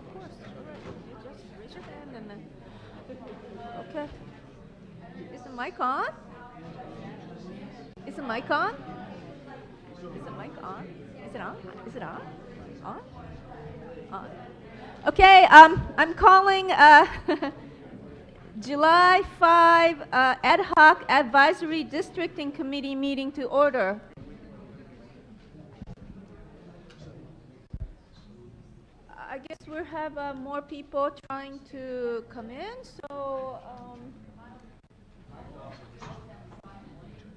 of course. All right. You just raise your hand and then. Okay. Is the mic on? Is the mic on? Is the mic on? Is it on? Is it on? On? On. Okay. I'm calling July 5 Ad Hoc Advisory Districting Committee meeting to order. I guess we have more people trying to come in, so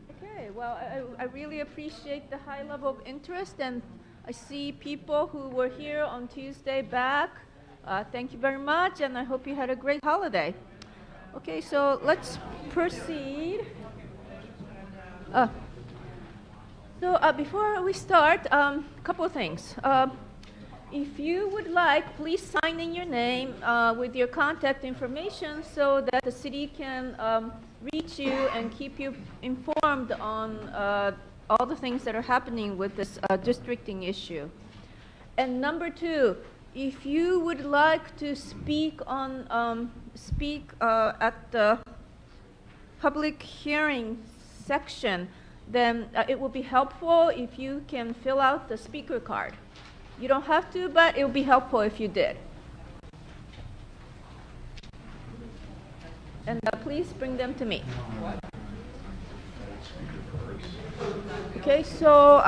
okay, well, I really appreciate the high level of interest, and I see people who were here on Tuesday back. Thank you very much, and I hope you had a great holiday. Okay, so let's proceed. Before we start, a couple of things. If you would like, please sign in your name with your contact information so that the city can reach you and keep you informed on all the things that are happening with this districting issue. And number two, if you would like to speak on at the public hearing section, then it will be helpful if you can fill out the speaker card. You don't have to, but it would be helpful if you did. And please bring them to me. Okay, so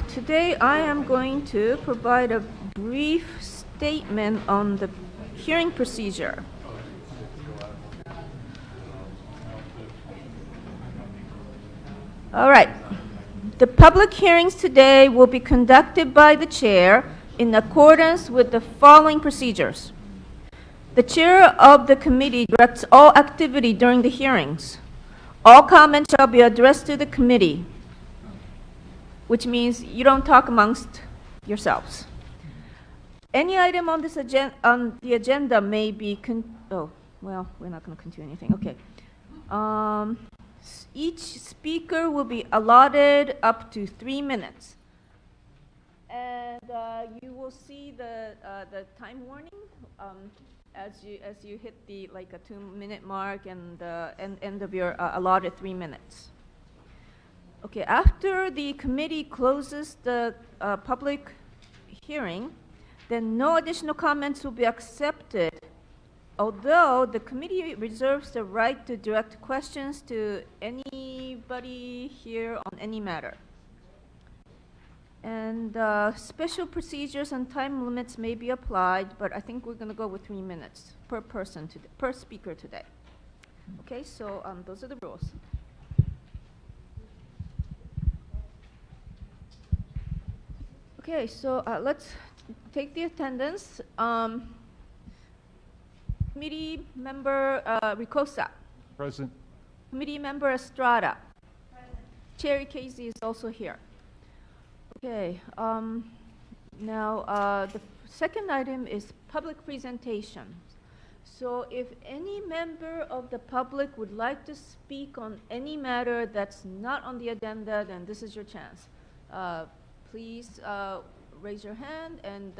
today I am going to provide a brief statement on the hearing procedure. All right. The public hearings today will be conducted by the chair in accordance with the following procedures. The chair of the committee directs all activity during the hearings. All comments shall be addressed to the committee, which means you don't talk amongst yourselves. Any item on this on the agenda may be we're not going to continue anything. Okay. Each speaker will be allotted up to 3 minutes. And you will see the time warning as you hit the a 2-minute mark and the end of your allotted 3 minutes. Okay, after the committee closes the public hearing, then no additional comments will be accepted, although the committee reserves the right to direct questions to anybody here on any matter. And special procedures and time limits may be applied, but I think we're going to go with 3 minutes per person, per speaker today. Okay, so those are the rules. Okay, so let's take the attendance. Committee member Ricosa. Present. Committee member Estrada. Present. Chair Casey is also here. Okay, now the second item is public presentation. So if any member of the public would like to speak on any matter that's not on the agenda, then this is your chance. Please raise your hand and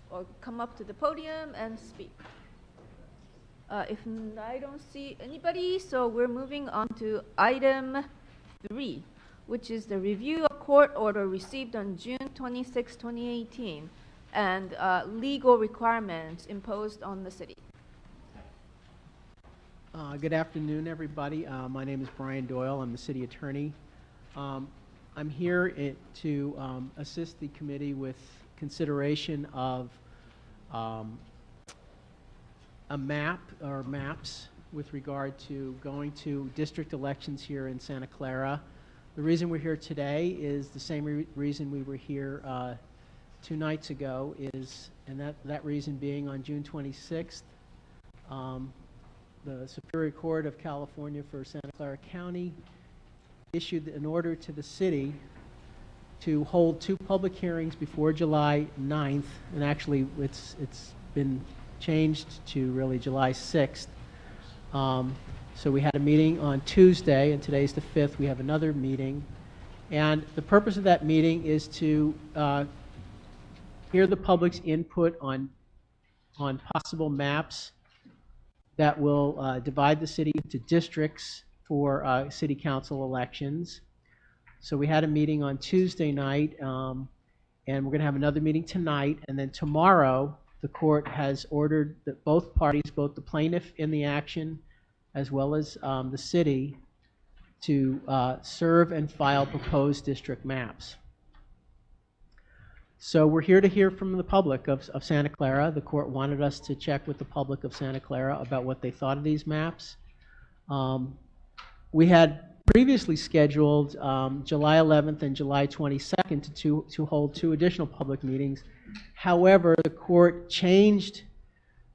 or come up to the podium and speak. I don't see anybody, so we're moving on to item 3, which is the review of court order received on June 26, 2018, and legal requirements imposed on the city. Good afternoon, everybody. My name is Brian Doyle. I'm the city attorney. I'm here to assist the committee with consideration of a map or maps with regard to going to district elections here in Santa Clara. The reason we're here today is the same reason we were here 2 nights ago, and that reason being on June 26th, the Superior Court of California for Santa Clara County issued an order to the city to hold 2 public hearings before July 9th, and actually it's been changed to really July 6th. So we had a meeting on Tuesday, and today's the 5th. We have another meeting, and the purpose of that meeting is to hear the public's input on on possible maps that will divide the city into districts for city council elections. So we had a meeting on Tuesday night, and we're going to have another meeting tonight. And then tomorrow, the court has ordered that both parties, both the plaintiff in the action as well as the city, to serve and file proposed district maps. So we're here to hear from the public of Santa Clara. The court wanted us to check with the public of Santa Clara about what they thought of these maps. We had previously scheduled July 11th and July 22nd to hold 2 additional public meetings. However, the court changed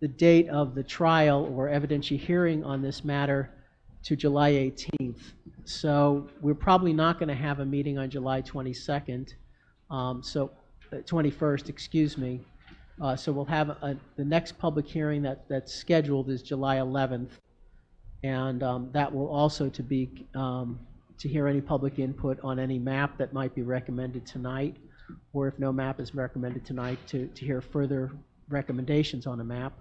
the date of the trial or evidentiary hearing on this matter to July 18th. So we're probably not going to have a meeting on July 22nd. 21st, excuse me. So we'll have the next public hearing that's scheduled is July 11th, and that will also to hear any public input on any map that might be recommended tonight, or if no map is recommended tonight, to hear further recommendations on a map.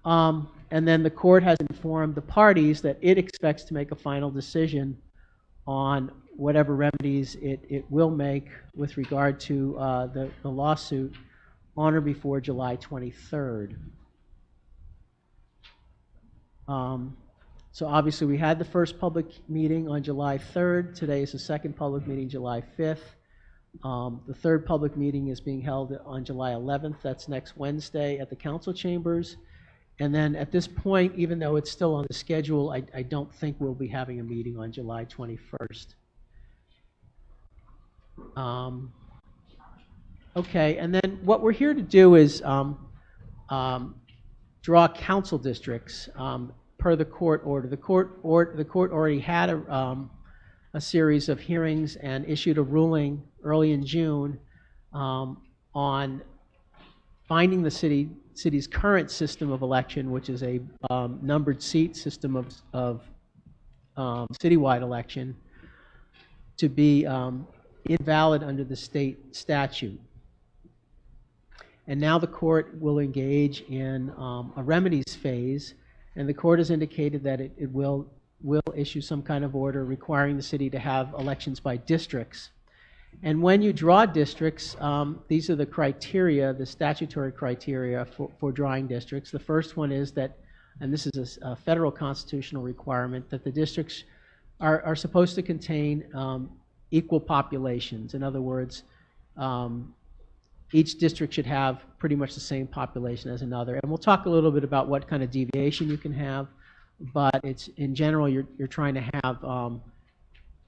And then the court has informed the parties that it expects to make a final decision on whatever remedies it will make with regard to the lawsuit on or before July 23rd. So obviously we had the first public meeting on July 3rd. Today is the second public meeting, July 5th. The third public meeting is being held on July 11th. That's next Wednesday at the council chambers. And then at this point, even though it's still on the schedule, I don't think we'll be having a meeting on July 21st. Okay, and then what we're here to do is draw council districts per the court order. The court already had a series of hearings and issued a ruling early in June on finding the city's current system of election, which is a numbered seat system of citywide election, to be invalid under the state statute. And now the court will engage in a remedies phase, and the court has indicated that it will issue some kind of order requiring the city to have elections by districts. And when you draw districts, these are the criteria, the statutory criteria for drawing districts. The first one is that, and this is a federal constitutional requirement, that the districts are supposed to contain equal populations. In other words, each district should have pretty much the same population as another. And we'll talk a little bit about what kind of deviation you can have, but it's, in general, you're trying to have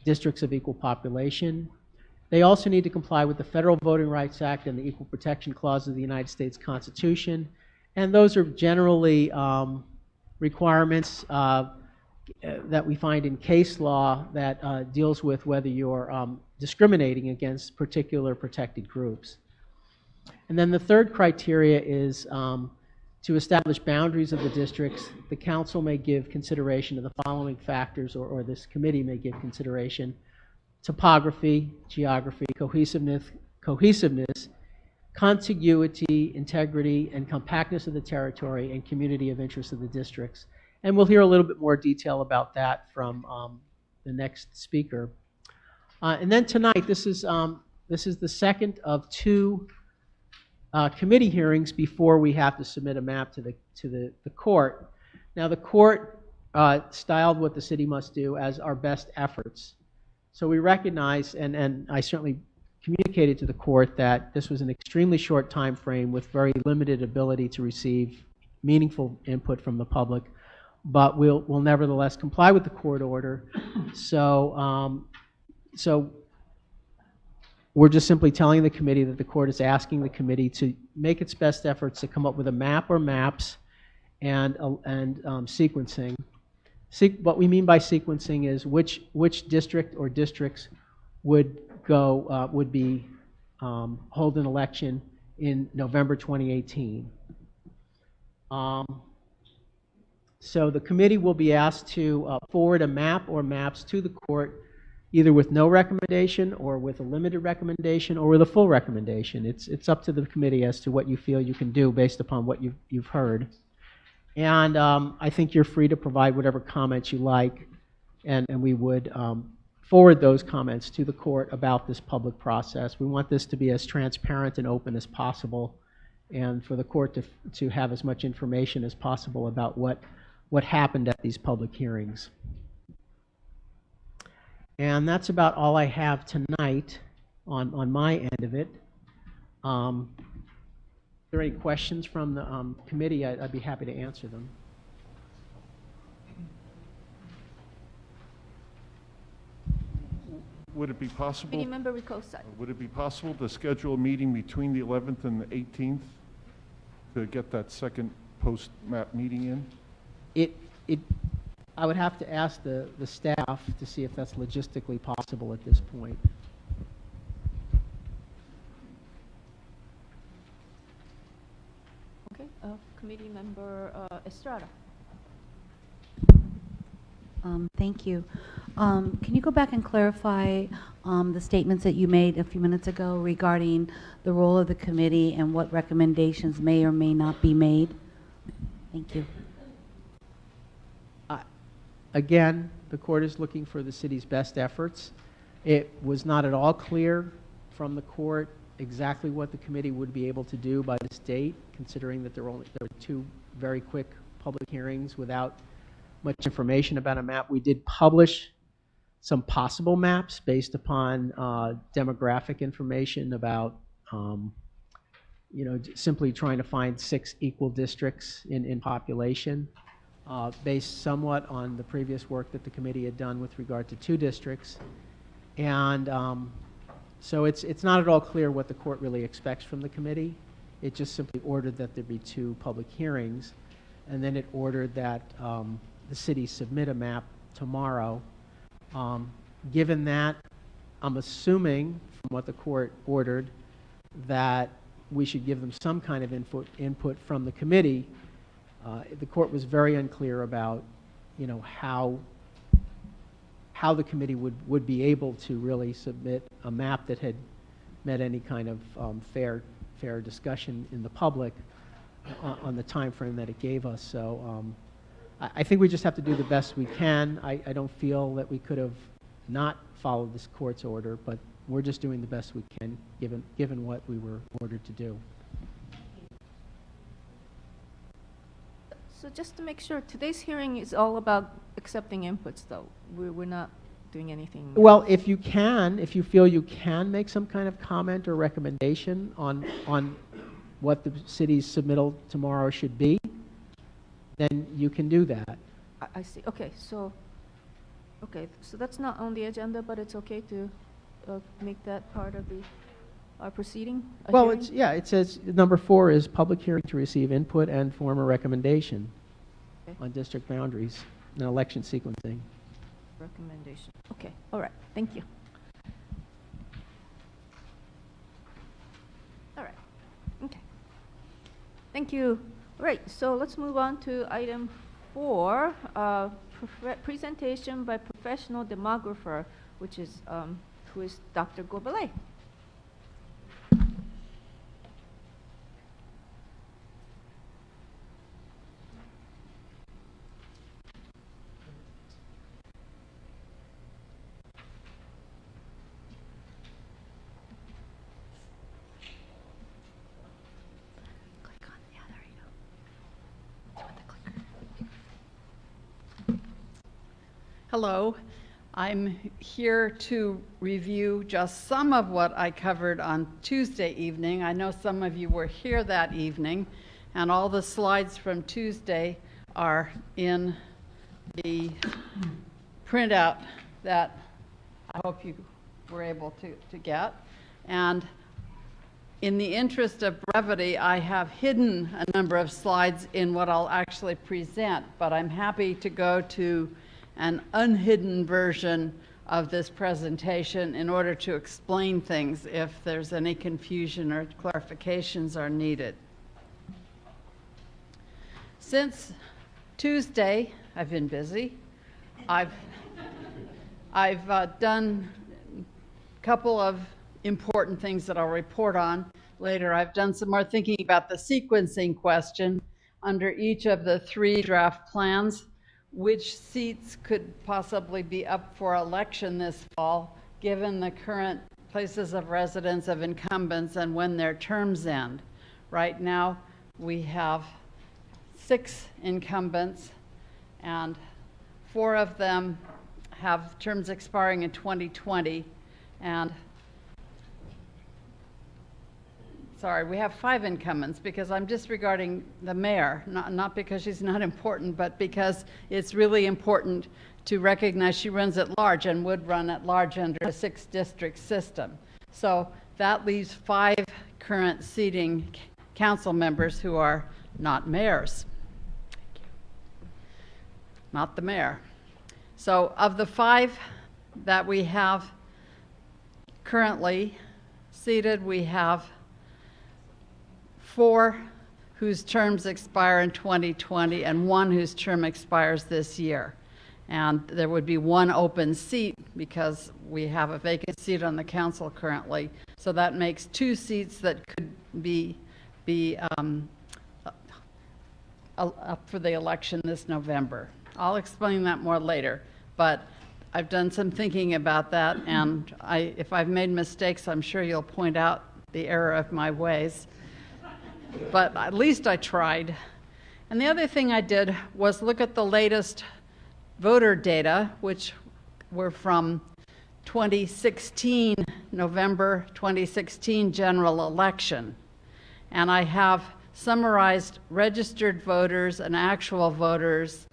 districts of equal population. They also need to comply with the Federal Voting Rights Act and the Equal Protection Clause of the United States Constitution. And those are generally requirements that we find in case law that deals with whether you're discriminating against particular protected groups. And then the third criteria is to establish boundaries of the districts. The council may give consideration to the following factors, or this committee may give consideration: topography, geography, cohesiveness, contiguity, integrity, and compactness of the territory, and community of interest of the districts. And we'll hear a little bit more detail about that from the next speaker. And then tonight, this is the second of 2 committee hearings before we have to submit a map to the court. Now, the court styled what the city must do as our best efforts. So we recognize, and I certainly communicated to the court, that this was an extremely short time frame with very limited ability to receive meaningful input from the public, but we'll nevertheless comply with the court order. So we're just simply telling the committee that the court is asking the committee to make its best efforts to come up with a map or maps and sequencing. What we mean by sequencing is which district or districts would be hold an election in November 2018. So the committee will be asked to forward a map or maps to the court either with no recommendation or with a limited recommendation or with a full recommendation. It's up to the committee as to what you feel you can do based upon what you've heard. And I think you're free to provide whatever comments you like, and we would forward those comments to the court about this public process. We want this to be as transparent and open as possible, and for the court to have as much information as possible about what happened at these public hearings. And that's about all I have tonight on my end of it. If there are any questions from the committee, I'd be happy to answer them. Would it be possible? Committee Member Ricosa. Would it be possible to schedule a meeting between the 11th and the 18th to get that second post-map meeting in? I would have to ask the staff to see if that's logistically possible at this point. Okay, Committee Member Estrada. Thank you. Can you go back and clarify the statements that you made a few minutes ago regarding the role of the committee and what recommendations may or may not be made? Thank you. Again, the court is looking for the city's best efforts. It was not at all clear from the court exactly what the committee would be able to do by this date, considering that there were two very quick public hearings without much information about a map. We did publish some possible maps based upon demographic information about, simply trying to find 6 equal districts in population, based somewhat on the previous work that the committee had done with regard to 2 districts. And so it's not at all clear what the court really expects from the committee. It just simply ordered that there be 2 public hearings, and then it ordered that the city submit a map tomorrow. Given that, I'm assuming from what the court ordered that we should give them some kind of input from the committee. The court was very unclear about, how the committee would be able to really submit a map that had met any kind of fair discussion in the public on the time frame that it gave us. So I think we just have to do the best we can. I don't feel that we could have not followed this court's order, but we're just doing the best we can given what we were ordered to do. So just to make sure, today's hearing is all about accepting inputs, though. We're not doing anything. Well, if you feel you can make some kind of comment or recommendation on what the city's submittal tomorrow should be, then you can do that. I see. Okay, so that's not on the agenda, but it's okay to make that part of our proceeding? Well, hearing? it says number 4 is public hearing to receive input and form a recommendation on district boundaries and election sequencing. Recommendation. Okay, all right, thank you. All right, okay. Thank you. All right, so let's move on to item 4, presentation by professional demographer, which is, who is Dr. Gourbelet. Hello, I'm here to review just some of what I covered on Tuesday evening. I know some of you were here that evening, and all the slides from Tuesday are in the printout that I hope you were able to get. And in the interest of brevity, I have hidden a number of slides in what I'll actually present, but I'm happy to go to an unhidden version of this presentation in order to explain things if there's any confusion or clarifications are needed. Since Tuesday, I've been busy. I've done a couple of important things that I'll report on later. I've done some more thinking about the sequencing question under each of the 3 draft plans. Which seats could possibly be up for election this fall, given the current places of residence of incumbents and when their terms end. Right now, we have 6 incumbents, and 4 of them have terms expiring in 2020, and sorry, we have 5 incumbents because I'm disregarding the mayor, not because she's not important, but because it's really important to recognize she runs at large and would run at large under a 6-district system. So that leaves 5 current seating council members who are not mayors. Not the mayor. So of the 5 that we have currently seated, we have 4 whose terms expire in 2020 and 1 whose term expires this year. And there would be 1 open seat because we have a vacant seat on the council currently. So that makes 2 seats that could be up for the election this November. I'll explain that more later, but I've done some thinking about that, and if I've made mistakes, I'm sure you'll point out the error of my ways. But at least I tried. And the other thing I did was look at the latest voter data, which were from 2016, November 2016 general election. And I have summarized registered voters and actual voters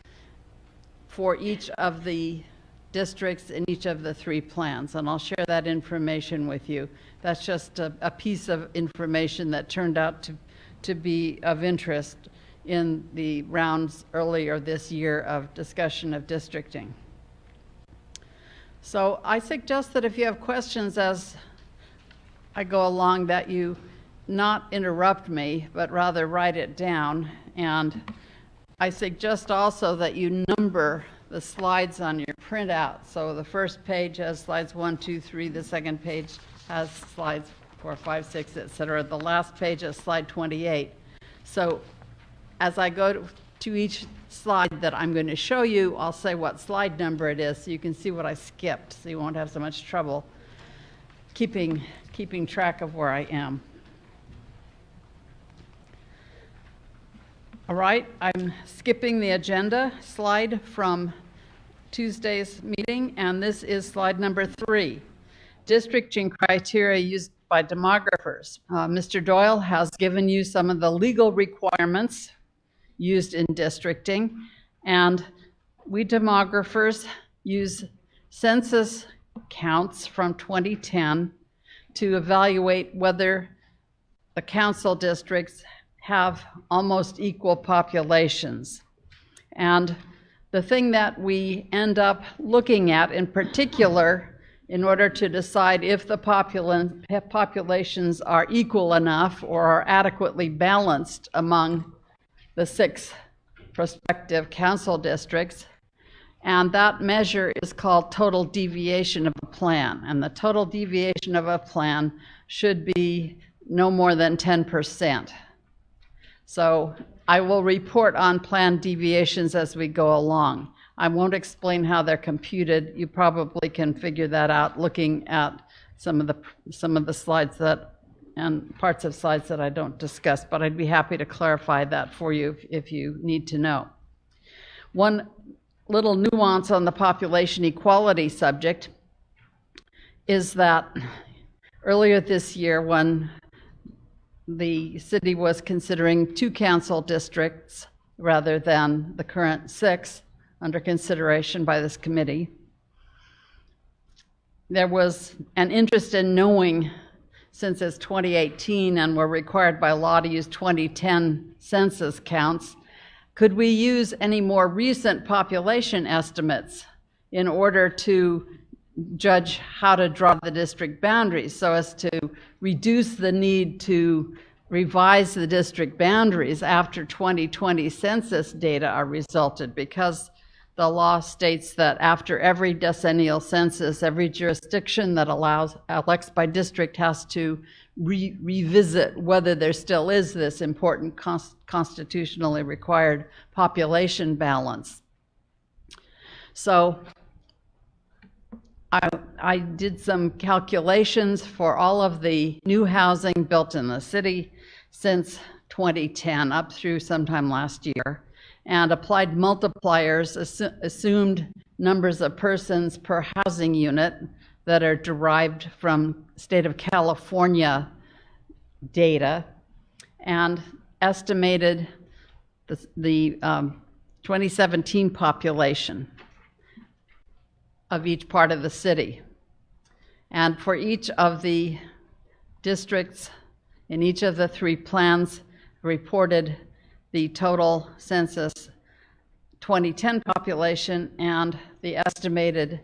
for each of the districts in each of the 3 plans. And I'll share that information with you. That's just a piece of information that turned out to be of interest in the rounds earlier this year of discussion of districting. So I suggest that if you have questions as I go along, that you not interrupt me, but rather write it down. And I suggest also that you number the slides on your printout. So the first page has slides 1, 2, 3. The second page has slides 4, 5, 6, etc. The last page is slide 28. So as I go to each slide that I'm going to show you, I'll say what slide number it is so you can see what I skipped, so you won't have so much trouble keeping track of where I am. All right, I'm skipping the agenda slide from Tuesday's meeting, and this is slide number 3, districting criteria used by demographers. Mr. Doyle has given you some of the legal requirements used in districting, and we demographers use census counts from 2010 to evaluate whether the council districts have almost equal populations. And the thing that we end up looking at in particular in order to decide if the populations are equal enough or are adequately balanced among the 6 prospective council districts, and that measure is called total deviation of a plan. And the total deviation of a plan should be no more than 10%. So I will report on plan deviations as we go along. I won't explain how they're computed. You probably can figure that out looking at some of the slides that and parts of slides that I don't discuss, but I'd be happy to clarify that for you if you need to know. One little nuance on the population equality subject is that earlier this year, when the city was considering 2 council districts rather than the current 6 under consideration by this committee, there was an interest in knowing, since it's 2018 and we're required by law to use 2010 census counts, could we use any more recent population estimates in order to judge how to draw the district boundaries so as to reduce the need to revise the district boundaries after 2020 census data are resulted, because the law states that after every decennial census, every jurisdiction that elects by district has to revisit whether there still is this important constitutionally required population balance. So I did some calculations for all of the new housing built in the city since 2010 up through sometime last year, and applied multipliers, assumed numbers of persons per housing unit that are derived from state of California data, and estimated the 2017 population of each part of the city. And for each of the districts in each of the 3 plans reported the total census 2010 population and the estimated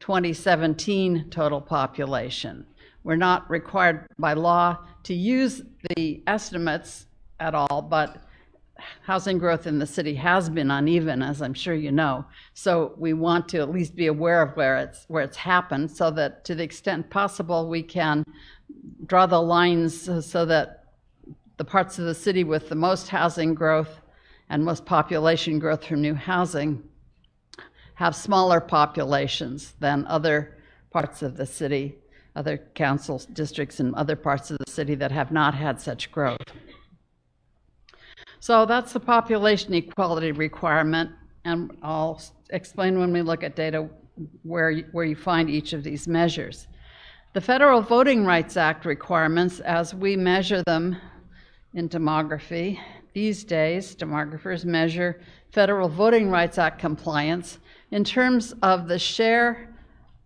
2017 total population. We're not required by law to use the estimates at all, but housing growth in the city has been uneven, as I'm sure you know. So we want to at least be aware of where it's happened, so that to the extent possible we can draw the lines so that the parts of the city with the most housing growth and most population growth from new housing have smaller populations than other parts of the city, other council districts in other parts of the city that have not had such growth. So that's the population equality requirement, and I'll explain when we look at data where you find each of these measures. The Federal Voting Rights Act requirements, as we measure them in demography, these days demographers measure Federal Voting Rights Act compliance in terms of the share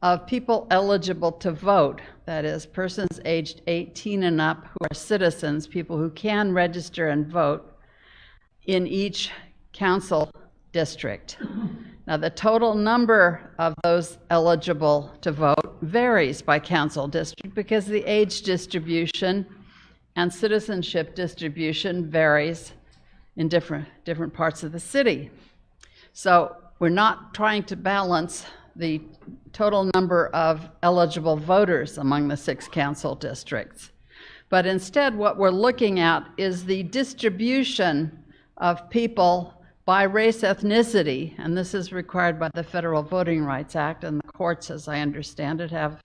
of people eligible to vote, that is, persons aged 18 and up who are citizens, people who can register and vote, in each council district. Now, the total number of those eligible to vote varies by council district because the age distribution and citizenship distribution varies in different parts of the city. So we're not trying to balance the total number of eligible voters among the 6 council districts, but instead what we're looking at is the distribution of people by race ethnicity, and this is required by the Federal Voting Rights Act, and the courts, as I understand it, have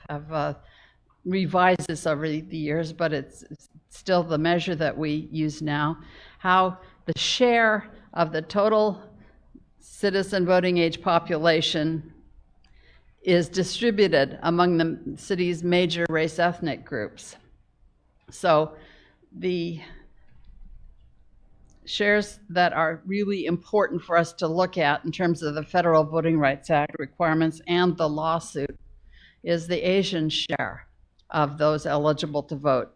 revised this over the years, but it's still the measure that we use now, how the share of the total citizen voting age population is distributed among the city's major race ethnic groups. So the shares that are really important for us to look at in terms of the Federal Voting Rights Act requirements and the lawsuit is the Asian share of those eligible to vote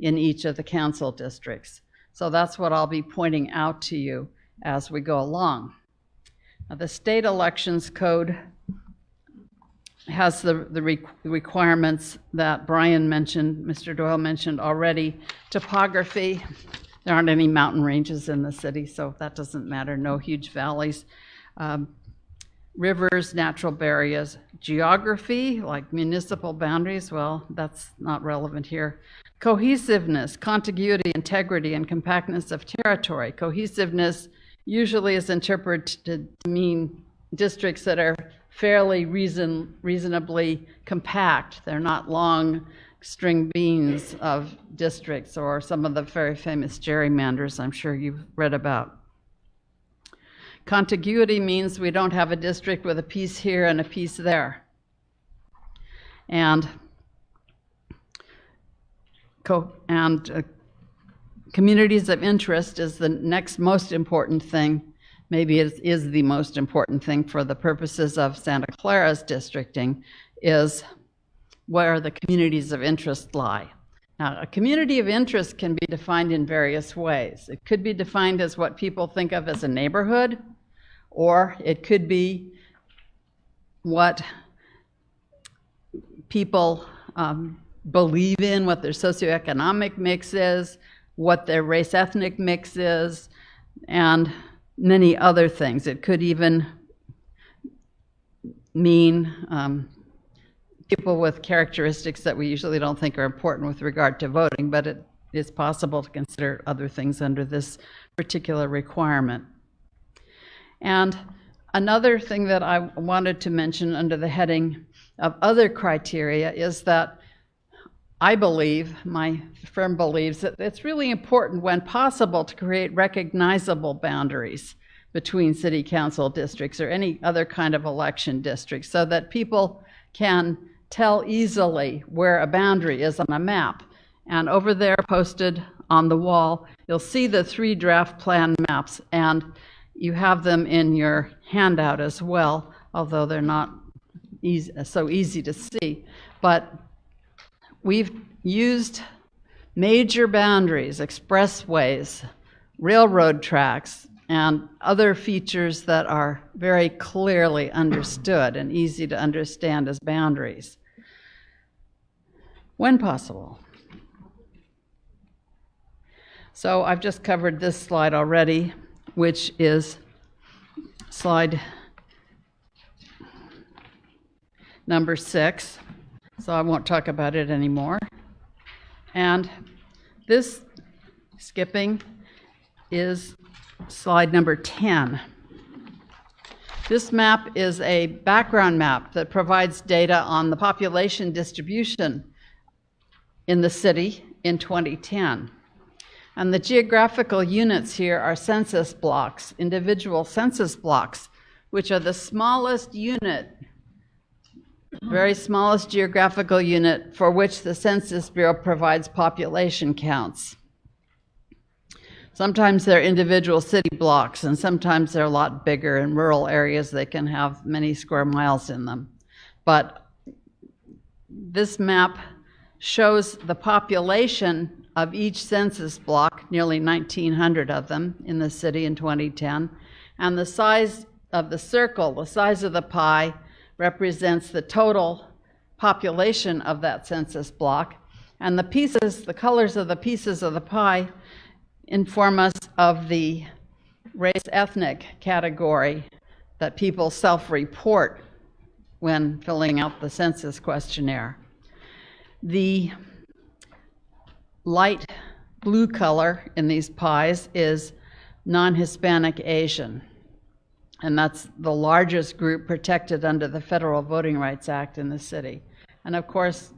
in each of the council districts. So that's what I'll be pointing out to you as we go along. Now, the state elections code has the requirements that Brian mentioned, Mr. Doyle mentioned already. Topography, there aren't any mountain ranges in the city, so that doesn't matter, no huge valleys. Rivers, natural barriers. Geography, like municipal boundaries, well, that's not relevant here. Cohesiveness, contiguity, integrity, and compactness of territory. Cohesiveness usually is interpreted to mean districts that are fairly reasonably compact. They're not long string beans of districts or some of the very famous gerrymanders I'm sure you've read about. Contiguity means we don't have a district with a piece here and a piece there. And communities of interest is the next most important thing. Maybe it is the most important thing for the purposes of Santa Clara's districting, is where the communities of interest lie. Now, a community of interest can be defined in various ways. It could be defined as what people think of as a neighborhood, or it could be what people believe in, what their socioeconomic mix is, what their race ethnic mix is, and many other things. It could even mean, people with characteristics that we usually don't think are important with regard to voting, but it is possible to consider other things under this particular requirement. And another thing that I wanted to mention under the heading of other criteria is that I believe, my firm believes, that it's really important when possible to create recognizable boundaries between city council districts or any other kind of election district so that people can tell easily where a boundary is on a map. And over there, posted on the wall, you'll see the 3 draft plan maps, and you have them in your handout as well, although they're not so easy to see. But we've used major boundaries, expressways, railroad tracks, and other features that are very clearly understood and easy to understand as boundaries, when possible. So I've just covered this slide already, which is slide number 6. So I won't talk about it anymore. And this, skipping, is slide number 10. This map is a background map that provides data on the population distribution in the city in 2010. And the geographical units here are census blocks, individual census blocks, which are the smallest unit, very smallest geographical unit for which the Census Bureau provides population counts. Sometimes they're individual city blocks, and sometimes they're a lot bigger. In rural areas, they can have many square miles in them. But this map shows the population of each census block, nearly 1,900 of them in the city in 2010, and the size of the circle, the size of the pie, represents the total population of that census block, and the pieces, the colors of the pieces of the pie inform us of the race ethnic category that people self-report when filling out the census questionnaire. The light blue color in these pies is non-Hispanic Asian, and that's the largest group protected under the Federal Voting Rights Act in the city. And of course,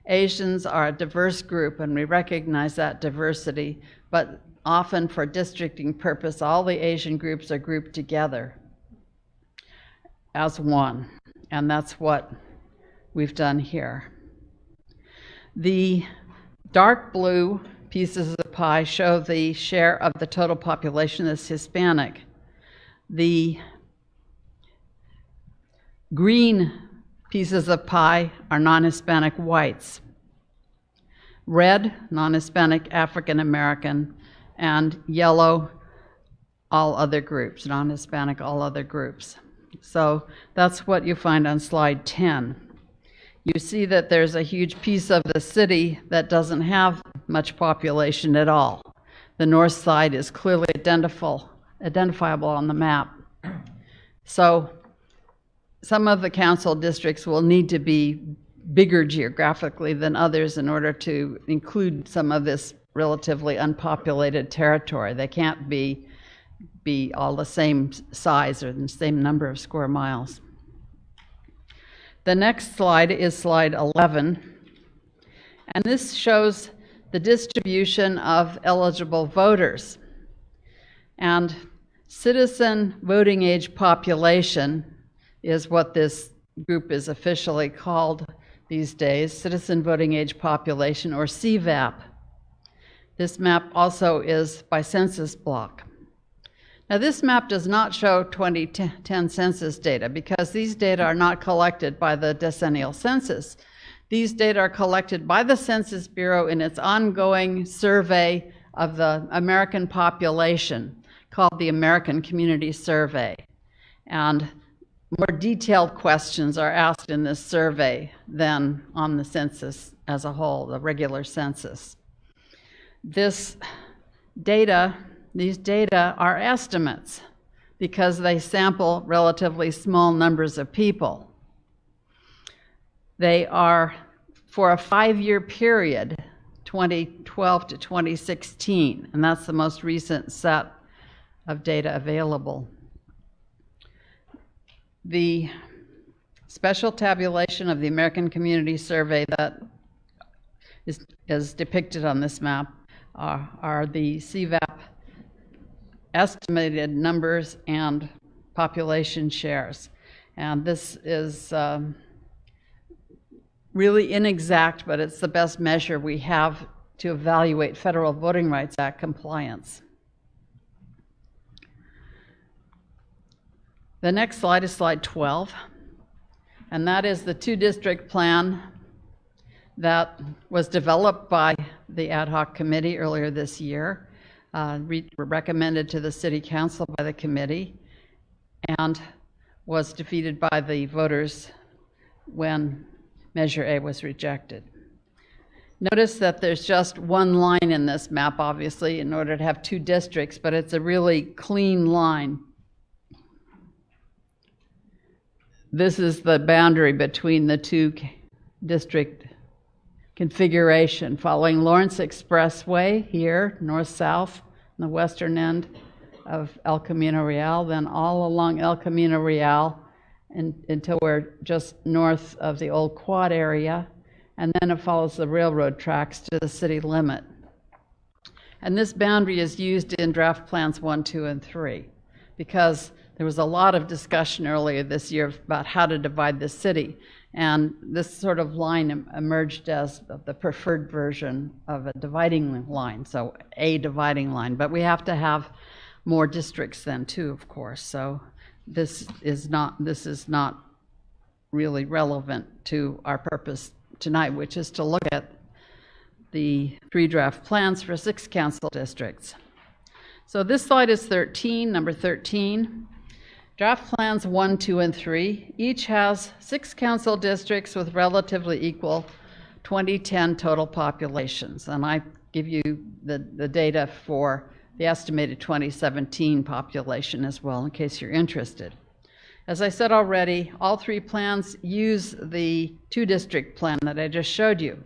Asians are a diverse group, and we recognize that diversity, but often for districting purpose, all the Asian groups are grouped together as one, and that's what we've done here. The dark blue pieces of the pie show the share of the total population that's Hispanic. The green pieces of pie are non-Hispanic whites. Red, non-Hispanic African American, and yellow, all other groups, non-Hispanic, all other groups. So that's what you find on slide 10. You see that there's a huge piece of the city that doesn't have much population at all. The north side is clearly identifiable on the map. So some of the council districts will need to be bigger geographically than others in order to include some of this relatively unpopulated territory. They can't be all the same size or the same number of square miles. The next slide is slide 11, and this shows the distribution of eligible voters. And citizen voting age population is what this group is officially called these days, citizen voting age population, or CVAP. This map also is by census block. Now, this map does not show 2010 census data because these data are not collected by the decennial census. These data are collected by the Census Bureau in its ongoing survey of the American population called the American Community Survey. And more detailed questions are asked in this survey than on the census as a whole, the regular census. These data are estimates because they sample relatively small numbers of people. They are for a 5-year period, 2012 to 2016, and that's the most recent set of data available. The special tabulation of the American Community Survey that is depicted on this map are the CVAP estimated numbers and population shares. And this is really inexact, but it's the best measure we have to evaluate Federal Voting Rights Act compliance. The next slide is slide 12, and that is the 2-district plan that was developed by the ad hoc committee earlier this year, recommended to the City Council by the committee, and was defeated by the voters when Measure A was rejected. Notice that there's just one line in this map, obviously, in order to have 2 districts, but it's a really clean line. This is the boundary between the 2-district configuration, following Lawrence Expressway here, north-south, on the western end of El Camino Real, then all along El Camino Real until we're just north of the old quad area, and then it follows the railroad tracks to the city limit. And this boundary is used in draft plans 1, 2, and 3, because there was a lot of discussion earlier this year about how to divide the city, and this sort of line emerged as the preferred version of a dividing line, so a dividing line. But we have to have more districts then too, of course, so this is not really relevant to our purpose tonight, which is to look at the 3 draft plans for 6 council districts. So this slide is 13, number 13. Draft plans 1, 2, and 3 each has 6 council districts with relatively equal 2010 total populations, and I give you the data for the estimated 2017 population as well, in case you're interested. As I said already, all 3 plans use the 2-district plan that I just showed you.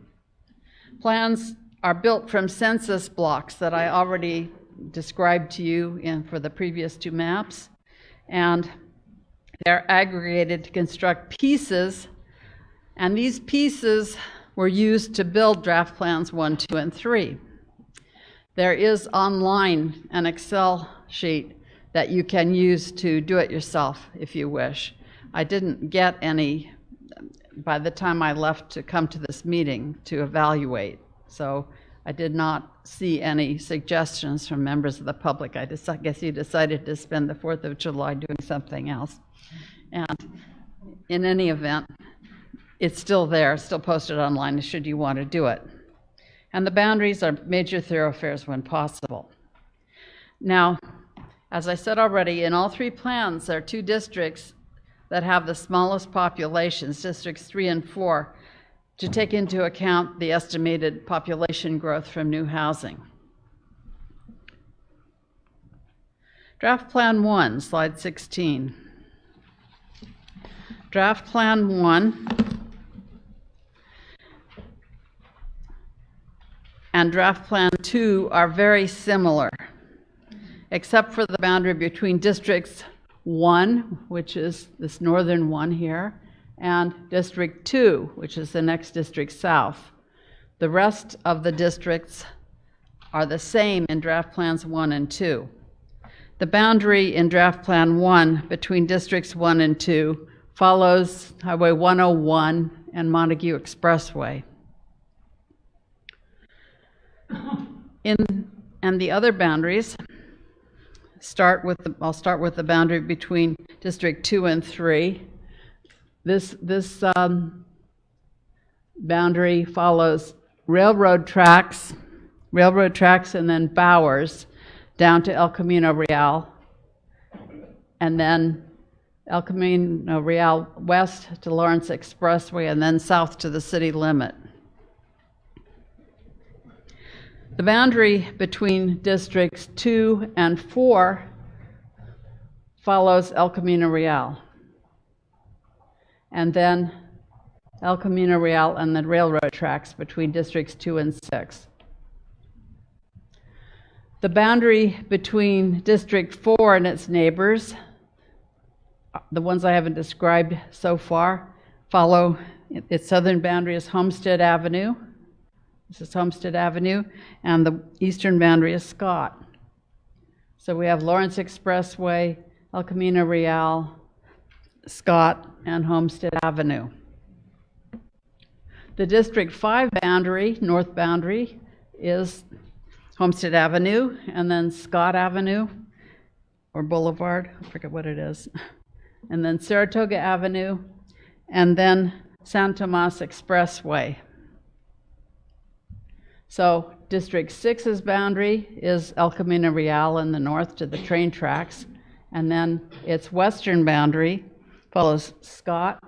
Plans are built from census blocks that I already described to you for the previous 2 maps, and they're aggregated to construct pieces, and these pieces were used to build draft plans 1, 2, and 3. There is online an Excel sheet that you can use to do it yourself if you wish. I didn't get any by the time I left to come to this meeting to evaluate, so I did not see any suggestions from members of the public. I guess you decided to spend the 4th of July doing something else. And in any event, it's still there, still posted online should you want to do it. And the boundaries are major thoroughfares when possible. Now, as I said already, in all 3 plans, there are 2 districts that have the smallest populations, districts 3 and 4, to take into account the estimated population growth from new housing. Draft Plan 1, slide 16. Draft Plan 1 and Draft Plan 2 are very similar, except for the boundary between Districts 1, which is this northern one here, and District 2, which is the next district south. The rest of the districts are the same in Draft Plans 1 and 2. The boundary in Draft Plan 1 between Districts 1 and 2 follows Highway 101 and Montague Expressway. And the other boundaries I'll start with the boundary between District 2 and 3. This boundary follows railroad tracks and then Bowers down to El Camino Real, and then El Camino Real west to Lawrence Expressway, and then south to the city limit. The boundary between Districts 2 and 4 follows El Camino Real. And then El Camino Real, and the railroad tracks between districts 2 and 6. The boundary between District 4 and its neighbors, the ones I haven't described so far, follow its southern boundary is Homestead Avenue. This is Homestead Avenue, and the eastern boundary is Scott. So we have Lawrence Expressway, El Camino Real, Scott, and Homestead Avenue. The District 5 boundary, north boundary, is Homestead Avenue, and then Scott Avenue, or Boulevard, I forget what it is, and then Saratoga Avenue, and then San Tomas Expressway. So District 6's boundary is El Camino Real in the north to the train tracks, and then its western boundary follows Scott,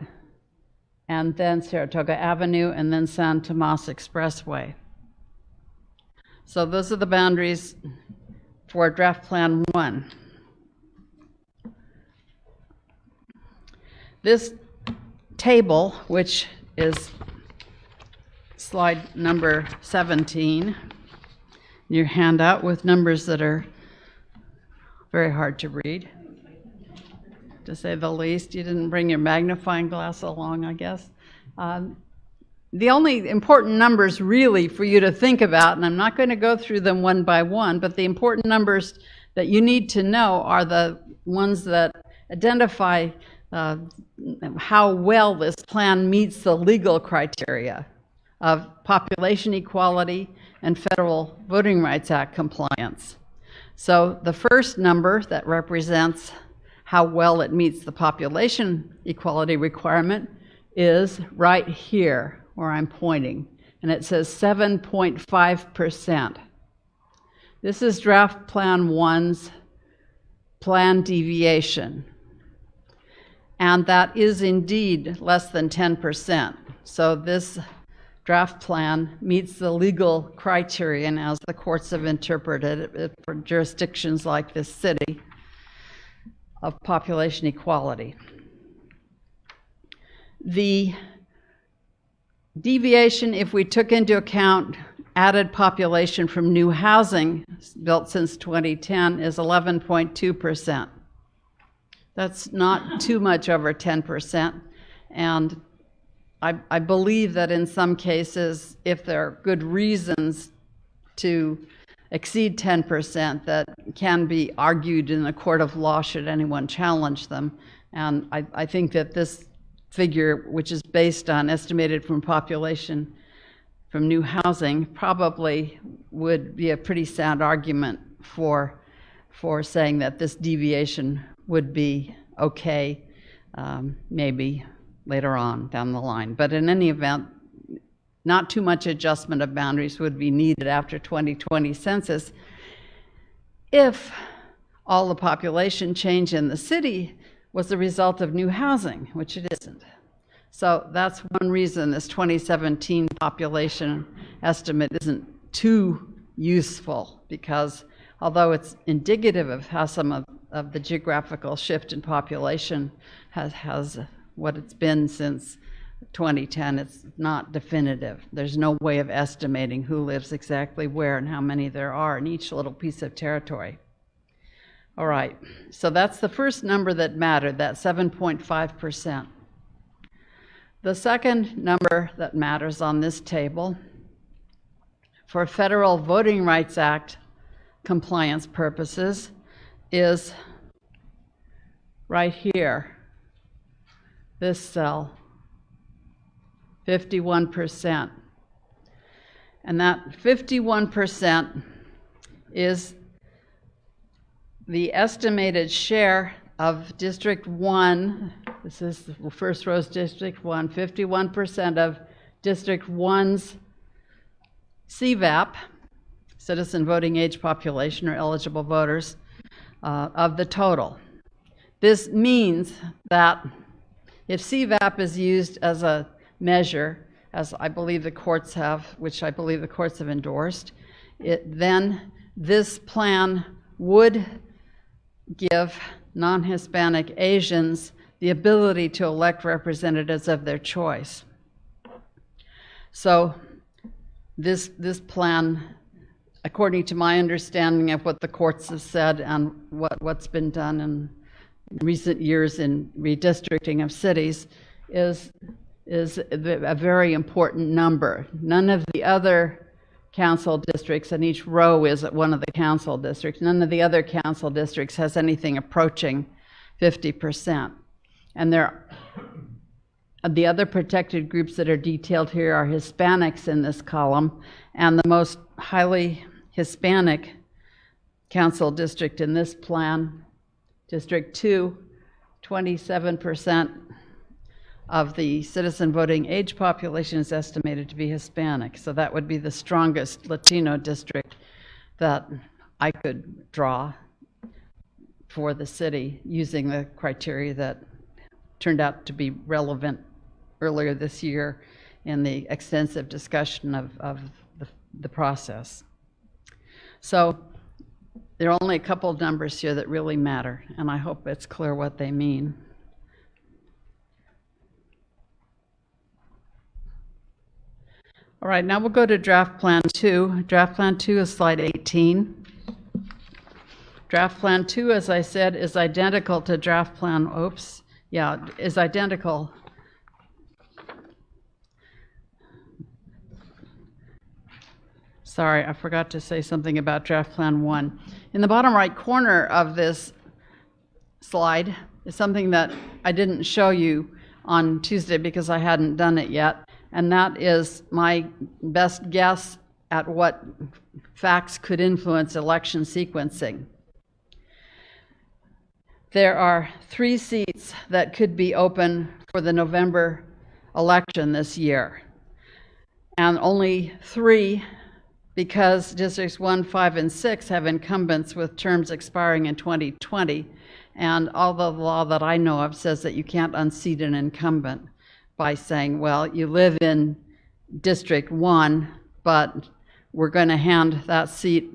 and then Saratoga Avenue, and then San Tomas Expressway. So those are the boundaries for Draft Plan 1. This table, which is slide number 17 in your handout with numbers that are very hard to read, to say the least. You didn't bring your magnifying glass along, I guess. The only important numbers really for you to think about, and I'm not going to go through them one by one, but the important numbers that you need to know are the ones that identify how well this plan meets the legal criteria of population equality and Federal Voting Rights Act compliance. So the first number that represents how well it meets the population equality requirement is right here where I'm pointing, and it says 7.5%. This is Draft Plan 1's plan deviation, and that is indeed less than 10%. So this draft plan meets the legal criterion as the courts have interpreted it for jurisdictions like this city of population equality. The deviation, if we took into account added population from new housing built since 2010, is 11.2%. That's not too much over 10%, and I believe that in some cases, if there are good reasons to exceed 10%, that can be argued in a court of law should anyone challenge them. And I think that this figure, which is based on estimated from population from new housing, probably would be a pretty sound argument for saying that this deviation would be okay, maybe later on down the line. But in any event, not too much adjustment of boundaries would be needed after 2020 census if all the population change in the city was the result of new housing, which it isn't. So that's one reason this 2017 population estimate isn't too useful, because although it's indicative of how some of the geographical shift in population has what it's been since 2010, it's not definitive. There's no way of estimating who lives exactly where and how many there are in each little piece of territory. All right, so that's the first number that mattered, that 7.5%. The second number that matters on this table for Federal Voting Rights Act compliance purposes is right here, this cell, 51%. And that 51% is the estimated share of District 1, this is the first row's District 1, 51% of District 1's CVAP, citizen voting age population or eligible voters, of the total. This means that if CVAP is used as a measure, as I believe the courts have, which I believe the courts have endorsed, then this plan would give non-Hispanic Asians the ability to elect representatives of their choice. So this plan, according to my understanding of what the courts have said and what's been done in recent years in redistricting of cities, is a very important number. None of the other council districts, and each row is one of the council districts, none of the other council districts has anything approaching 50%. And the other protected groups that are detailed here are Hispanics in this column, and the most highly Hispanic council district in this plan, District 2, 27% of the citizen voting age population is estimated to be Hispanic. So that would be the strongest Latino district that I could draw for the city using the criteria that turned out to be relevant earlier this year in the extensive discussion of the process. So there are only a couple of numbers here that really matter, and I hope it's clear what they mean. All right, now we'll go to Draft Plan 2. Draft Plan 2 is slide 18. Draft Plan 2, as I said, is identical to Draft Plan, is identical. Sorry, I forgot to say something about Draft Plan 1. In the bottom right corner of this slide is something that I didn't show you on Tuesday because I hadn't done it yet, and that is my best guess at what facts could influence election sequencing. There are 3 seats that could be open for the November election this year, and only 3 because Districts 1, 5, and 6 have incumbents with terms expiring in 2020, and all the law that I know of says that you can't unseat an incumbent by saying, well, you live in District 1, but we're going to hand that seat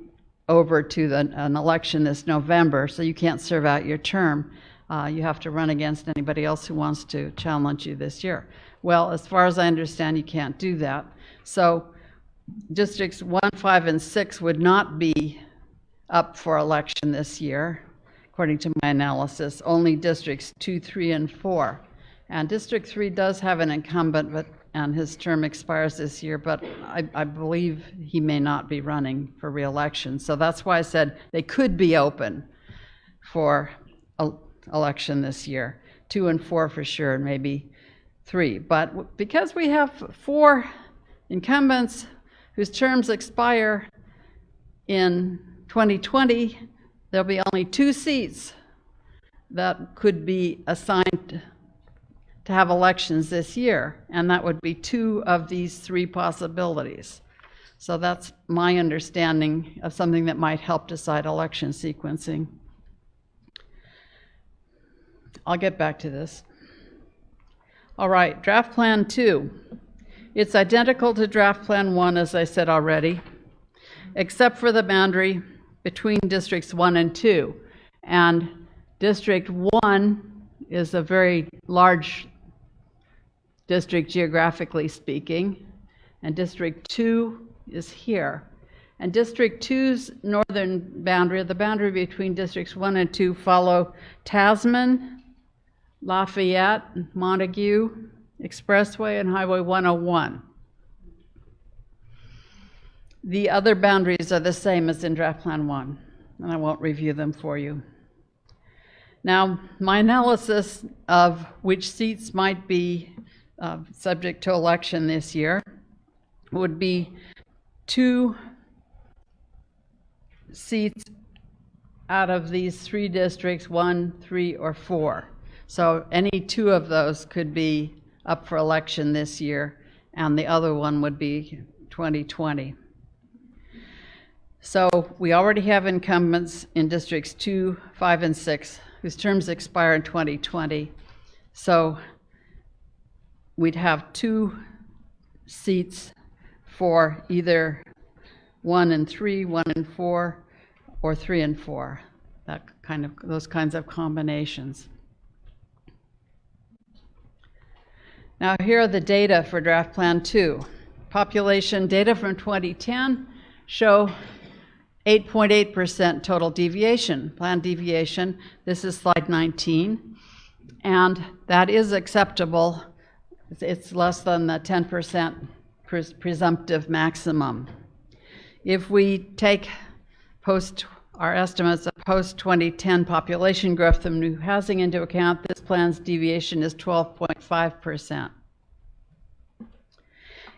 over to an election this November, so you can't serve out your term. You have to run against anybody else who wants to challenge you this year. Well, as far as I understand, you can't do that. So Districts 1, 5, and 6 would not be up for election this year, according to my analysis. Only Districts 2, 3, and 4. And District 3 does have an incumbent, and his term expires this year, but I believe he may not be running for re-election. So that's why I said they could be open for election this year. 2 and 4 for sure, and maybe 3. But because we have 4 incumbents whose terms expire in 2020, there'll be only 2 seats that could be assigned to have elections this year, and that would be 2 of these 3 possibilities. So that's my understanding of something that might help decide election sequencing. I'll get back to this. All right, Draft Plan 2. It's identical to Draft Plan 1, as I said already, except for the boundary between Districts 1 and 2. And District 1 is a very large district geographically speaking, and District 2 is here. And District 2's northern boundary, the boundary between Districts 1 and 2, follow Tasman, Lafayette, Montague, Expressway, and Highway 101. The other boundaries are the same as in Draft Plan 1, and I won't review them for you. Now, my analysis of which seats might be subject to election this year would be 2 seats out of these 3 districts, 1, 3, or 4. So any 2 of those could be up for election this year, and the other one would be 2020. So we already have incumbents in Districts 2, 5, and 6 whose terms expire in 2020. So we'd have 2 seats for either 1 and 3, 1 and 4, or 3 and 4. Those kinds of combinations. Now here are the data for Draft Plan 2. population data from 2010 show 8.8% total deviation, planned deviation. This is slide 19, and that is acceptable. It's less than the 10% presumptive maximum. If we take our estimates of post-2010 population growth from new housing into account, this plan's deviation is 12.5%.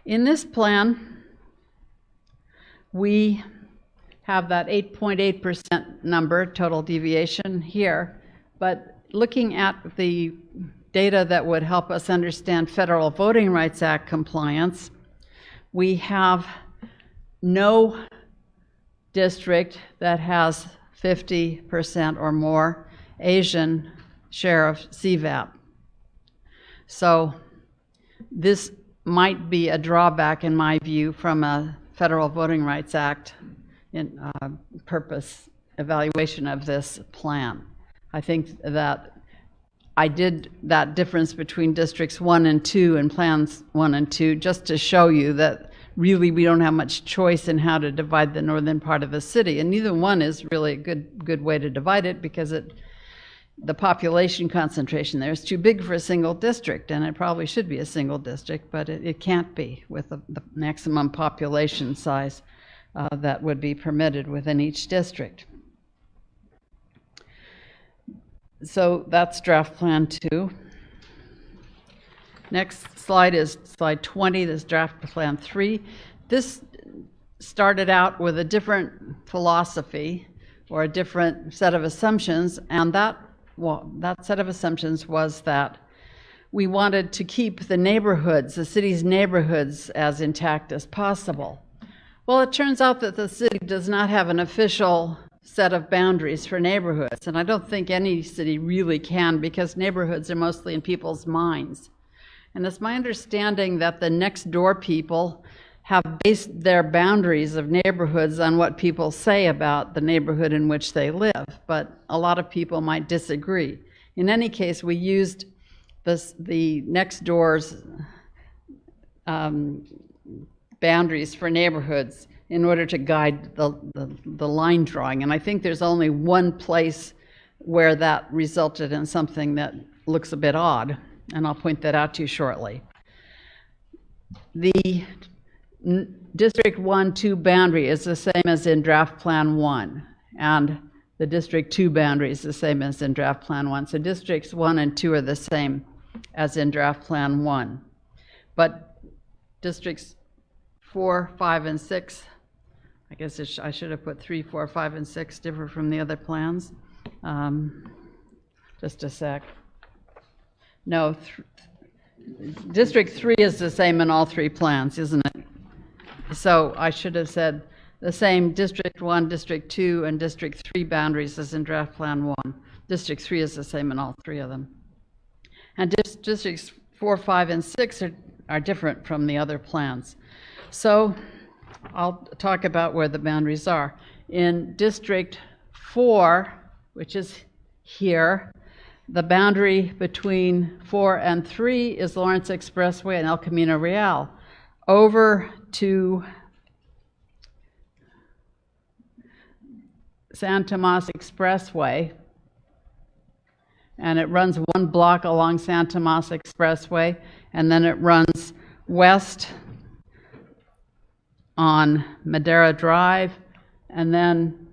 In this plan, we have that 8.8% number, total deviation here, but looking at the data that would help us understand Federal Voting Rights Act compliance, we have no district that has 50% or more Asian share of CVAP. So this might be a drawback, in my view, from a Federal Voting Rights Act in purpose evaluation of this plan. I think that I did that difference between districts 1 and 2 and plans 1 and 2 just to show you that really we don't have much choice in how to divide the northern part of the city, and neither one is really a good way to divide it, because the population concentration there is too big for a single district, and it probably should be a single district, but it can't be with the maximum population size that would be permitted within each district. So that's draft plan 2. Next slide is slide 20, this draft plan 3. This started out with a different philosophy or a different set of assumptions, and that set of assumptions was that we wanted to keep the neighborhoods, the city's neighborhoods, as intact as possible. Well, it turns out that the city does not have an official set of boundaries for neighborhoods, and I don't think any city really can, because neighborhoods are mostly in people's minds. And it's my understanding that the next door people have based their boundaries of neighborhoods on what people say about the neighborhood in which they live, but a lot of people might disagree. In any case, we used the next door's boundaries for neighborhoods in order to guide the line drawing. And I think there's only one place where that resulted in something that looks a bit odd, and I'll point that out to you shortly. The District 1-2 boundary is the same as in Draft Plan 1, and the District 2 boundary is the same as in Draft Plan 1. So Districts 1 and 2 are the same as in Draft Plan 1. But Districts 4, 5, and 6, I guess I should have put 3, 4, 5, and 6 differ from the other plans. Just a sec. No, District 3 is the same in all 3 plans, isn't it? So I should have said the same District 1, District 2, and District 3 boundaries as in Draft Plan 1. District 3 is the same in all 3 of them. And Districts 4, 5, and 6 are different from the other plans. So I'll talk about where the boundaries are. In District 4, which is here, the boundary between 4 and 3 is Lawrence Expressway and El Camino Real. Over to San Tomas Expressway, and it runs 1 block along San Tomas Expressway, and then it runs west on Madera Drive, and then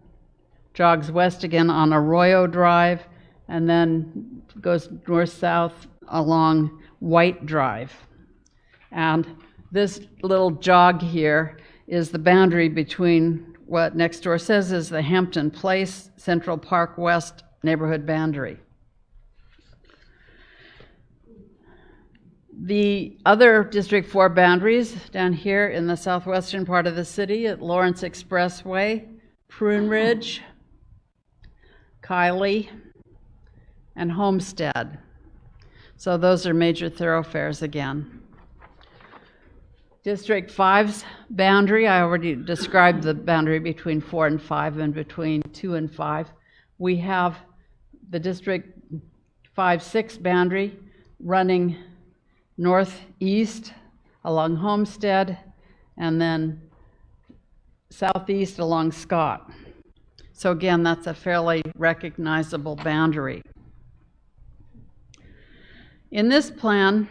jogs west again on Arroyo Drive, and then goes north-south along White Drive. And this little jog here is the boundary between what next door says is the Hampton Place Central Park West neighborhood boundary. The other District 4 boundaries down here in the southwestern part of the city at Lawrence Expressway, Prune Ridge, Kiley, and Homestead. So those are major thoroughfares again. District 5's boundary, I already described the boundary between 4 and 5 and between 2 and 5. We have the District 5-6 boundary running northeast along Homestead and then southeast along Scott. So again, that's a fairly recognizable boundary. In this plan,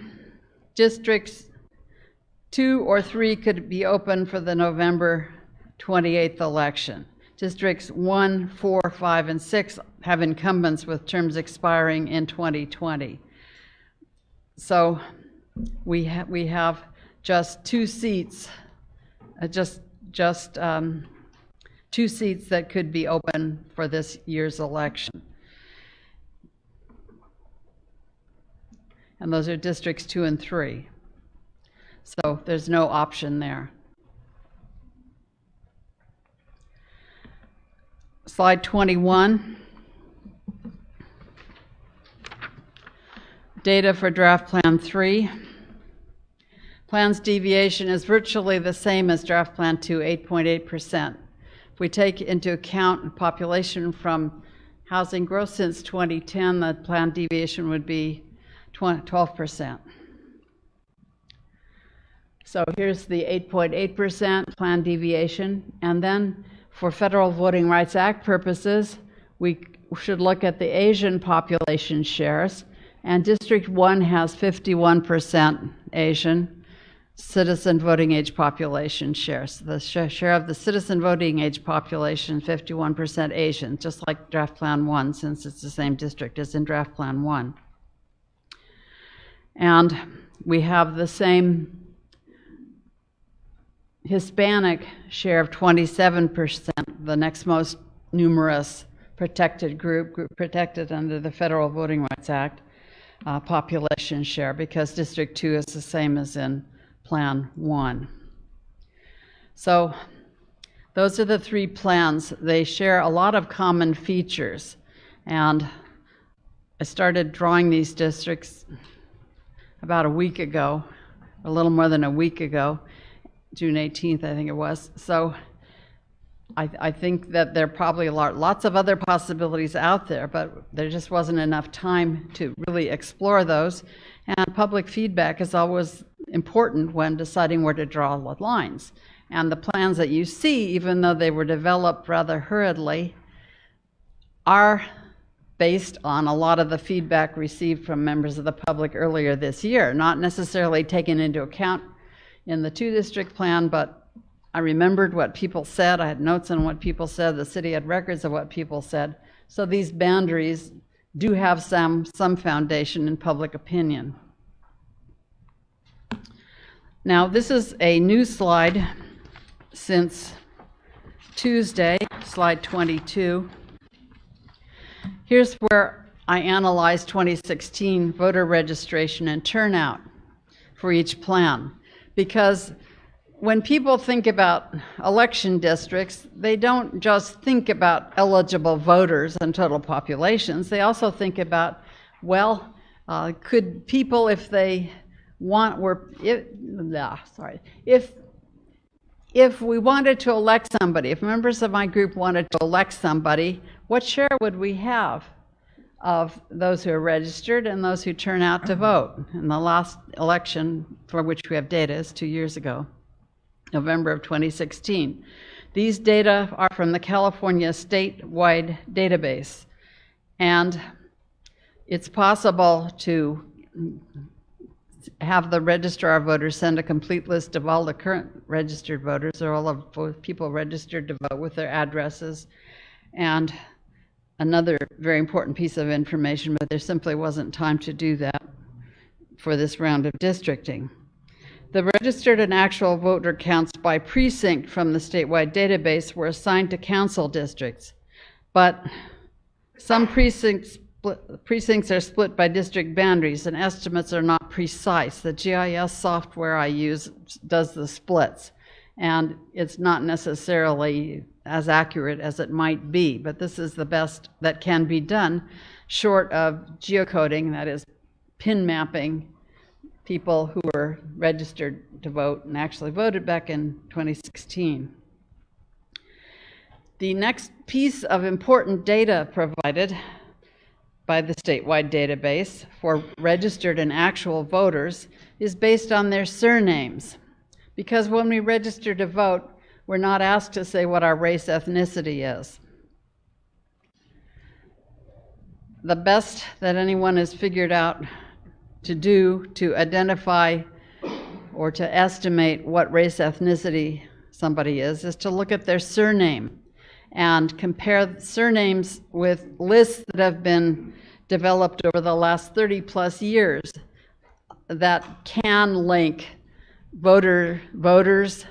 districts 2 or 3 could be open for the November 28th election. Districts 1, 4, 5, and 6 have incumbents with terms expiring in 2020. So we have just 2 seats, two seats that could be open for this year's election. And those are districts 2 and 3. So there's no option there. Slide 21. Data for draft plan 3. Plan's deviation is virtually the same as draft plan 2, 8.8%. If we take into account population from housing growth since 2010, the plan deviation would be 12%. So here's the 8.8% plan deviation. And then for Federal Voting Rights Act purposes, we should look at the Asian population shares. And District 1 has 51% Asian citizen voting age population shares. The share of the citizen voting age population, 51% Asian, just like draft plan 1, since it's the same district as in draft plan 1. And we have the same Hispanic share of 27%, the next most numerous protected group protected under the Federal Voting Rights Act, population share, because District 2 is the same as in Plan 1. So those are the 3 plans. They share a lot of common features. And I started drawing these districts about a week ago, a little more than a week ago, June 18th, I think it was. So I think that there are probably lots of other possibilities out there, but there just wasn't enough time to really explore those. And public feedback is always important when deciding where to draw the lines. And the plans that you see, even though they were developed rather hurriedly, are based on a lot of the feedback received from members of the public earlier this year, not necessarily taken into account in the 2-district plan, but I remembered what people said. I had notes on what people said. The city had records of what people said. So these boundaries do have some foundation in public opinion. Now, this is a new slide since Tuesday, slide 22. Here's where I analyzed 2016 voter registration and turnout for each plan. Because when people think about election districts, they don't just think about eligible voters and total populations. They also think about, well, could people, if they want, if we wanted to elect somebody, if members of my group wanted to elect somebody, what share would we have of those who are registered and those who turn out to vote? And the last election for which we have data is 2 years ago, November of 2016. These data are from the California statewide database. And it's possible to have the registrar of voters send a complete list of all the current registered voters, or all of people registered to vote, with their addresses. And another very important piece of information, but there simply wasn't time to do that for this round of districting. The registered and actual voter counts by precinct from the statewide database were assigned to council districts, but some precincts are split by district boundaries, and estimates are not precise. The GIS software I use does the splits, and it's not necessarily as accurate as it might be, but this is the best that can be done, short of geocoding, that is pin mapping people who were registered to vote and actually voted back in 2016. The next piece of important data provided by the statewide database for registered and actual voters is based on their surnames, Because when we register to vote, we're not asked to say what our race ethnicity is. The best that anyone has figured out to do to identify or to estimate what race ethnicity somebody is to look at their surname and compare surnames with lists that have been developed over the last 30 plus years that can link voters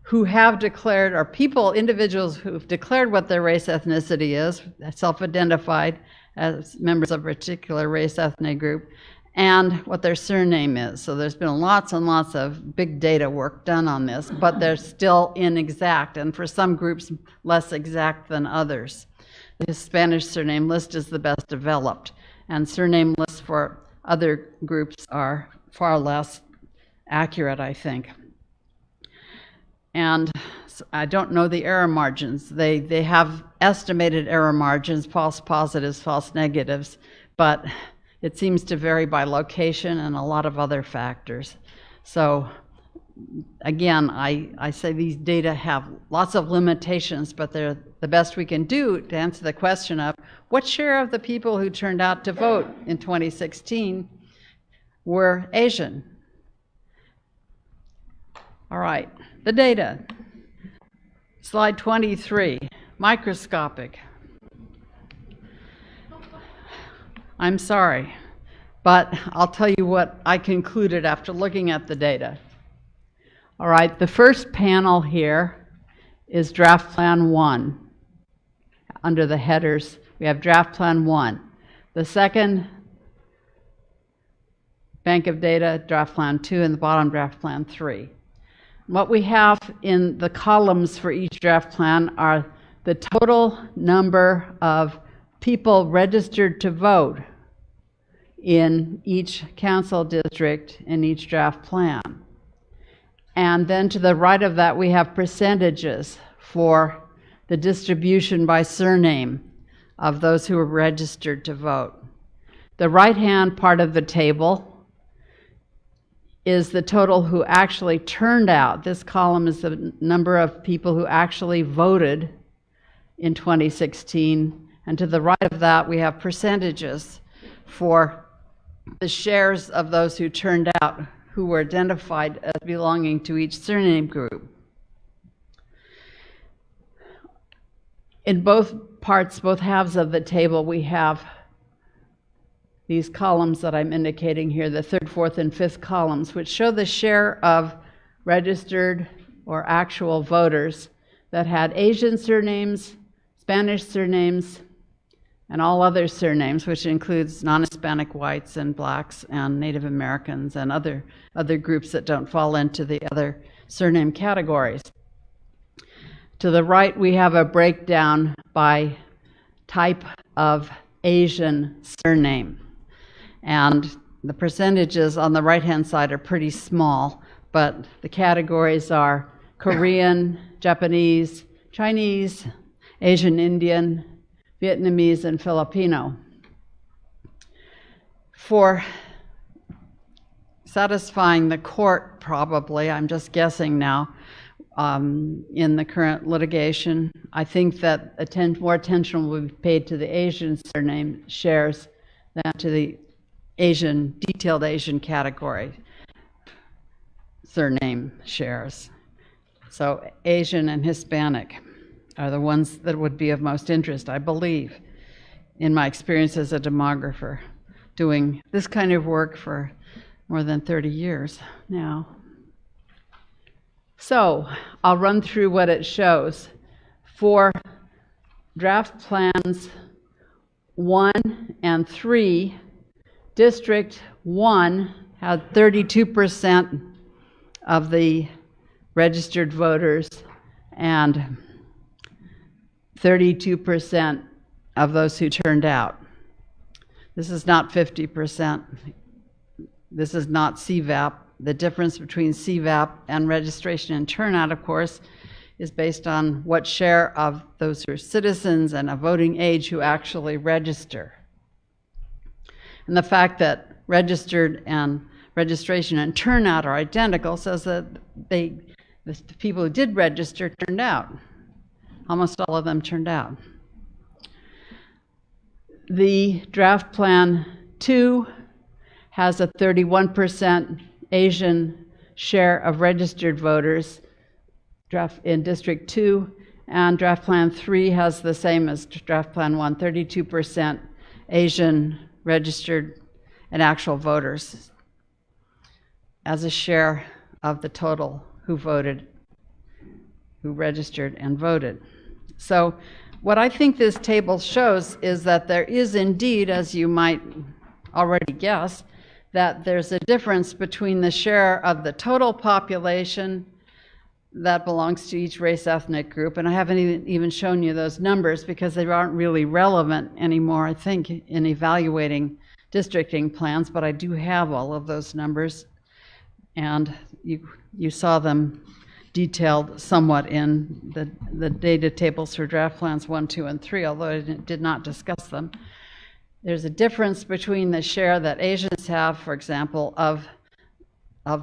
who have declared, or individuals who've declared what their race ethnicity is, self-identified as members of a particular race ethnic group, and what their surname is. So there's been lots and lots of big data work done on this, but they're still inexact, and for some groups less exact than others. The Spanish surname list is the best developed, and surname lists for other groups are far less accurate, I think. And I don't know the error margins. They have estimated error margins, false positives, false negatives, but it seems to vary by location and a lot of other factors. So again, I say these data have lots of limitations, but they're the best we can do to answer the question of what share of the people who turned out to vote in 2016 were Asian. All right, the data. Slide 23, microscopic. I'm sorry, but I'll tell you what I concluded after looking at the data. All right, the first panel here is Draft Plan 1. Under the headers, we have Draft Plan 1. The second bank of data, Draft Plan 2, and the bottom, Draft Plan 3. What we have in the columns for each draft plan are the total number of people registered to vote in each council district in each draft plan. And then to the right of that, we have percentages for the distribution by surname of those who are registered to vote. The right-hand part of the table is the total who actually turned out. This column is the number of people who actually voted in 2016. And to the right of that, we have percentages for the shares of those who turned out who were identified as belonging to each surname group. In both parts, both halves of the table, we have these columns that I'm indicating here, the third, fourth, and fifth columns, which show the share of registered or actual voters that had Asian surnames, Spanish surnames, and all other surnames, which includes non-Hispanic whites and blacks and Native Americans and other groups that don't fall into the other surname categories. To the right, we have a breakdown by type of Asian surname. And the percentages on the right-hand side are pretty small, but the categories are Korean, Japanese, Chinese, Asian Indian, Vietnamese, and Filipino. For satisfying the court, probably, I'm just guessing now, in the current litigation, I think that more attention will be paid to the Asian surname shares than to the detailed Asian category surname shares. So Asian and Hispanic are the ones that would be of most interest, I believe, in my experience as a demographer, doing this kind of work for more than 30 years now. So I'll run through what it shows. For draft plans 1 and 3, District 1 had 32% of the registered voters and 32% of those who turned out. This is not 50%. This is not CVAP. The difference between CVAP and registration and turnout, of course, is based on what share of those who are citizens and of voting age who actually register. And the fact that registered and registration and turnout are identical, says that the people who did register turned out. Almost all of them turned out. The draft plan 2 has a 31% Asian share of registered voters in District 2, and draft plan 3 has the same as draft plan 1, 32% Asian registered and actual voters as a share of the total who voted, who registered and voted. So what I think this table shows is that there is indeed, as you might already guess, that there's a difference between the share of the total population that belongs to each race ethnic group, and I haven't even shown you those numbers because they aren't really relevant anymore, I think, in evaluating districting plans, but I do have all of those numbers, and you saw them detailed somewhat in the data tables for draft plans 1, 2, and 3, although I did not discuss them. There's a difference between the share that Asians have, for example, of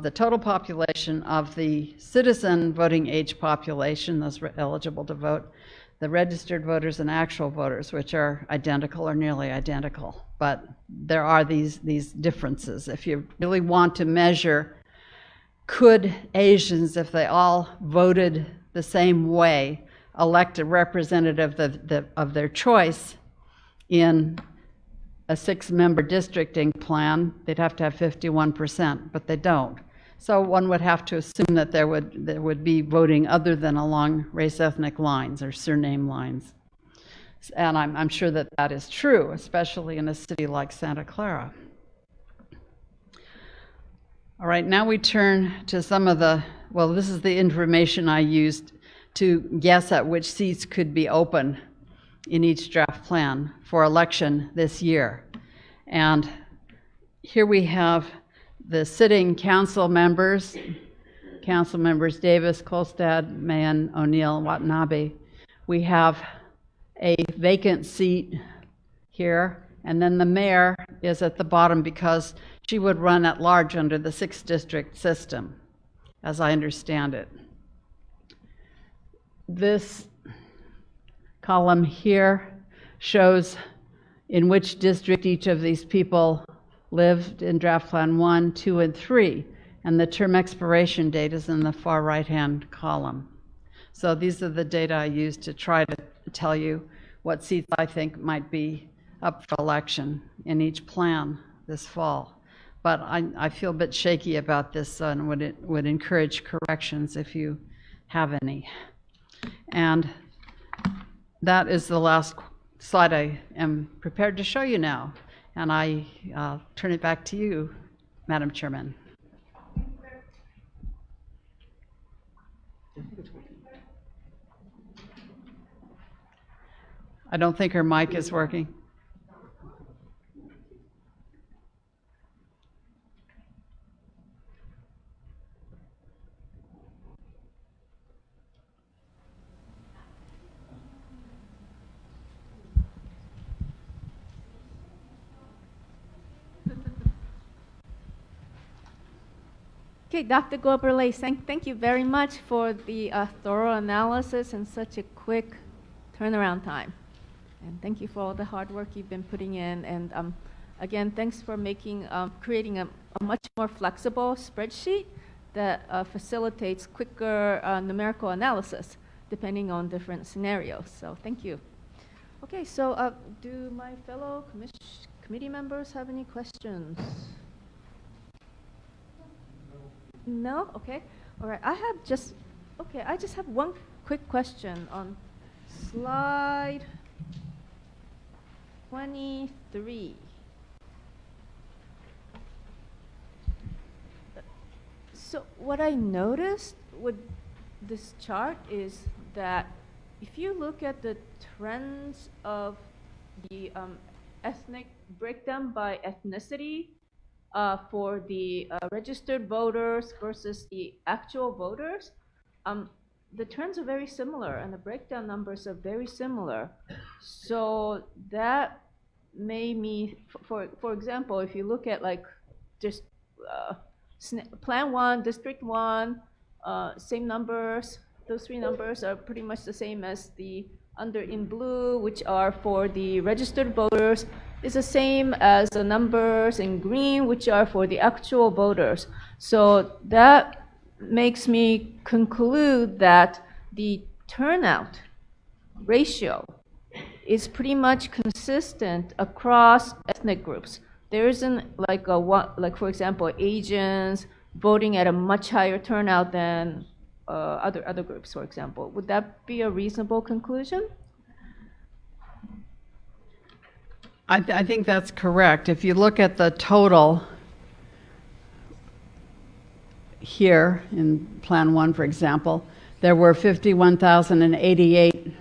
the total population of the citizen voting age population, those eligible to vote, the registered voters and actual voters, which are identical or nearly identical. But there are these differences. If you really want to measure, could Asians, if they all voted the same way, elect a representative of their choice in a 6-member districting plan, they'd have to have 51%, but they don't. So one would have to assume that there would be voting other than along race ethnic lines or surname lines. And I'm sure that that is true, especially in a city like Santa Clara. All right, now we turn to some of this is the information I used to guess at which seats could be open in each draft plan for election this year. And here we have the sitting council members Davis, Kolstad, Mahan, O'Neill, Watanabe. We have a vacant seat here, and then the mayor is at the bottom because she would run at large under the 6th district system, as I understand it. This column here shows in which district each of these people lived in draft plan 1, 2, and 3, and the term expiration date is in the far right-hand column. So these are the data I used to try to tell you what seats I think might be up for election in each plan this fall. But I feel a bit shaky about this and would encourage corrections if you have any. And that is the last slide I am prepared to show you now. And I'll turn it back to you, Madam Chairman. I don't think her mic is working. Okay, Dr. Goberle, thank you very much for the thorough analysis and such a quick turnaround time. And thank you for all the hard work you've been putting in. And again, thanks for creating a much more flexible spreadsheet that facilitates quicker numerical analysis depending on different scenarios. So thank you. Okay, so do my fellow committee members have any questions? No? Okay. All right. I just have one quick question on slide 23. So what I noticed with this chart is that if you look at the trends of the ethnic breakdown by ethnicity, for the registered voters versus the actual voters, the trends are very similar and the breakdown numbers are very similar. So that made me, for example, if you look at like just Plan 1, District 1, same numbers. Those three numbers are pretty much the same as the under in blue, which are for the registered voters, is the same as the numbers in green, which are for the actual voters. So that makes me conclude that the turnout ratio is pretty much consistent across ethnic groups. There isn't like for example, Asians voting at a much higher turnout than other groups, for example. Would that be a reasonable conclusion? I think that's correct. If you look at the total here in Plan 1, for example, there were 51,088,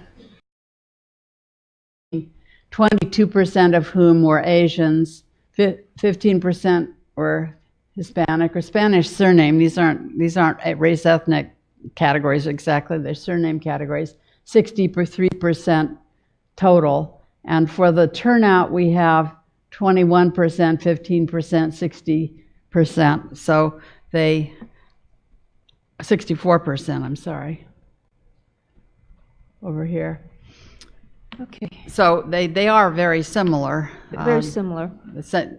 22% of whom were Asians, 15% were Hispanic or Spanish surname. These aren't race ethnic categories exactly, they're surname categories. 63% total. And for the turnout, we have 21%, 15%, 60%. So 64%, I'm sorry, over here. Okay. So they are very similar. Very similar.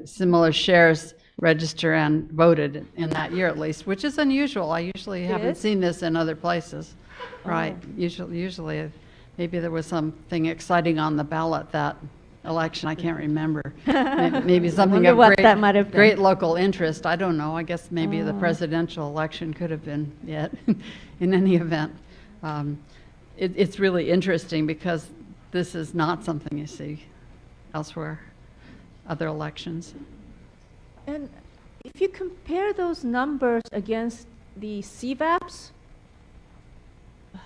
Similar shares register and voted in that year at least, which is unusual. I usually haven't seen this in other places. Right. Usually maybe there was something exciting on the ballot that election. I can't remember. Maybe something of great local interest. I don't know. I guess maybe the presidential election could have been yet. In any event, it's really interesting because this is not something you see elsewhere, other elections. And if you compare those numbers against the CVAPs,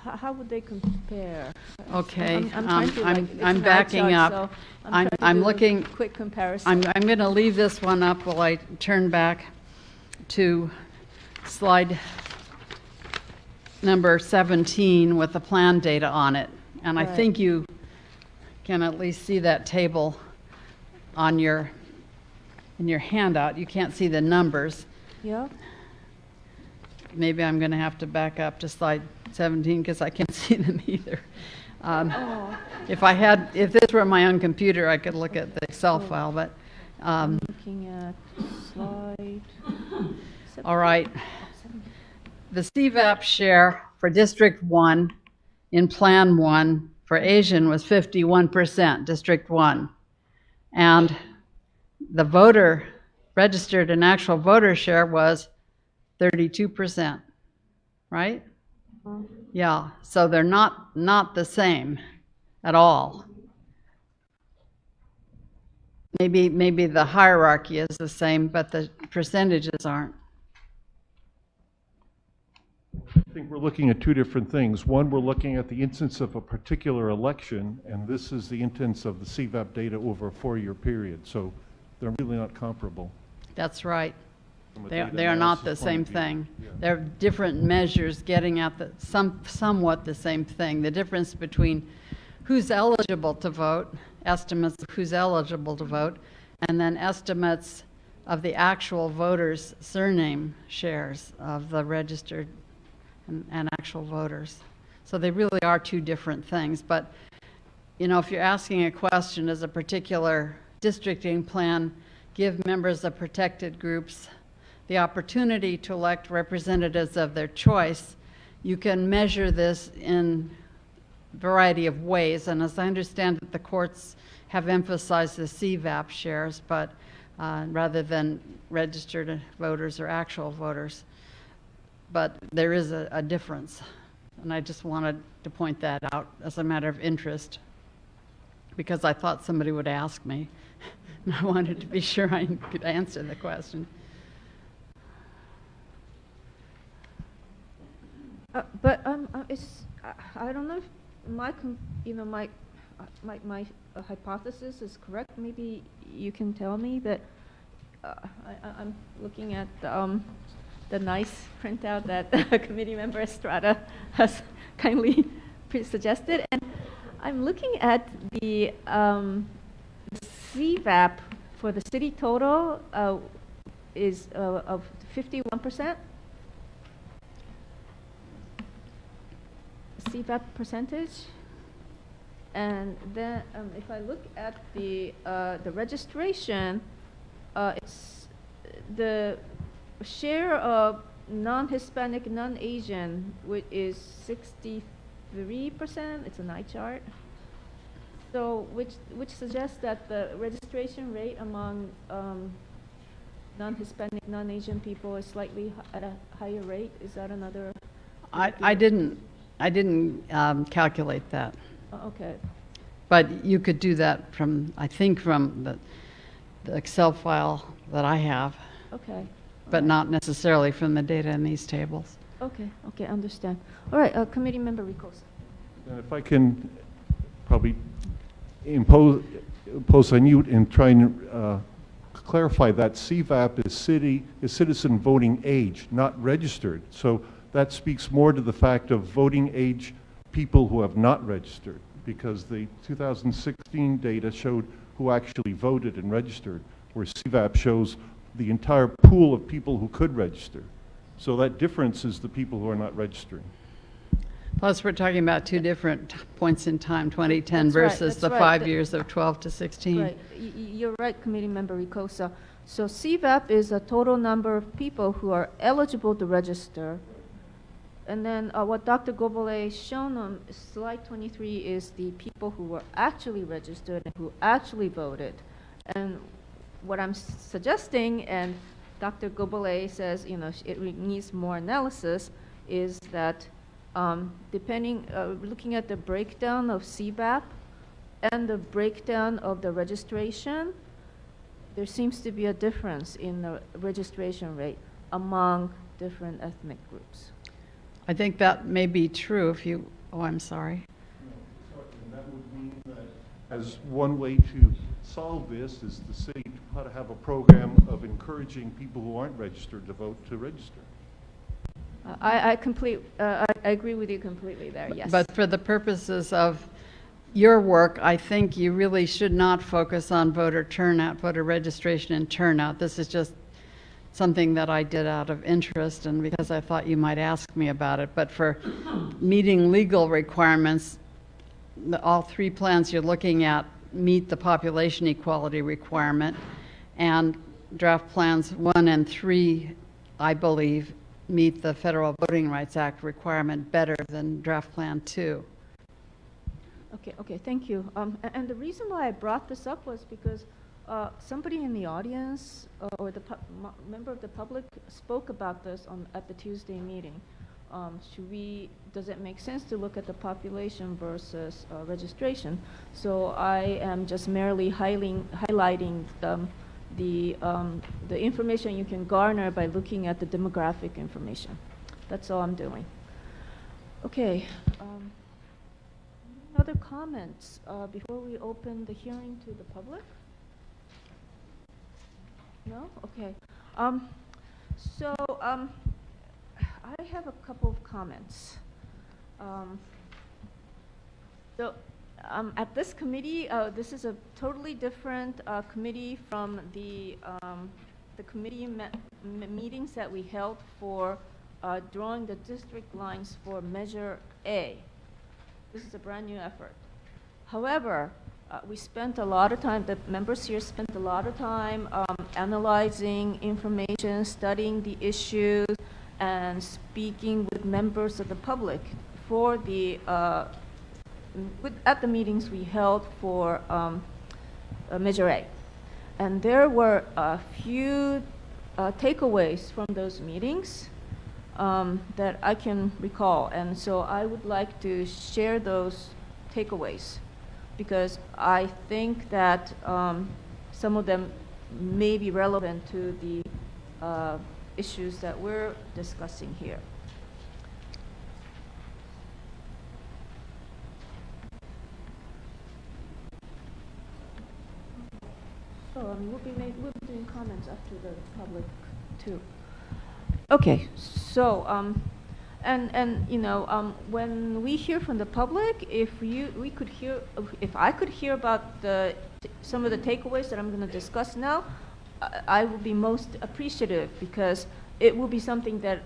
how would they compare? Okay, I'm backing up. So I'm looking. Quick comparison. I'm going to leave this one up while I turn back to slide number 17 with the plan data on it. And I think you can at least see that table on in your handout. You can't see the numbers. Yeah. Maybe I'm going to have to back up to slide 17 because I can't see them either. If this were my own computer, I could look at the Excel file, but. I'm looking at slide. All right. The CVAP share for District 1 in Plan 1 for Asian was 51%, District 1. And the registered and actual voter share was 32%, right? Yeah, so they're not the same at all. Maybe the hierarchy is the same, but the percentages aren't. I think we're looking at two different things. One, we're looking at the instance of a particular election, and this is the instance of the CVAP data over a 4-year period. So they're really not comparable. That's right. They are not the same thing. Yeah. They're different measures getting at somewhat the same thing. The difference between who's eligible to vote, estimates of who's eligible to vote, and then estimates of the actual voters' surname shares of the registered and actual voters. So they really are two different things. But, if you're asking a question, does a particular districting plan give members of protected groups the opportunity to elect representatives of their choice, you can measure this in a variety of ways. And as I understand it, the courts have emphasized the CVAP shares, but rather than registered voters or actual voters. But there is a difference. And I just wanted to point that out as a matter of interest, because I thought somebody would ask me. And I wanted to be sure I could answer the question. But I don't know if my hypothesis is correct. Maybe you can tell me that. I'm looking at the nice printout that committee member Estrada has kindly suggested, and I'm looking at the CVAP for the city total. is of 51%. CVAP percentage. And then if I look at the registration, it's the share of non-Hispanic, non-Asian, which is 63%. It's an eye chart. So which suggests that the registration rate among non-Hispanic, non-Asian people is slightly at a higher rate. Is that another? I didn't calculate that. Okay. But you could do that from, I think, from the Excel file that I have, Okay. but not necessarily from the data in these tables. Okay. Okay. Understand. All right. Committee member Ricosa. And if I can probably impose on you and try and clarify that CVAP is citizen voting age, not registered. So that speaks more to the fact of voting age people who have not registered, because the 2016 data showed who actually voted and registered, whereas CVAP shows the entire pool of people who could register. So that difference is the people who are not registering. Plus, we're talking about two different points in time, 2010 That's right, versus that's the right. 5 years of 12 to 16. Right. You're right, Committee Member Ricosa. So CVAP is a total number of people who are eligible to register. And then what Dr. Gobole has shown on slide 23 is the people who were actually registered and who actually voted. And what I'm suggesting, and Dr. Gobole says, it needs more analysis, is that looking at the breakdown of CVAP and the breakdown of the registration, there seems to be a difference in the registration rate among different ethnic groups. I think that may be true if you, oh, I'm sorry. And that would mean that as one way to solve this is the city to have a program of encouraging people who aren't registered to vote to register. I agree with you completely there, yes. But for the purposes of your work, I think you really should not focus on voter turnout, voter registration and turnout. This is just something that I did out of interest and because I thought you might ask me about it. But for meeting legal requirements, all three plans you're looking at meet the population equality requirement, and draft plans 1 and 3, I believe, meet the Federal Voting Rights Act requirement better than draft plan 2. Okay, thank you. And the reason why I brought this up was because somebody in the audience or the member of the public spoke about this at the Tuesday meeting. Does it make sense to look at the population versus registration? So I am just merely highlighting the information you can garner by looking at the demographic information. That's all I'm doing. Okay. Other comments before we open the hearing to the public? No? Okay. I have a couple of comments. At this committee, this is a totally different committee from the committee meetings that we held for drawing the district lines for Measure A. This is a brand new effort. However, we spent a lot of time, the members here spent a lot of time analyzing information, studying the issues, and speaking with members of the public for at the meetings we held for Measure A. And there were a few takeaways from those meetings that I can recall. And so I would like to share those takeaways because I think that some of them may be relevant to the issues that we're discussing here. So we'll be doing comments after the public too. Okay, so when we hear from the public, if I could hear about some of the takeaways that I'm going to discuss now, I will be most appreciative, because it will be something that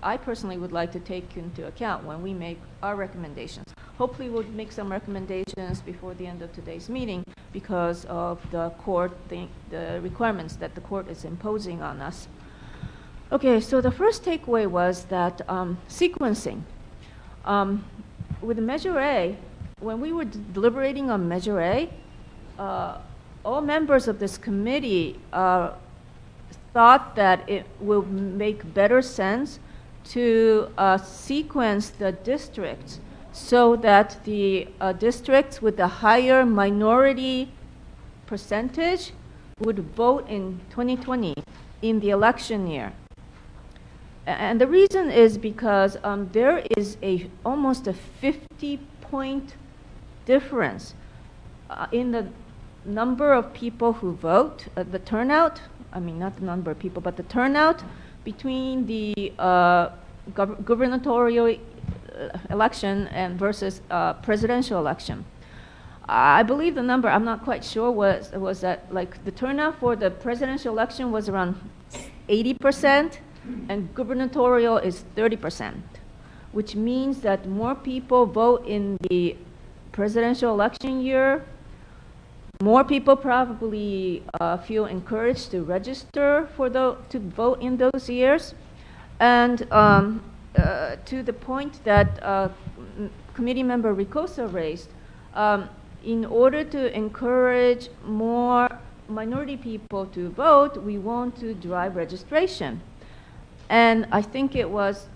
I personally would like to take into account when we make our recommendations. Hopefully we'll make some recommendations before the end of today's meeting because of the the requirements that the court is imposing on us. Okay, so the first takeaway was that sequencing. With Measure A, when we were deliberating on Measure A, all members of this committee thought that it will make better sense to sequence the districts so that the districts with the higher minority percentage would vote in 2020 in the election year. And the reason is because there is almost a 50-point difference in the number of people who vote, the turnout, I mean not the number of people, but the turnout between the gubernatorial election and versus presidential election. I believe the number, I'm not quite sure, was that like the turnout for the presidential election was around 80%, and gubernatorial is 30%, which means that more people vote in the presidential election year. More people probably feel encouraged to register to vote in those years. And to the point that committee member Ricosa raised, in order to encourage more minority people to vote, we want to drive registration. And I think it was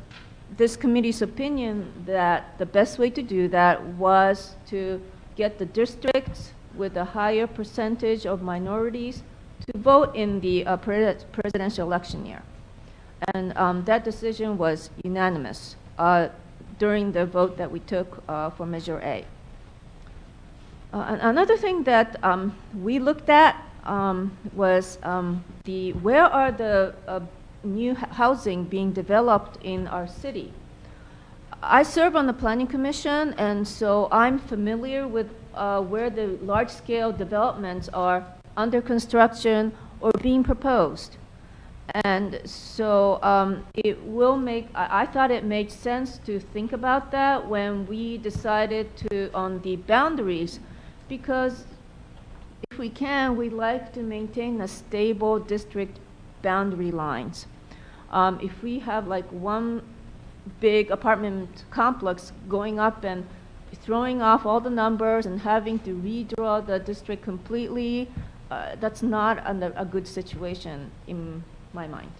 this committee's opinion that the best way to do that was to get the districts with a higher percentage of minorities to vote in the presidential election year. And that decision was unanimous during the vote that we took for Measure A. Another thing that we looked at was where are the new housing being developed in our city. I serve on the Planning Commission, and so I'm familiar with where the large-scale developments are under construction or being proposed. And so I thought it made sense to think about that when we decided on the boundaries, because if we can, we like to maintain a stable district boundary lines. If we have like one big apartment complex going up and throwing off all the numbers and having to redraw the district completely, that's not a good situation in my mind.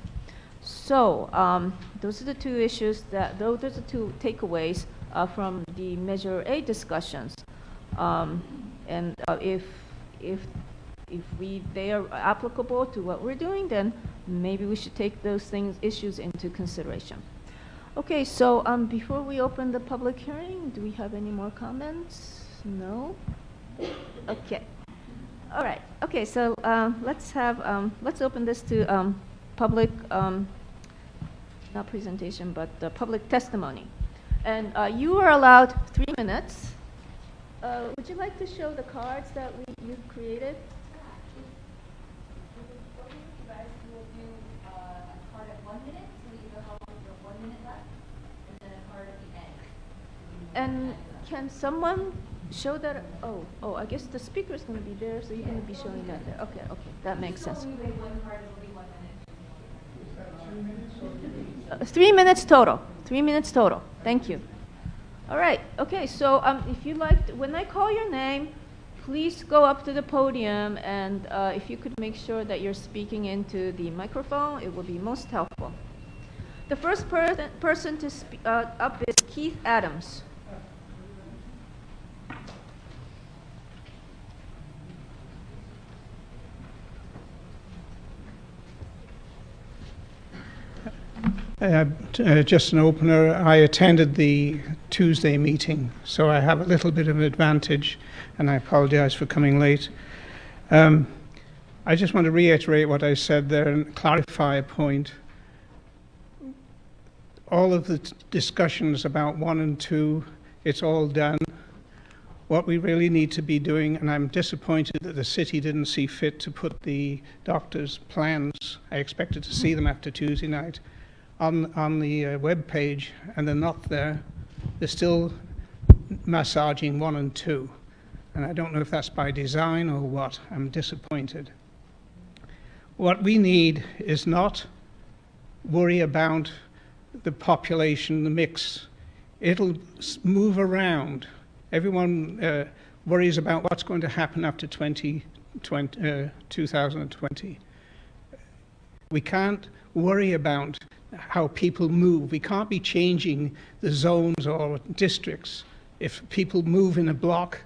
So those are the two issues those are the two takeaways from the Measure A discussions. And if they are applicable to what we're doing, then maybe we should take those issues into consideration. Okay, so before we open the public hearing, do we have any more comments? No? Okay. All right. Okay, so let's open this to public, not presentation, but public testimony. And you are allowed 3 minutes. Would you like to show the cards that you've created? And can someone show that? Oh, I guess the speaker is going to be there, so you're going to be showing that there. Okay, that makes sense. 3 minutes total. 3 minutes total. Thank you. All right. Okay. So if you like, when I call your name, please go up to the podium, and if you could make sure that you're speaking into the microphone, it would be most helpful. The first person to speak up is Keith Adams. Just an opener, I attended the Tuesday meeting, so I have a little bit of an advantage, and I apologize for coming late. I just want to reiterate what I said there and clarify a point. All of the discussions about 1 and 2, it's all done. what we really need to be doing, and I'm disappointed that the city didn't see fit to put the doctor's plans, I expected to see them after Tuesday night, on the web page, and they're not there. They're still massaging 1 and 2. And I don't know if that's by design or what. I'm disappointed. What we need is not worry about the population, the mix. It'll move around. Everyone worries about what's going to happen after 2020. We can't worry about how people move. We can't be changing the zones or districts. If people move in a block,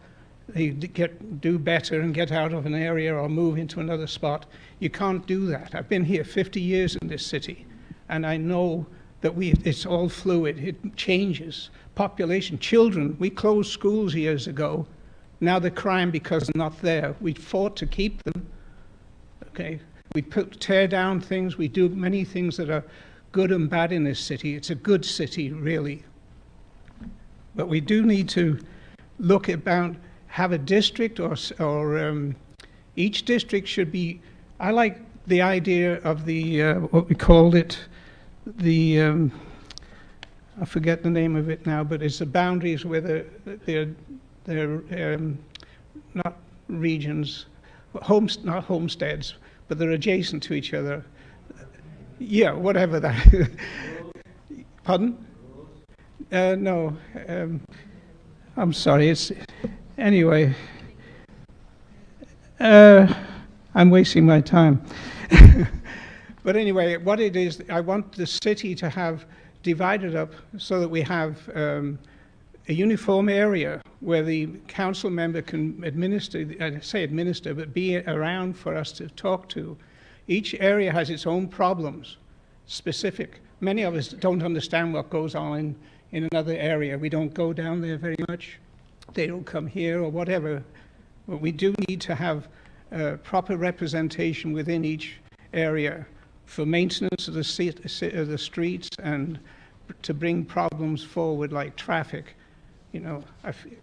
they do better and get out of an area or move into another spot. You can't do that. I've been here 50 years in this city, and I know that it's all fluid. It changes. Population, children, we closed schools years ago. Now they're crying because they're not there. We fought to keep them. Okay, we tear down things. We do many things that are good and bad in this city. It's a good city, really. But we do need to look about, have a district or each district should be, I like the idea of the, what we called it, the, I forget the name of it now, but it's the boundaries where they're not regions, not homesteads, but they're adjacent to each other. Yeah, whatever that. Pardon? No, I'm sorry. It's anyway. I'm wasting my time. But anyway, what it is, I want the city to have divided up so that we have a uniform area where the council member can administer, but be around for us to talk to. Each area has its own problems, specific. Many of us don't understand what goes on in another area. We don't go down there very much. They don't come here or whatever. But we do need to have proper representation within each area for maintenance of the streets and to bring problems forward like traffic. You know,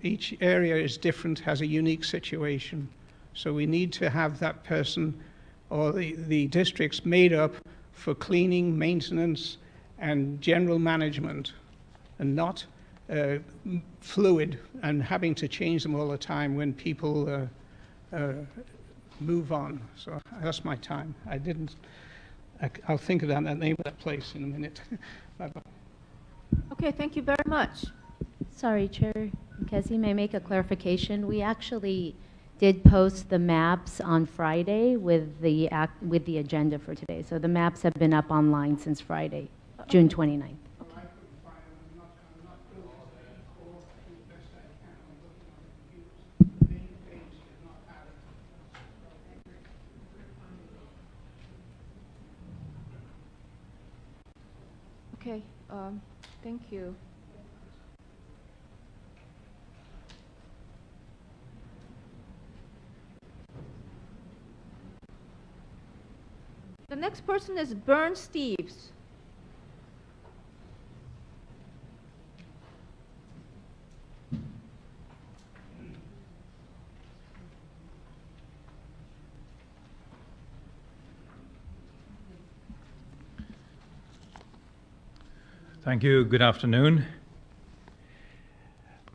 each area is different, has a unique situation. So we need to have that person or the districts made up for cleaning, maintenance, and general management, and not fluid and having to change them all the time when people move on. So that's my time. I'll think of that name of that place in a minute. Bye-bye. Okay, thank you very much. Sorry, Chair Kesey, may I make a clarification? We actually did post the maps on Friday with the agenda for today. So the maps have been up online since Friday, June 29th. Okay, thank you. The next person is Bern Steves. Thank you. Good afternoon.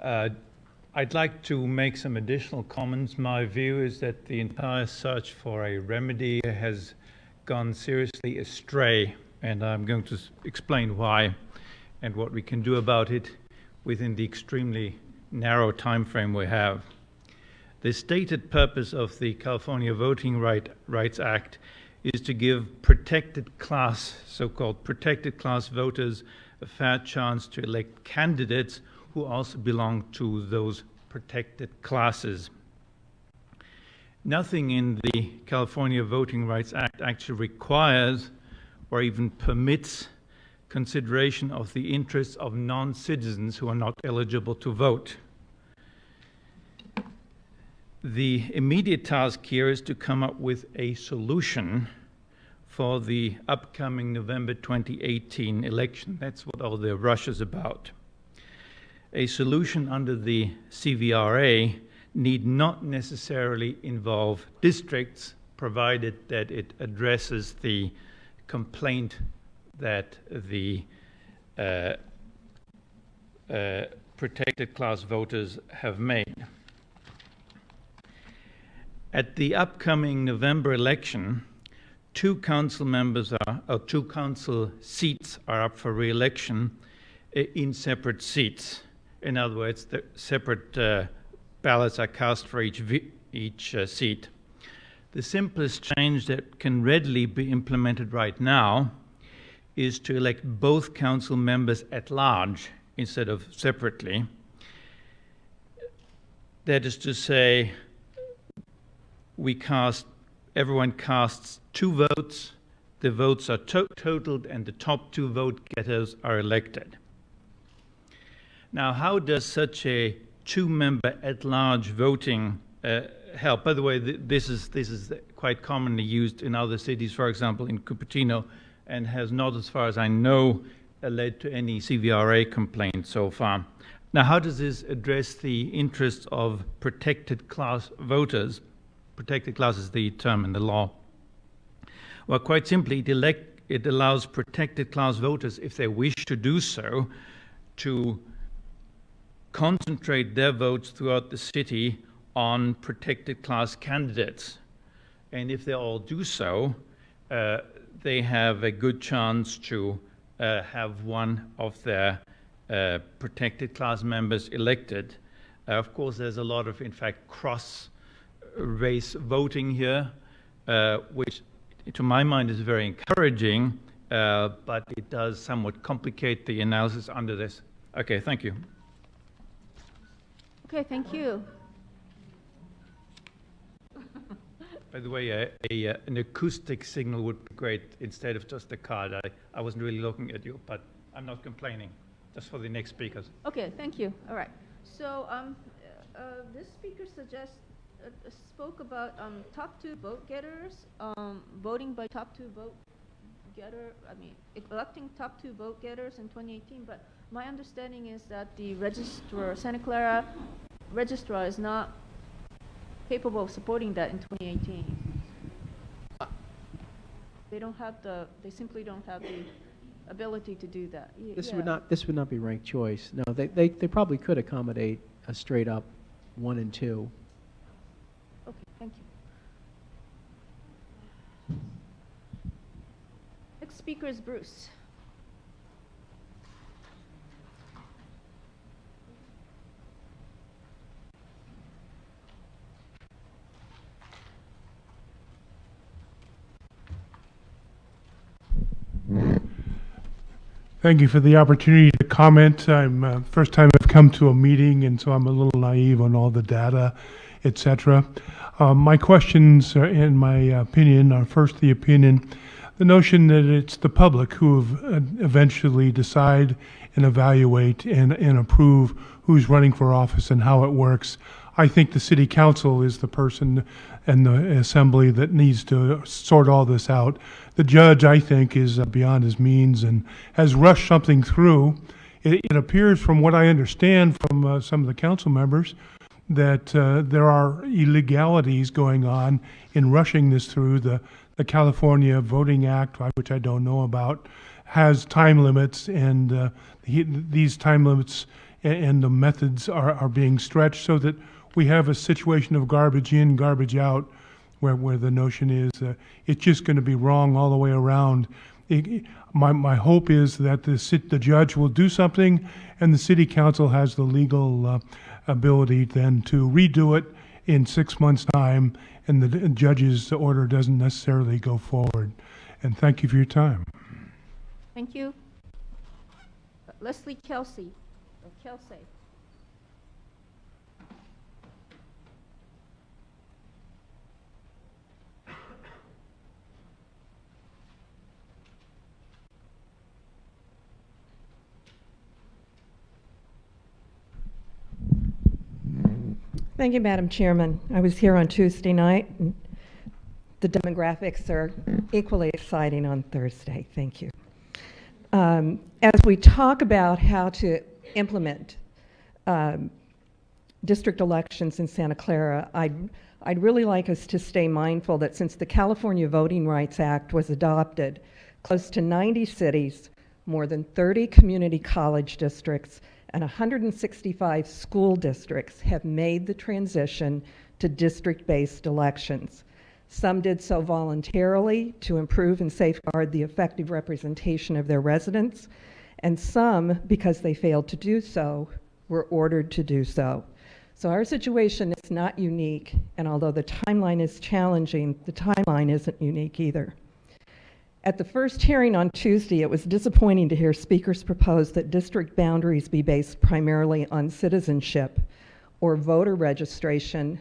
I'd like to make some additional comments. My view is that the entire search for a remedy has gone seriously astray, and I'm going to explain why and what we can do about it within the extremely narrow time frame we have. The stated purpose of the California Voting Rights Act is to give protected class, so-called protected class voters, a fair chance to elect candidates who also belong to those protected classes. Nothing in the California Voting Rights Act actually requires or even permits consideration of the interests of non-citizens who are not eligible to vote. The immediate task here is to come up with a solution for the upcoming November 2018 election. That's what all the rush is about. a solution under the CVRA need not necessarily involve districts, provided that it addresses the complaint that the protected class voters have made. At the upcoming November election, two council seats are up for re-election in separate seats. In other words, the separate ballots are cast for each seat. The simplest change that can readily be implemented right now is to elect both council members at large instead of separately. That is to say, everyone casts 2 votes, the votes are totaled, and the top 2 vote getters are elected. Now, how does such a 2-member at-large voting help? By the way, this is quite commonly used in other cities, for example, in Cupertino, and has not, as far as I know, led to any CVRA complaints so far. Now, how does this address the interests of protected class voters? Protected class is the term in the law. Well, quite simply, it allows protected class voters, if they wish to do so, to concentrate their votes throughout the city on protected class candidates. And if they all do so, they have a good chance to have one of their protected class members elected. Of course, there's a lot of, in fact, cross-race voting here, which to my mind is very encouraging, but it does somewhat complicate the analysis under this. Okay, thank you. Okay, thank you. By the way, an acoustic signal would be great instead of just a card. I wasn't really looking at you, but I'm not complaining. Just for the next speakers. Okay, thank you. All right. So this speaker spoke about top 2 vote getters, voting by top 2 vote getter. I mean, electing top 2 vote getters in 2018. But my understanding is that the Santa Clara registrar is not capable of supporting that in 2018. They simply don't have the ability to do that. This would not be ranked choice. No, they probably could accommodate a straight up 1 and 2. Okay, thank you. Next speaker is Bruce. Thank you for the opportunity to comment. I'm first time I've come to a meeting, and so I'm a little naive on all the data, etc. My questions, in my opinion, are first the opinion, the notion that it's the public who eventually decide and evaluate and approve who's running for office and how it works. I think the city council is the person and the assembly that needs to sort all this out. The judge, I think, is beyond his means and has rushed something through. It appears, from what I understand from some of the council members, that there are illegalities going on in rushing this through. The California Voting Act, which I don't know about, has time limits, and these time limits and the methods are being stretched so that we have a situation of garbage in, garbage out, where the notion is it's just going to be wrong all the way around. My hope is that the judge will do something, and the city council has the legal ability then to redo it in 6 months' time, and the judge's order doesn't necessarily go forward. And thank you for your time. Thank you. Leslie Kelsey. Kelsey. Thank you, Madam Chairman. I was here on Tuesday night, and the demographics are equally exciting on Thursday. Thank you. As we talk about how to implement district elections in Santa Clara, I'd really like us to stay mindful that since the California Voting Rights Act was adopted, close to 90 cities, more than 30 community college districts, and 165 school districts have made the transition to district-based elections. Some did so voluntarily to improve and safeguard the effective representation of their residents, and some, because they failed to do so, were ordered to do so. So our situation is not unique, and although the timeline is challenging, the timeline isn't unique either. At the first hearing on Tuesday, it was disappointing to hear speakers propose that district boundaries be based primarily on citizenship or voter registration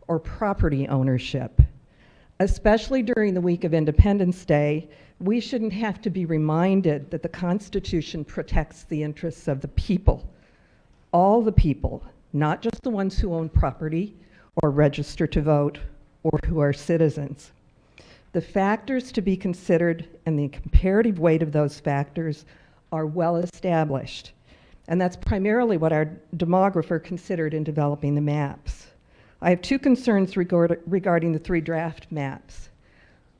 or property ownership. Especially during the week of Independence Day, we shouldn't have to be reminded that the Constitution protects the interests of the people, all the people, not just the ones who own property or register to vote or who are citizens. The factors to be considered and the comparative weight of those factors are well established, and that's primarily what our demographer considered in developing the maps. I have two concerns regarding the 3 draft maps.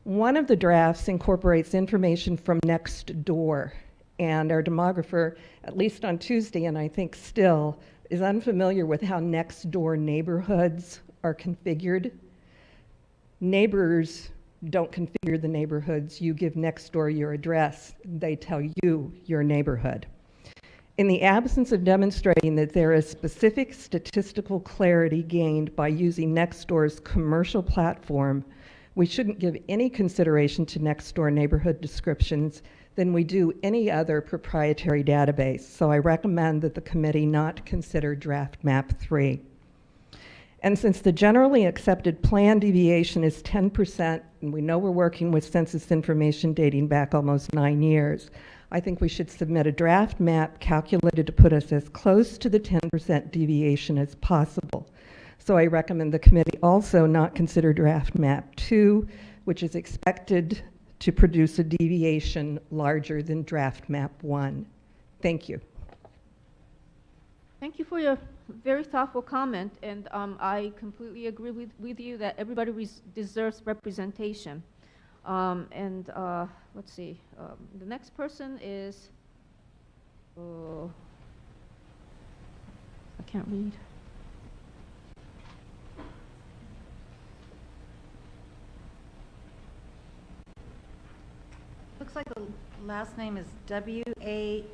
One of the drafts incorporates information from next door, and our demographer, at least on Tuesday, and I think still, is unfamiliar with how next door neighborhoods are configured. Neighbors don't configure the neighborhoods. You give next door your address, they tell you your neighborhood. In the absence of demonstrating that there is specific statistical clarity gained by using Nextdoor's commercial platform, we shouldn't give any consideration to Nextdoor neighborhood descriptions than we do any other proprietary database. So I recommend that the committee not consider draft map 3. And since the generally accepted plan deviation is 10%, and we know we're working with census information dating back almost 9 years, I think we should submit a draft map calculated to put us as close to the 10% deviation as possible. So I recommend the committee also not consider draft map 2, which is expected to produce a deviation larger than draft map 1. Thank you. Thank you for your very thoughtful comment, and I completely agree with you that everybody deserves representation. Let's see, the next person is, I can't read. Looks like the last name is W-A-A-D-E-L-L.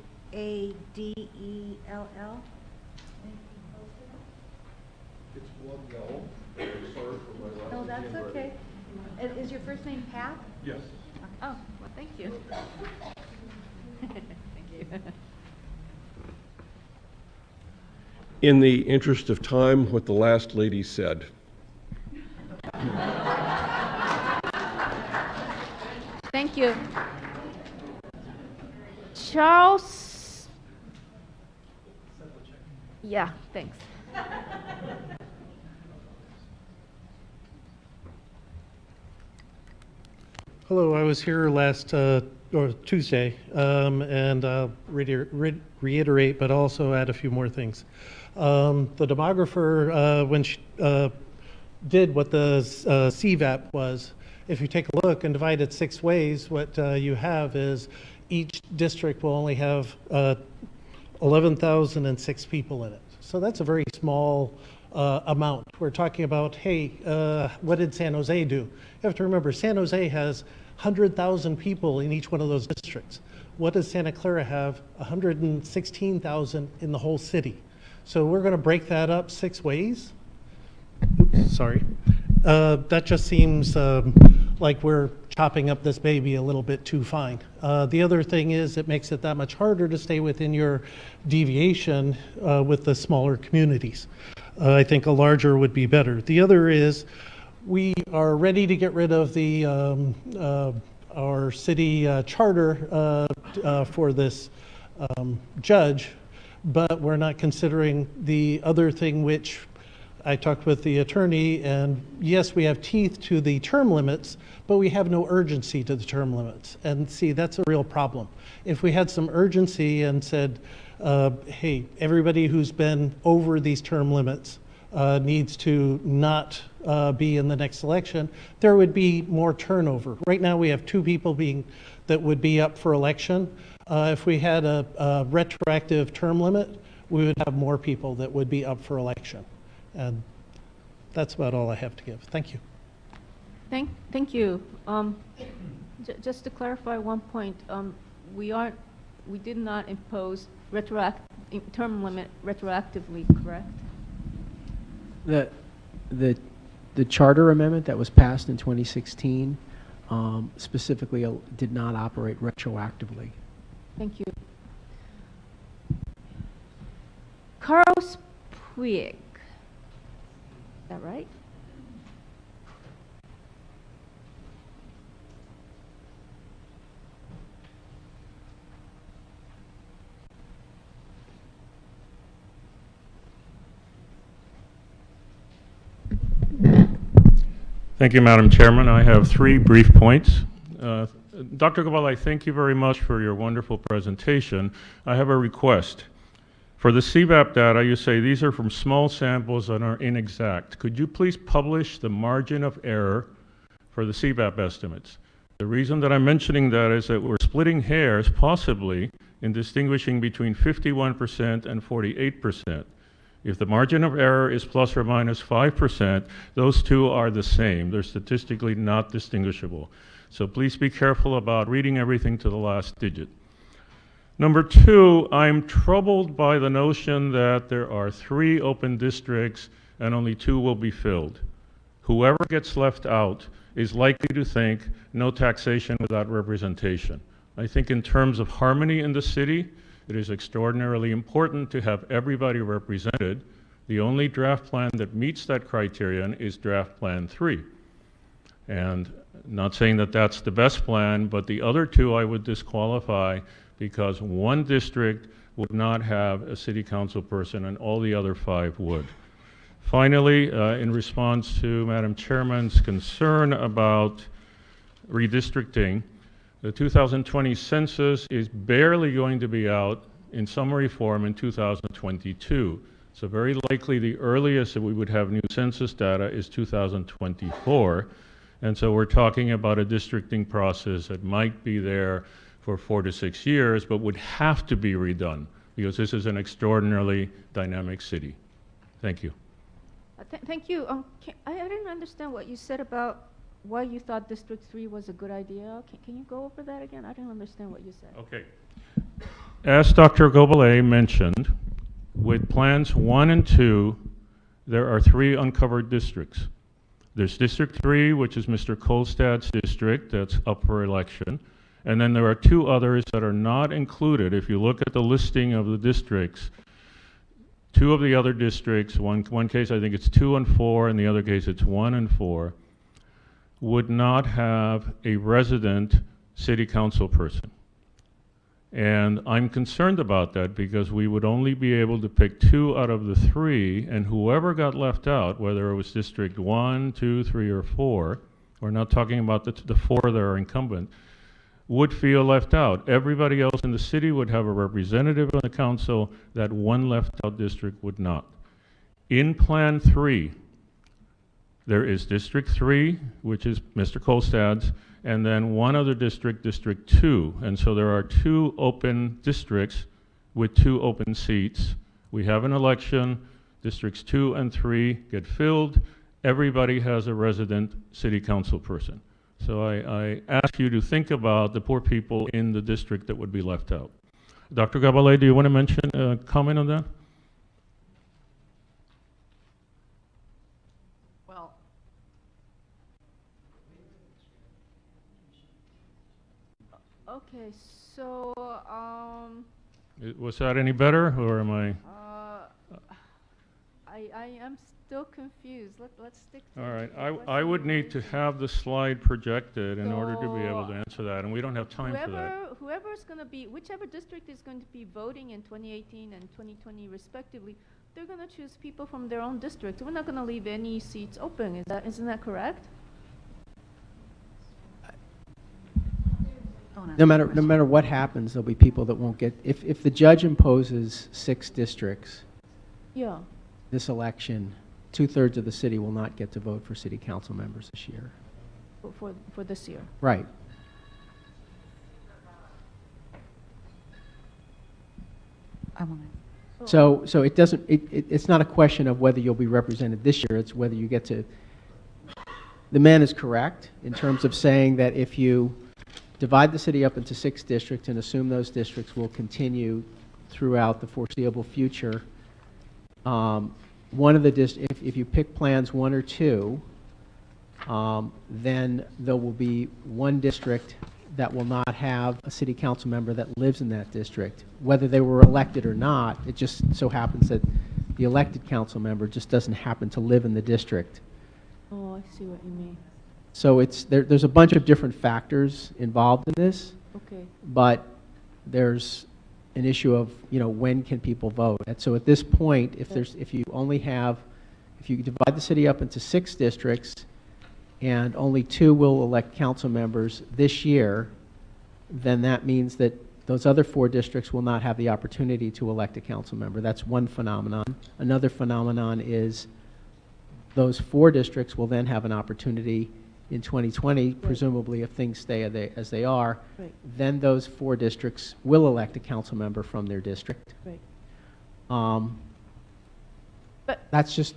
It's one L. I'm sorry for my last name. No, that's okay. Is your first name Pat? Yes. Oh, well, thank you. Thank you. In the interest of time, what the last lady said. Thank you. Charles. Yeah, thanks. Hello, I was here last or Tuesday, and I'll reiterate, but also add a few more things. The demographer, when she did what the CVAP was, if you take a look and divide it 6 ways, what you have is each district will only have 11,006 people in it. So that's a very small amount. We're talking about, hey, what did San Jose do? You have to remember, San Jose has 100,000 people in each one of those districts. What does Santa Clara have? 116,000 in the whole city. So we're going to break that up 6 ways. Oops, sorry. That just seems like we're chopping up this baby a little bit too fine. The other thing is it makes it that much harder to stay within your deviation with the smaller communities. I think a larger would be better. The other is we are ready to get rid of the our city charter for this judge, but we're not considering the other thing which I talked with the attorney, and yes, we have teeth to the term limits, but we have no urgency to the term limits. And see, that's a real problem. If we had some urgency and said, hey, everybody who's been over these term limits needs to not be in the next election, there would be more turnover. Right now we have 2 people that would be up for election. If we had a retroactive term limit, we would have more people that would be up for election. And that's about all I have to give. Thank you. Thank you. Just to clarify one point, we did not impose term limit retroactively, correct? The charter amendment that was passed in 2016 specifically did not operate retroactively. Thank you. Carlos Puig, is that right? Thank you, Madam Chairman. I have 3 brief points. Dr. Gabale, thank you very much for your wonderful presentation. I have a request. For the CVAP data, you say these are from small samples and are inexact. Could you please publish the margin of error for the CVAP estimates? The reason that I'm mentioning that is that we're splitting hairs, possibly, in distinguishing between 51% and 48%. If the margin of error is plus or minus 5%, those two are the same. They're statistically not distinguishable. So please be careful about reading everything to the last digit. Number 2, I'm troubled by the notion that there are 3 open districts and only 2 will be filled. Whoever gets left out is likely to think no taxation without representation. I think in terms of harmony in the city, it is extraordinarily important to have everybody represented. The only draft plan that meets that criterion is draft plan 3. And not saying that that's the best plan, but the other 2 I would disqualify because 1 district would not have a city council person and all the other 5 would. Finally, in response to Madam Chairman's concern about redistricting, the 2020 census is barely going to be out in summary form in 2022. So very likely the earliest that we would have new census data is 2024. And so we're talking about a districting process that might be there for 4 to 6 years, but would have to be redone because this is an extraordinarily dynamic city. Thank you. Thank you. I didn't understand what you said about why you thought District 3 was a good idea. Can you go over that again? I didn't understand what you said. Okay. As Dr. Gobele mentioned, with plans 1 and 2, there are 3 uncovered districts. There's District 3, which is Mr. Kolstad's district, that's up for election. And then there are 2 others that are not included. If you look at the listing of the districts, 2 of the other districts, one case I think it's 2 and 4, and the other case it's 1 and 4, would not have a resident city council person. And I'm concerned about that because we would only be able to pick 2 out of the 3, and whoever got left out, whether it was District 1, 2, 3, or 4, we're not talking about the 4 that are incumbent, would feel left out. Everybody else in the city would have a representative on the council. That 1 left out district would not. In Plan 3, there is District 3, which is Mr. Kolstad's, and then 1 other district, District 2. And so there are 2 open districts with 2 open seats. We have an election, Districts 2 and 3 get filled. Everybody has a resident city council person. So I ask you to think about the poor people in the district that would be left out. Dr. Gabale, do you want to mention, comment on that? Well, Okay, so Was that any better, or am I? I am still confused. Let's stick to All right, the I would question. need to have the slide projected in order to be able to answer that, and we don't have time for that. Whoever's going to be, whichever district is going to be voting in 2018 and 2020 respectively, they're going to choose people from their own district. We're not going to leave any seats open. Isn't that correct? No matter what happens, there'll be people that won't get, if the judge imposes 6 districts Yeah. this election, 2/3 of the city will not get to vote for city council members this year. For this year. Right. I want to. So it doesn't, it's not a question of whether you'll be represented this year, it's whether you get to, the man is correct in terms of saying that if you divide the city up into 6 districts and assume those districts will continue throughout the foreseeable future, one of the if you pick plans 1 or 2, then there will be one district that will not have a city council member that lives in that district. Whether they were elected or not, it just so happens that the elected council member just doesn't happen to live in the district. Oh, I see what you mean. So there's a bunch of different factors involved in this. Okay. But there's an issue of, when can people vote? And so at this point, if you divide the city up into 6 districts and only 2 will elect council members this year, then that means that those other 4 districts will not have the opportunity to elect a council member. That's one phenomenon. Another phenomenon is those 4 districts will then have an opportunity in 2020, presumably if things stay as they are, then those 4 districts will elect a council member from their district. Right. That's just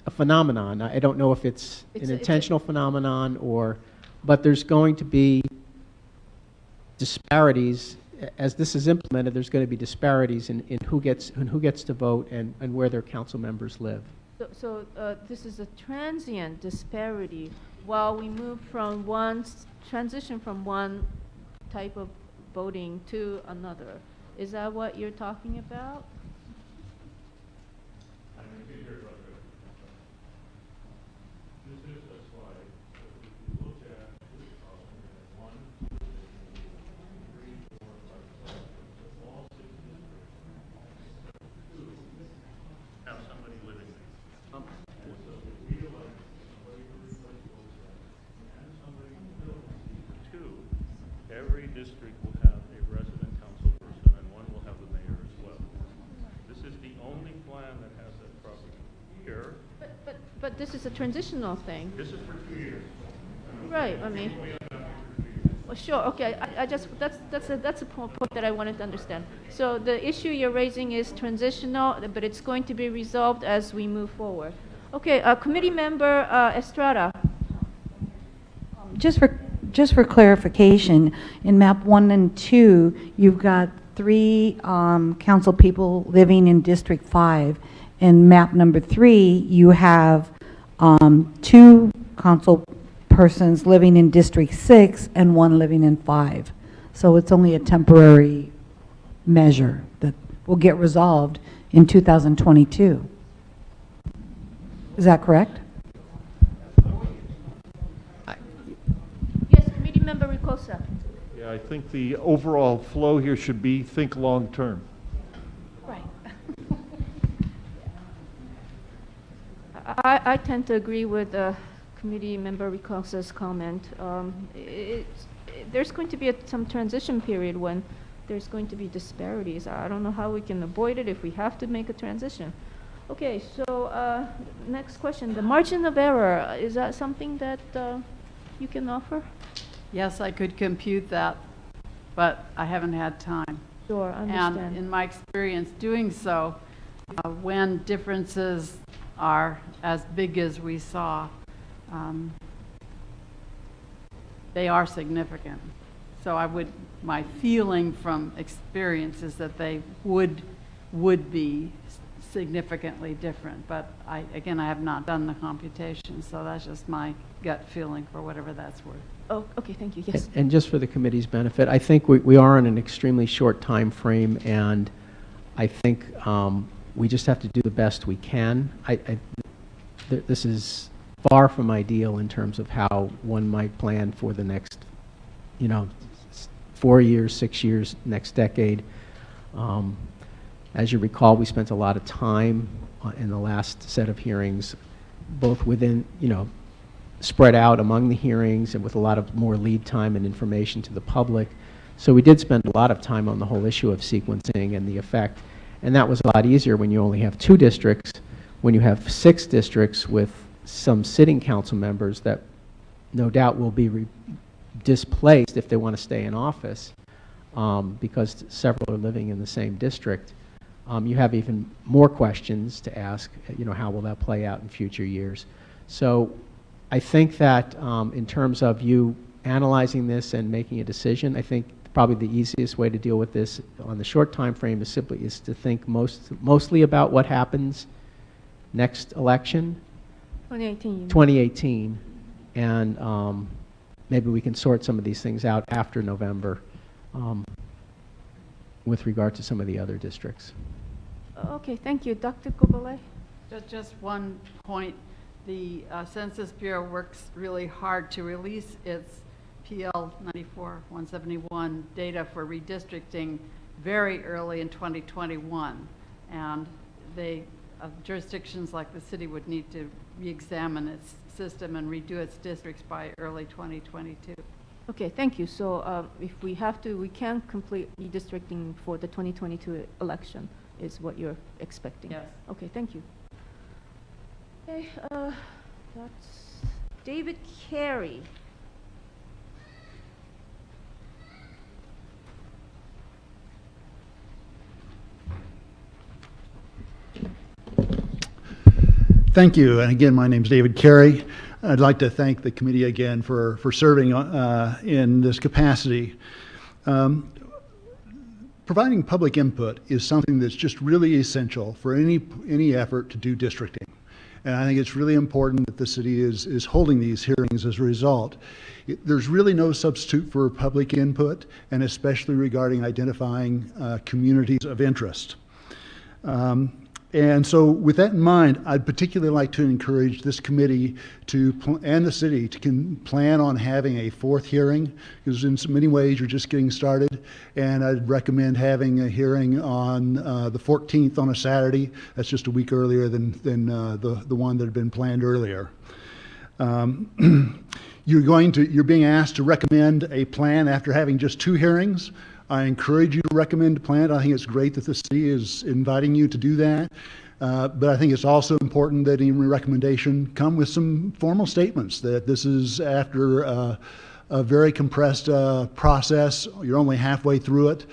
a phenomenon. I don't know if it's an intentional phenomenon but there's going to be disparities as this is implemented. There's going to be disparities in who gets to vote and where their council members live. So this is a transient disparity while we move from transition from one type of voting to another. Is that what you're talking about? Every district will have a resident council person, and one will have the mayor as well. This is the only plan that has that property here. But this is a transitional thing. This is for 2 years. Right. I mean. Well, sure. Okay. That's a point that I wanted to understand. So the issue you're raising is transitional, but it's going to be resolved as we move forward. Okay. Committee member Estrada. Just for clarification, in map 1 and 2, you've got 3 council people living in District 5. In map number 3, you have 2 council persons living in District 6 and 1 living in 5. So it's only a temporary measure that will get resolved in 2022. Is that correct? Member Ricosa. Yeah, I think the overall flow here should be think long term. Right. I tend to agree with Committee Member Ricosa's comment. There's going to be some transition period when there's going to be disparities. I don't know how we can avoid it if we have to make a transition. Okay, so next question. The margin of error, is that something that you can offer? Yes, I could compute that, but I haven't had time. Sure, I understand. And in my experience doing so, when differences are as big as we saw, they are significant. So my feeling from experience is that they would be significantly different. But I have not done the computation, so that's just my gut feeling for whatever that's worth. Oh, okay, thank you, yes. And just for the committee's benefit, I think we are in an extremely short time frame, and I think we just have to do the best we can. This is far from ideal in terms of how one might plan for the next, 4 years, 6 years, next decade. As you recall, we spent a lot of time in the last set of hearings, both within, spread out among the hearings and with a lot of more lead time and information to the public. So we did spend a lot of time on the whole issue of sequencing and the effect. And that was a lot easier when you only have 2 districts. When you have 6 districts with some sitting council members that no doubt will be displaced if they want to stay in office, because several are living in the same district, you have even more questions to ask, how will that play out in future years? So I think that in terms of you analyzing this and making a decision, I think probably the easiest way to deal with this on the short time frame is to think mostly about what happens next election, 2018, and maybe we can sort some of these things out after November with regard to some of the other districts. Okay, thank you. Dr. Gobele? Just one point. The Census Bureau works really hard to release its PL 94-171 data for redistricting very early in 2021. And jurisdictions like the city would need to re-examine its system and redo its districts by early 2022. Okay, thank you. So if we have to, we can complete redistricting for the 2022 election, is what you're expecting? Yes. Okay, thank you. Okay, that's David Carey. Thank you. And again, my name is David Carey. I'd like to thank the committee again for serving in this capacity. Providing public input is something that's just really essential for any effort to do districting. And I think it's really important that the city is holding these hearings as a result. There's really no substitute for public input, and especially regarding identifying communities of interest. And so with that in mind, I'd particularly like to encourage this committee and the city to plan on having a 4th hearing, because in so many ways you're just getting started. And I'd recommend having a hearing on the 14th on a Saturday. That's just a week earlier than the one that had been planned earlier. You're being asked to recommend a plan after having just 2 hearings. I encourage you to recommend a plan. I think it's great that the city is inviting you to do that. But I think it's also important that any recommendation come with some formal statements that this is after a very compressed process. You're only halfway through it.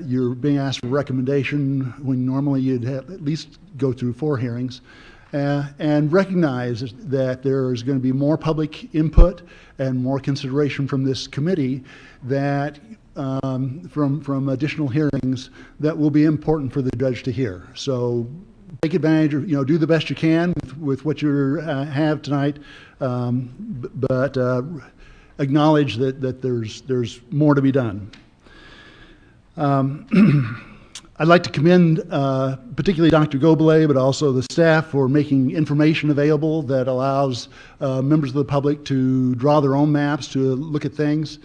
You're being asked for recommendation when normally you'd at least go through 4 hearings. And recognize that there is going to be more public input and more consideration from this committee that from additional hearings that will be important for the judge to hear. So take advantage of, do the best you can with what you have tonight, but acknowledge that there's more to be done. I'd like to commend particularly Dr. Gobele, but also the staff for making information available that allows members of the public to draw their own maps, to look at things.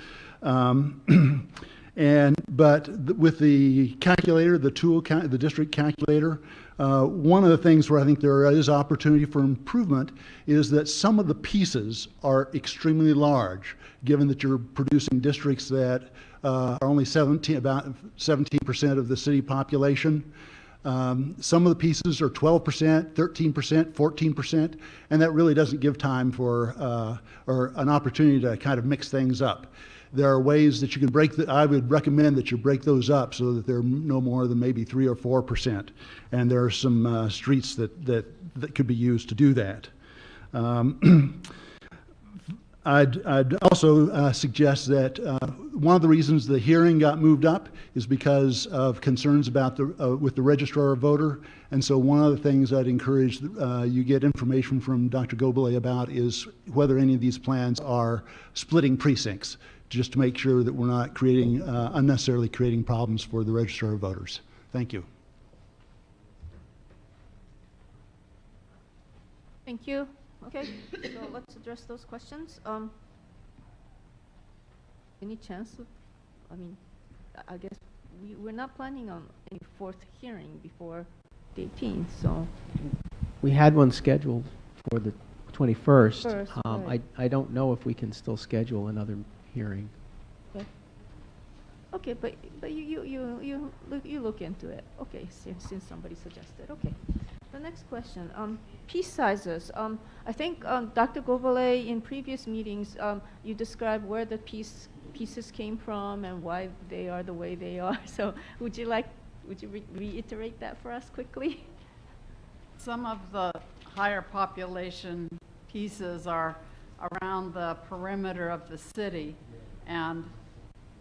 But with the calculator, the tool, the district calculator, one of the things where I think there is opportunity for improvement is that some of the pieces are extremely large, given that you're producing districts that are only about 17% of the city population. Some of the pieces are 12%, 13%, 14%, and that really doesn't give time for or an opportunity to kind of mix things up. There are ways that you can I would recommend that you break those up so that they're no more than maybe 3 or 4%. And there are some streets that could be used to do that. I'd also suggest that one of the reasons the hearing got moved up is because of concerns about with the registrar of voter. And so one of the things I'd encourage you get information from Dr. Gobele about is whether any of these plans are splitting precincts, just to make sure that we're not unnecessarily creating problems for the registrar of voters. Thank you. Thank you. Okay, so let's address those questions. Any chance of, I guess we're not planning on any fourth hearing before the 18th, so. We had one scheduled for the 21st. First, right. I don't know if we can still schedule another hearing. Okay, but you look into it. Okay, since somebody suggested. Okay. The next question, piece sizes. I think Dr. Gourvelet, in previous meetings, you described where the pieces came from and why they are the way they are. So would you reiterate that for us quickly? Some of the higher population pieces are around the perimeter of the city and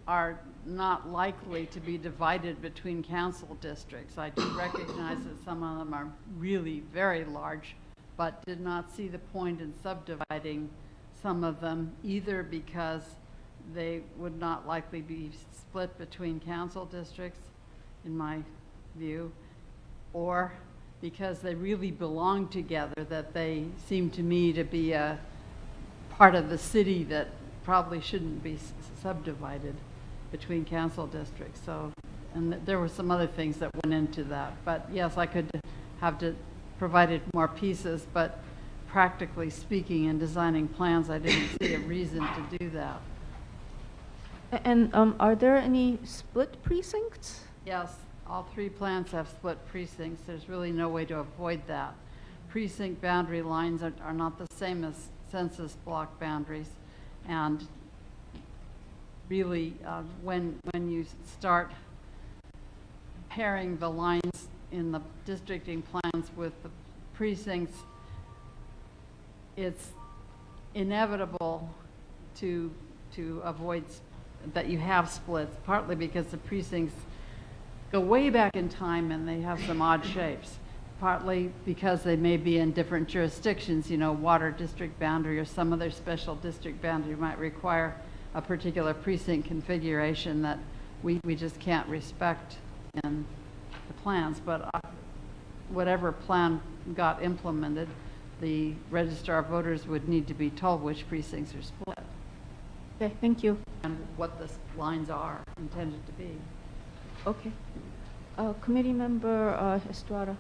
are not likely to be divided between council districts. I do recognize that some of them are really very large, but did not see the point in subdividing some of them, either because they would not likely be split between council districts, in my view, or because they really belong together, that they seem to me to be a part of the city that probably shouldn't be subdivided between council districts. So, and there were some other things that went into that. But yes, I could have provided more pieces, but practically speaking and designing plans, I didn't see a reason to do that. And are there any split precincts? Yes, all three plans have split precincts. There's really no way to avoid that. Precinct boundary lines are not the same as census block boundaries. And really, when you start pairing the lines in the districting plans with the precincts, it's inevitable to avoid that you have splits, partly because the precincts go way back in time and they have some odd shapes, partly because they may be in different jurisdictions, you know, water district boundary or some other special district boundary might require a particular precinct configuration that we just can't respect in the plans. But whatever plan got implemented, the registrar of voters would need to be told which precincts are split. Okay, thank you. And what the lines are intended to be. Okay. Committee member Estrada.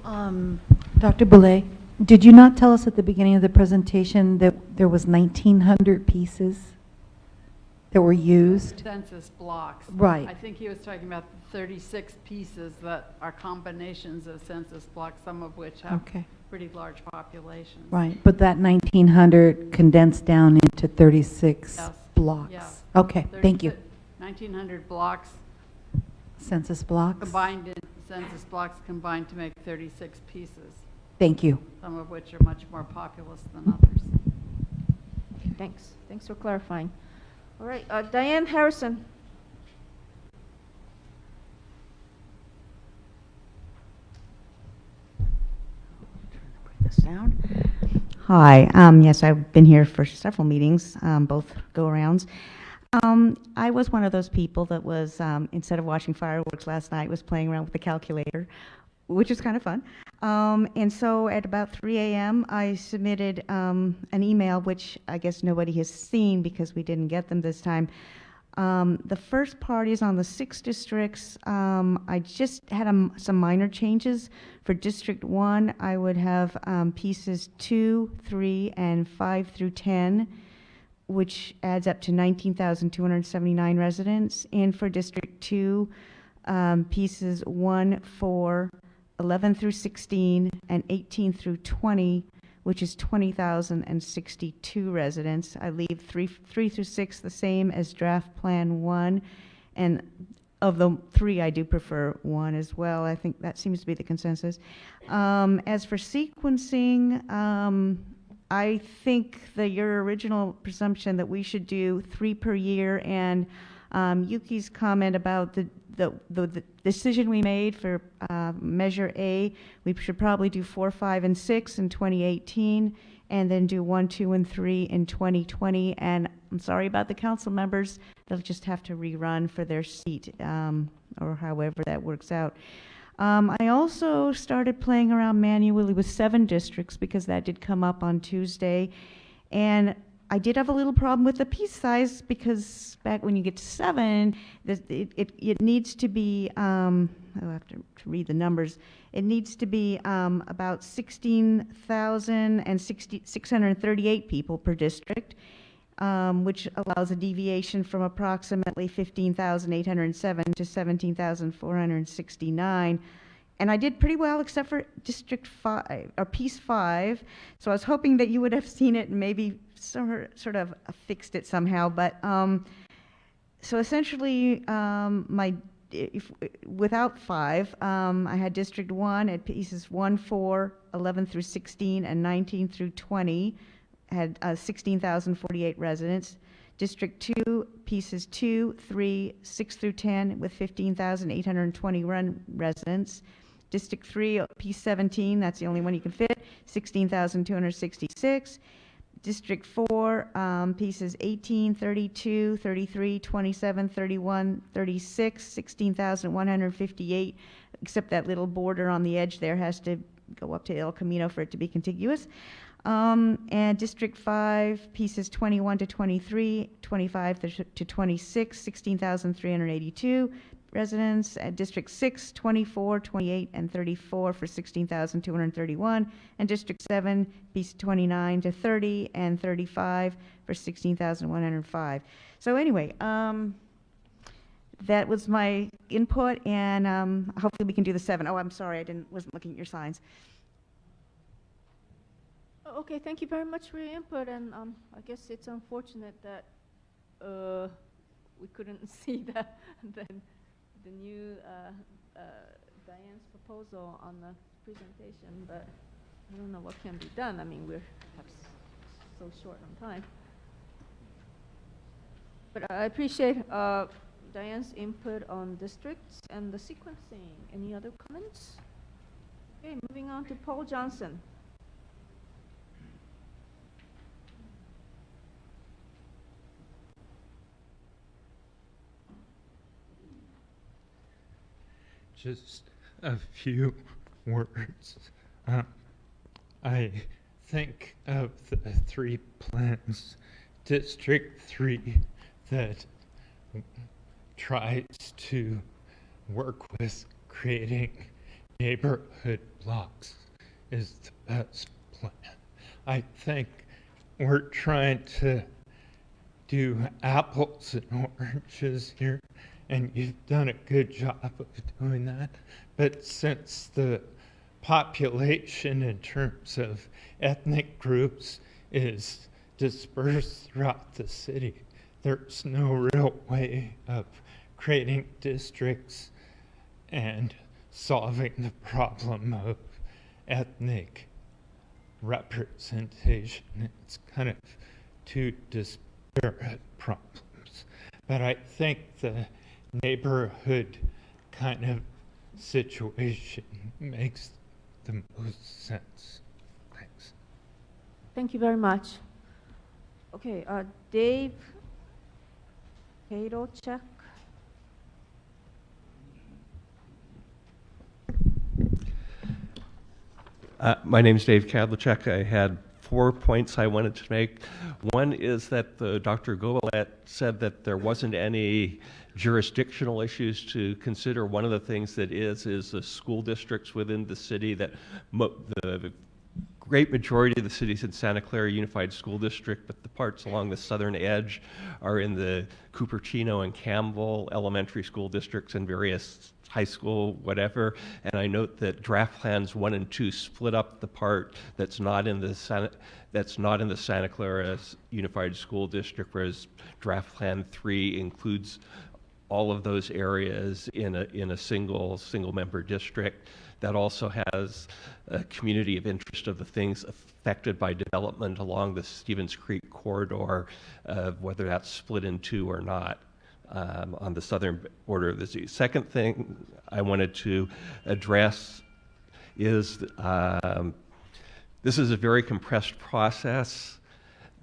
Oh. Dr. Boulay, did you not tell us at the beginning of the presentation that there was 1,900 pieces that were used? Census blocks. Right. I think he was talking about the 36 pieces that are combinations of census blocks, some of which have pretty large populations. Right, but that 1,900 condensed down into 36 blocks. Yes. Okay, thank you. 1,900 blocks. Census blocks? Combined in census blocks combined to make 36 pieces. Thank you. Some of which are much more populous than others. Okay, thanks. Thanks for clarifying. All right, Diane Harrison. This down. Hi. Yes, I've been here for several meetings, both go-arounds. I was one of those people that was, instead of watching fireworks last night, was playing around with the calculator, which is kind of fun. And so at about 3 a.m., I submitted an email, which I guess nobody has seen because we didn't get them this time. The first part is on the 6 districts. I just had some minor changes. For District 1, I would have pieces 2, 3, and 5 through 10, which adds up to 19,279 residents. And for District 2, pieces 1, 4, 11 through 16, and 18 through 20, which is 20,062 residents. I leave 3 through 6 the same as draft plan 1, and of the 3, I do prefer 1 as well. I think that seems to be the consensus. As for sequencing, I think your original presumption that we should do 3 per year, and Yuki's comment about the decision we made for Measure A, we should probably do 4, 5, and 6 in 2018, and then do 1, 2, and 3 in 2020. And I'm sorry about the council members; they'll just have to rerun for their seat, or however that works out. I also started playing around manually with 7 districts because that did come up on Tuesday, and I did have a little problem with the piece size because back when you get to 7, it needs to be, I'll have to read the numbers, it needs to be about 16,638 people per district, which allows a deviation from approximately 15,807 to 17,469. And I did pretty well except for District 5, or Piece 5. So I was hoping that you would have seen it and maybe sort of fixed it somehow. But so essentially, without 5, I had District 1 at pieces 1, 4, 11 through 16, and 19 through 20, had 16,048 residents. District 2, pieces 2, 3, 6 through 10, with 15,820 residents. District 3, piece 17, that's the only one you can fit, 16,266. District 4, pieces 18, 32, 33, 27, 31, 36, 16,158, except that little border on the edge there has to go up to El Camino for it to be contiguous. And District 5, pieces 21 to 23, 25 to 26, 16,382 residents. At District 6, 24, 28, and 34 for 16,231. And District 7, pieces 29 to 30 and 35 for 16,105. So anyway, that was my input, and hopefully we can do the 7. Oh, I'm sorry, wasn't looking at your signs. Okay, thank you very much for your input, and I guess it's unfortunate that we couldn't see the new Diane's proposal on the presentation, but I don't know what can be done. I mean, we're perhaps so short on time. But I appreciate Diane's input on districts and the sequencing. Any other comments? Okay, moving on to Paul Johnson. Just a few words. I think of the 3 plans, District 3 that tries to work with creating neighborhood blocks is the best plan. I think we're trying to do apples and oranges here, and you've done a good job of doing that. But since the population in terms of ethnic groups is dispersed throughout the city, there's no real way of creating districts and solving the problem of ethnic representation. It's kind of 2 disparate problems. But I think the neighborhood kind of situation makes the most sense. Thanks. Thank you very much. Okay, Dave Kadolchak. My name is Dave Kadlachek. I had 4 points I wanted to make. One is that Dr. Gobelet said that there wasn't any jurisdictional issues to consider. One of the things that is the school districts within the city, that the great majority of the cities in Santa Clara Unified School District, but the parts along the southern edge are in the Cupertino and Campbell elementary school districts and various high school, whatever. And I note that draft plans 1 and 2 split up the part that's not in the Santa Clara Unified School District, whereas draft plan 3 includes all of those areas in a single member district. That also has a community of interest of the things affected by development along the Stevens Creek corridor, whether that's split in 2 or not. On the southern border of the city. Second thing I wanted to address is this is a very compressed process,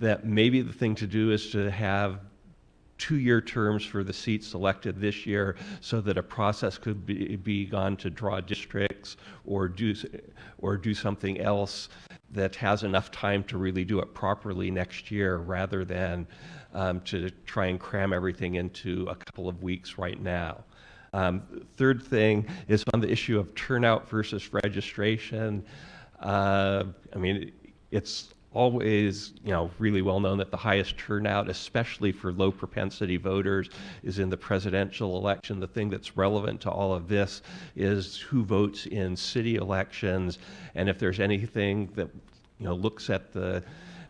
that maybe the thing to do is to have two-year terms for the seats elected this year so that a process could be begun to draw districts or do something else that has enough time to really do it properly next year rather than to try and cram everything into a couple of weeks right now. Third thing is on the issue of turnout versus registration. I mean, it's always, really well known that the highest turnout, especially for low propensity voters, is in the presidential election. The thing that's relevant to all of this is who votes in city elections, and if there's anything that, looks at the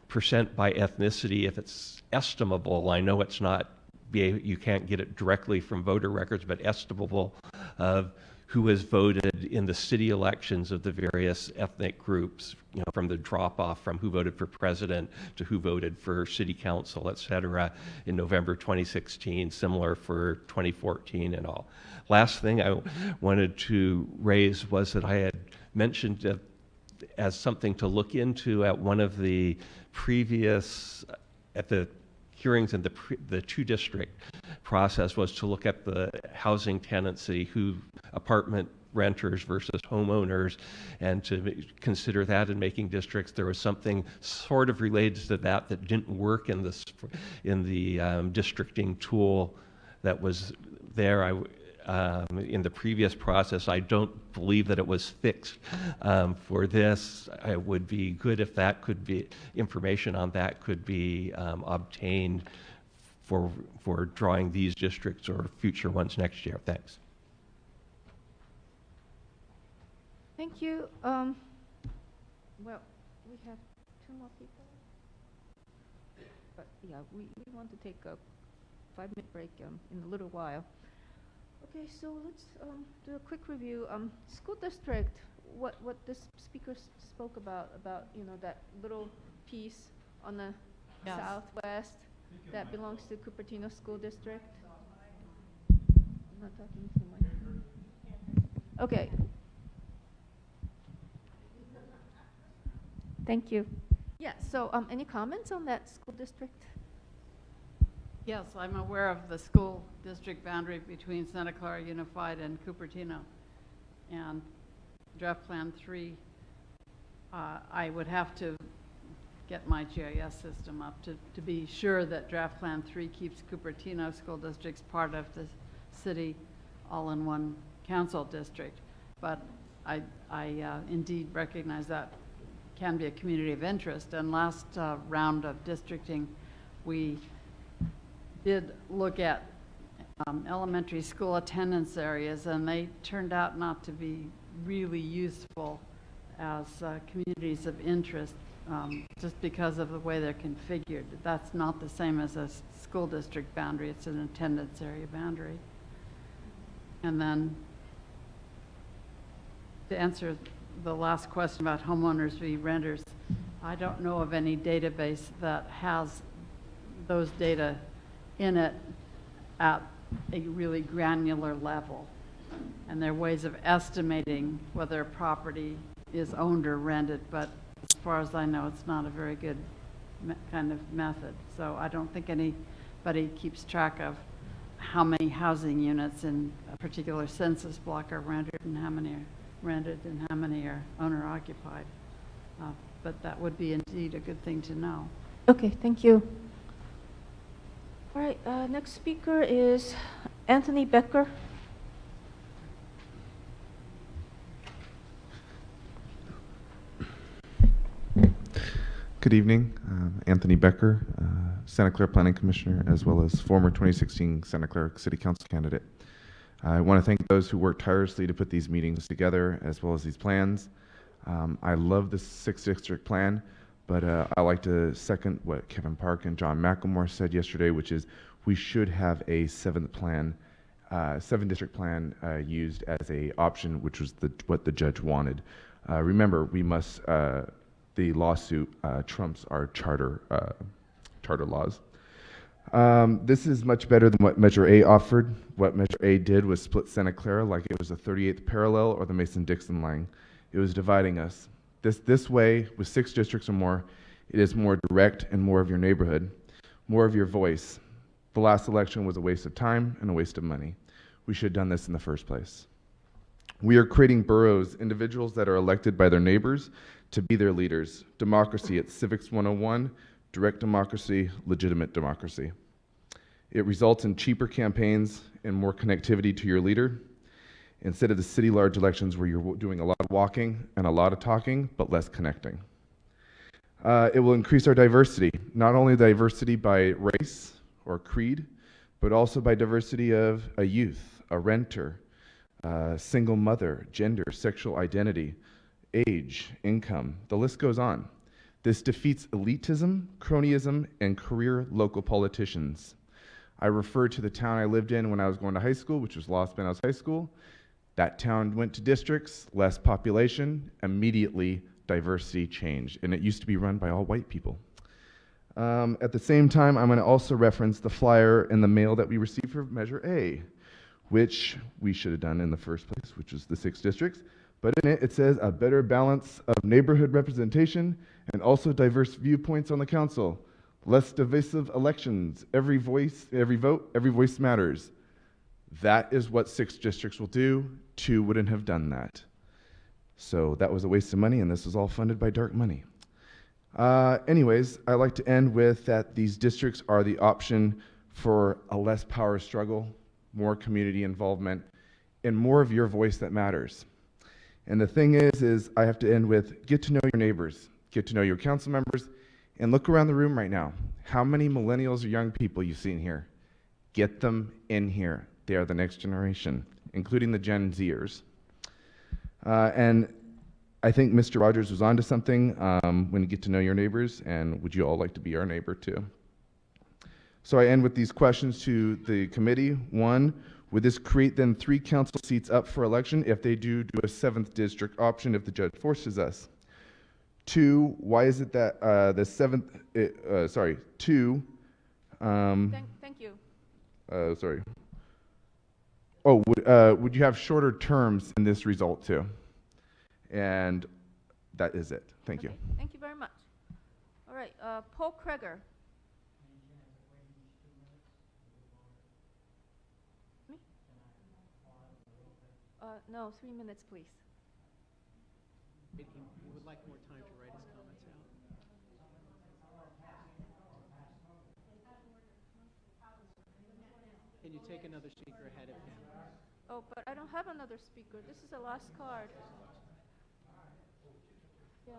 percent by ethnicity, if it's estimable, I know it's not, you can't get it directly from voter records, but estimable of who has voted in the city elections of the various ethnic groups, from the drop-off from who voted for president to who voted for city council, et cetera, in November 2016, similar for 2014 and all. Last thing I wanted to raise was that I had mentioned as something to look into at one of the previous, at the hearings in the two-district process, was to look at the housing tenancy, apartment renters versus homeowners, and to consider that in making districts. There was something sort of related to that didn't work in the districting tool that was there. In the previous process, I don't believe that it was fixed for this. It would be good if that could be, information on that could be obtained for drawing these districts or future ones next year. Thanks. Thank you. Well, we have two more people. But yeah, we want to take a 5-minute break in a little while. Okay, so let's do a quick review. School district, what this speaker spoke about that little piece on the southwest that belongs to Cupertino School District. I'm not talking to my. Okay. Thank you. Yeah, so any comments on that school district? Yes, I'm aware of the school district boundary between Santa Clara Unified and Cupertino. And draft plan 3, I would have to get my GIS system up to be sure that draft plan 3 keeps Cupertino School District's part of the city all in one council district. But I indeed recognize that can be a community of interest. And last round of districting, we did look at elementary school attendance areas, and they turned out not to be really useful as communities of interest just because of the way they're configured. That's not the same as a school district boundary. It's an attendance area boundary. And then to answer the last question about homeowners v. renters, I don't know of any database that has those data in it at a really granular level. And there are ways of estimating whether a property is owned or rented, but as far as I know, it's not a very good kind of method. So I don't think anybody keeps track of how many housing units in a particular census block are rented and how many are rented and how many are owner occupied. But that would be indeed a good thing to know. Okay, thank you. All right, next speaker is Anthony Becker. Good evening. Anthony Becker, Santa Clara Planning Commissioner, as well as former 2016 Santa Clara City Council candidate. I want to thank those who worked tirelessly to put these meetings together, as well as these plans. I love this 6th district plan, but I like to second what Kevin Park and John McElmore said yesterday, which is we should have a 7th plan, 7-district plan used as a option, which was what the judge wanted. Remember, we must, the lawsuit trumps our charter laws. This is much better than what Measure A offered. What Measure A did was split Santa Clara like it was the 38th parallel or the Mason-Dixon line. It was dividing us. This way, with 6 districts or more, it is more direct and more of your neighborhood, more of your voice. The last election was a waste of time and a waste of money. We should have done this in the first place. We are creating boroughs, individuals that are elected by their neighbors to be their leaders. Democracy at Civics 101, direct democracy, legitimate democracy. It results in cheaper campaigns and more connectivity to your leader, instead of the city large elections where you're doing a lot of walking and a lot of talking, but less connecting. It will increase our diversity, not only diversity by race or creed, but also by diversity of a youth, a renter, single mother, gender, sexual identity, age, income. The list goes on. This defeats elitism, cronyism, and career local politicians. I refer to the town I lived in when I was going to high school, which was Los Banos High School. That town went to districts, less population, immediately diversity changed, and it used to be run by all white people. At the same time, I'm going to also reference the flyer in the mail that we received for Measure A, which we should have done in the first place, which is the 6 districts. But in it, it says a better balance of neighborhood representation and also diverse viewpoints on the council. Less divisive elections. Every voice, every vote, every voice matters. That is what 6 districts will do. 2 wouldn't have done that. So that was a waste of money, and this was all funded by dark money. Anyways, I like to end with that these districts are the option for a less power struggle, more community involvement, and more of your voice that matters. And the thing is I have to end with get to know your neighbors, get to know your council members, and look around the room right now. How many millennials or young people you've seen here? Get them in here. They are the next generation, including the Gen Zers. And I think Mr. Rogers was onto something when you get to know your neighbors, and would you all like to be our neighbor too? So I end with these questions to the committee. 1, would this create then 3 council seats up for election if they do a 7th district option if the judge forces us? 2, why is it that the 7th, sorry, 2, Thank you. sorry. Oh, would you have shorter terms in this result too? And that is it. Thank you. Thank you very much. All right, Paul Kreger. Me? No, 3 minutes, please. He would like more time to write his comments out. Can you take another speaker ahead of him? Oh, but I don't have another speaker. This is the last card. Yeah.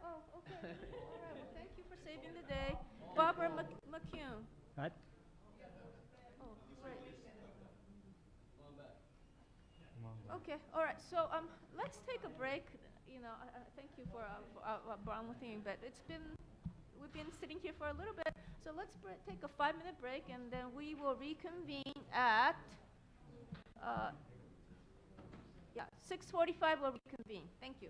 Oh, okay. All right. Well, thank you for saving the day. Barbara McCune. What? Oh, great. Okay. All right. So let's take a break. You know, thank you for brown thing, but we've been sitting here for a little bit. So let's take a 5-minute break, and then we will reconvene at 6:45. We'll reconvene. Thank you.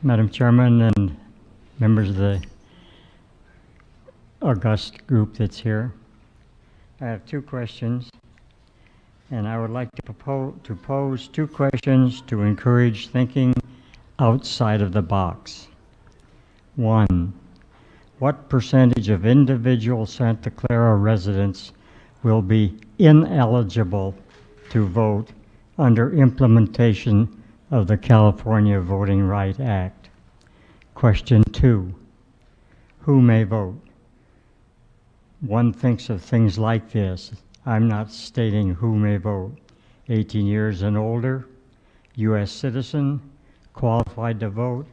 Madam Chairman and members of the august group that's here. I have two questions, and I would like to pose two questions to encourage thinking outside of the box. One, what percentage of individual Santa Clara residents will be ineligible to vote under implementation of the California Voting Rights Act? Question two, who may vote? One thinks of things like this. I'm not stating who may vote. 18 years and older, U.S. citizen, qualified to vote,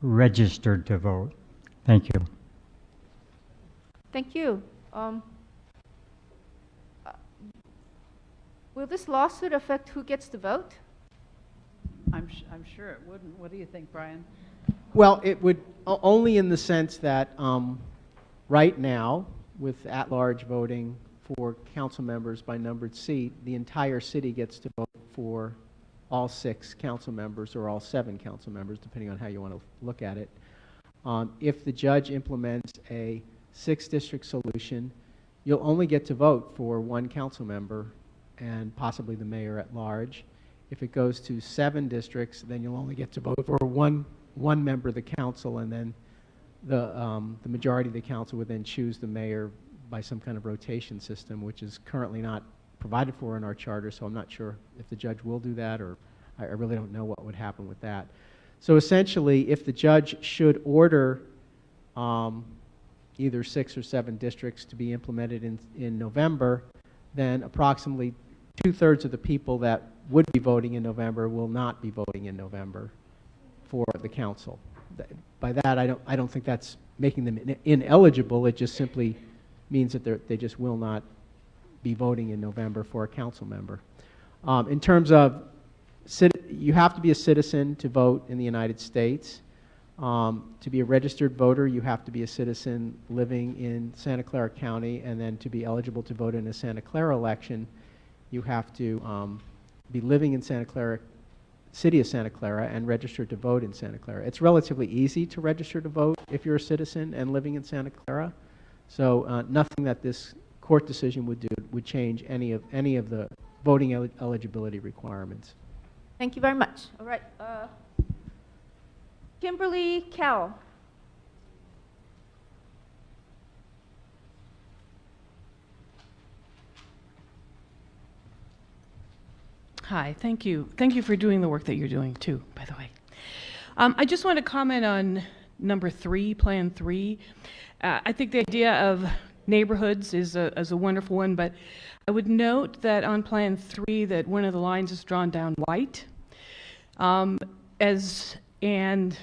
registered to vote. Thank you. Thank you. Will this lawsuit affect who gets to vote? I'm sure it wouldn't. What do you think, Brian? Well, it would only in the sense that right now, with at-large voting for council members by numbered seat, the entire city gets to vote for all 6 council members or all 7 council members, depending on how you want to look at it. If the judge implements a 6-district solution, you'll only get to vote for 1 council member and possibly the mayor at large. If it goes to 7 districts, then you'll only get to vote for one member of the council, and then the majority of the council would then choose the mayor by some kind of rotation system, which is currently not provided for in our charter, so I'm not sure if the judge will do that, or I really don't know what would happen with that. So essentially, if the judge should order either 6 or 7 districts to be implemented in November, then approximately 2/3 of the people that would be voting in November will not be voting in November for the council. By that, I don't think that's making them ineligible. It just simply means that they just will not be voting in November for a council member. In terms of, you have to be a citizen to vote in the United States. To be a registered voter, you have to be a citizen living in Santa Clara County, and then to be eligible to vote in a Santa Clara election, you have to be living in Santa Clara, city of Santa Clara, and registered to vote in Santa Clara. It's relatively easy to register to vote if you're a citizen and living in Santa Clara. So nothing that this court decision would do would change any of the voting eligibility requirements. Thank you very much. All right. Kimberly Cowell. Hi, thank you. Thank you for doing the work that you're doing too, by the way. I just want to comment on number 3, Plan 3. I think the idea of neighborhoods is a wonderful one, but I would note that on Plan 3 that one of the lines is drawn down white, and it's in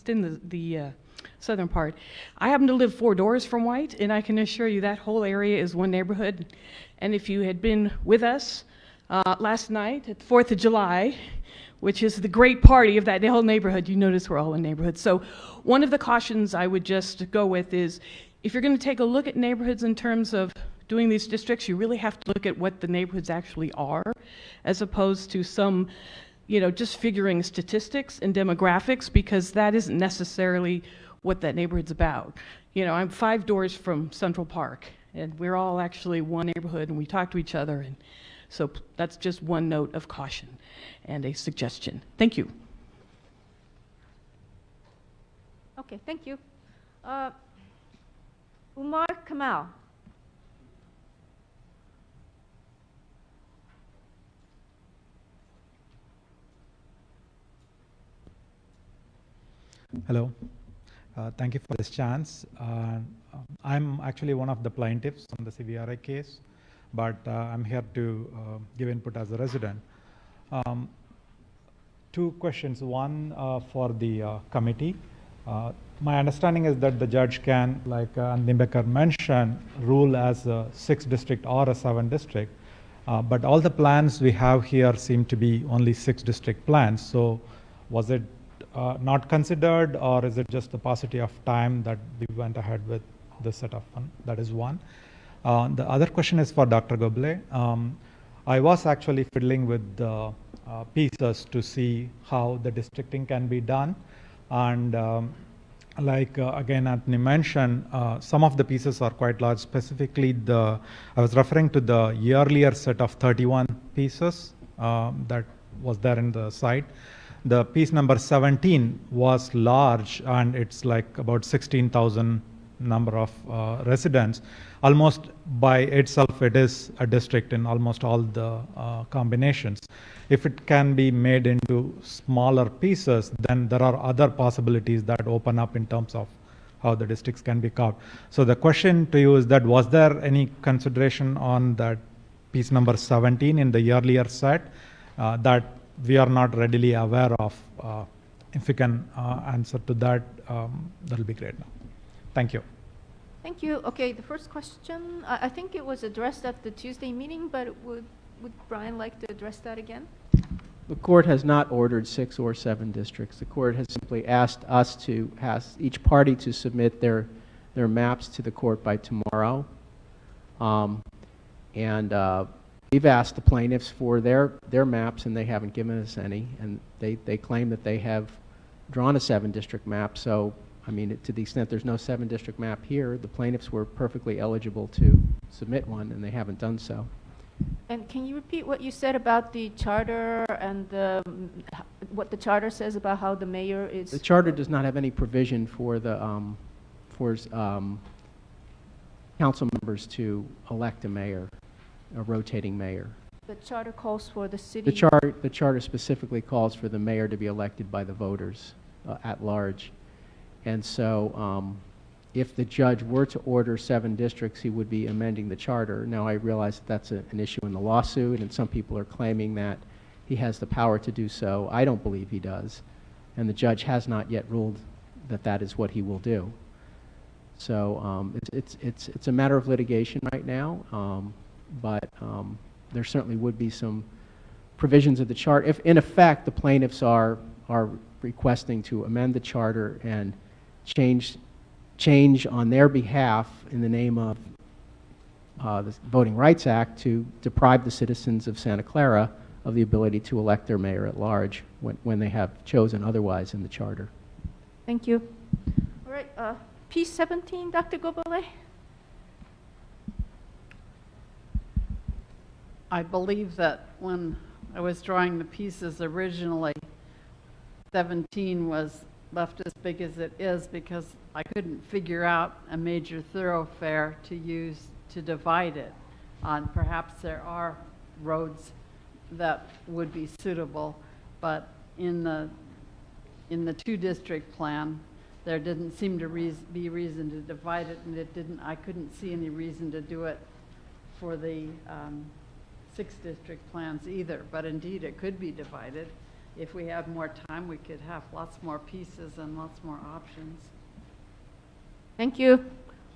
the southern part. I happen to live 4 doors from White, and I can assure you that whole area is one neighborhood. And if you had been with us last night at the 4th of July, which is the great party of that whole neighborhood, you notice we're all in neighborhoods. So one of the cautions I would just go with is, if you're going to take a look at neighborhoods in terms of doing these districts, you really have to look at what the neighborhoods actually are, as opposed to some, just figuring statistics and demographics, because that isn't necessarily what that neighborhood's about. I'm 5 doors from Central Park, and we're all actually one neighborhood, and we talk to each other, and so that's just one note of caution and a suggestion. Thank you. Okay, thank you. Umar Kamal. Hello. Thank you for this chance. I'm actually one of the plaintiffs on the CVRA case, but I'm here to give input as a resident. 2 questions. One for the committee. My understanding is that the judge can, like Anthony Becker mentioned, rule as a 6 district or a 7 district. But all the plans we have here seem to be only 6 district plans. So was it not considered, or is it just the paucity of time that we went ahead with this setup? That is one. The other question is for Dr. Goble. I was actually fiddling with the pieces to see how the districting can be done. And again, Anthony mentioned, some of the pieces are quite large. Specifically, I was referring to the earlier set of 31 pieces that was there in the site. The piece number 17 was large, and it's like about 16,000 number of residents. Almost by itself, it is a district in almost all the combinations. If it can be made into smaller pieces, then there are other possibilities that open up in terms of how the districts can be carved. So the question to you is that, was there any consideration on that piece number 17 in the earlier set that we are not readily aware of? If you can answer to that, that'll be great. Thank you. Thank you. Okay, the first question, I think it was addressed at the Tuesday meeting, but would Brian like to address that again? The court has not ordered 6 or 7 districts. The court has simply asked us to ask each party to submit their maps to the court by tomorrow. We've asked the plaintiffs for their maps, and they haven't given us any. And they claim that they have drawn a 7-district map. So, I mean, to the extent there's no 7-district map here, the plaintiffs were perfectly eligible to submit one, and they haven't done so. And can you repeat what you said about the charter and what the charter says about how the mayor is? The charter does not have any provision for the council members to elect a mayor, a rotating mayor. The charter calls for the city. The charter specifically calls for the mayor to be elected by the voters at large. And so if the judge were to order 7 districts, he would be amending the charter. Now, I realize that that's an issue in the lawsuit, and some people are claiming that he has the power to do so. I don't believe he does. And the judge has not yet ruled that that is what he will do. So it's a matter of litigation right now, but there certainly would be some provisions of the chart. If, in effect, the plaintiffs are requesting to amend the charter and change on their behalf in the name of the Voting Rights Act to deprive the citizens of Santa Clara of the ability to elect their mayor at large when they have chosen otherwise in the charter. Thank you. All right, P17, Dr. Gobele. I believe that when I was drawing the pieces originally, 17 was left as big as it is because I couldn't figure out a major thoroughfare to use to divide it on. Perhaps there are roads that would be suitable, but in the 2-district plan, there didn't seem to be reason to divide it, and I couldn't see any reason to do it for the 6-district plans either. But indeed, it could be divided. If we had more time, we could have lots more pieces and lots more options. Thank you.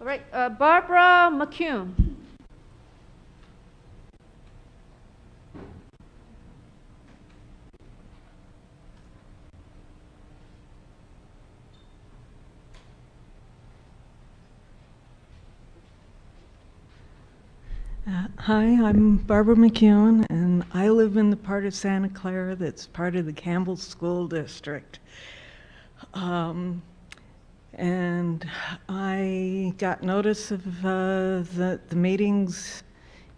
All right, Barbara McCune. Hi, I'm Barbara McCune, and I live in the part of Santa Clara that's part of the Campbell School District. And I got notice of the meetings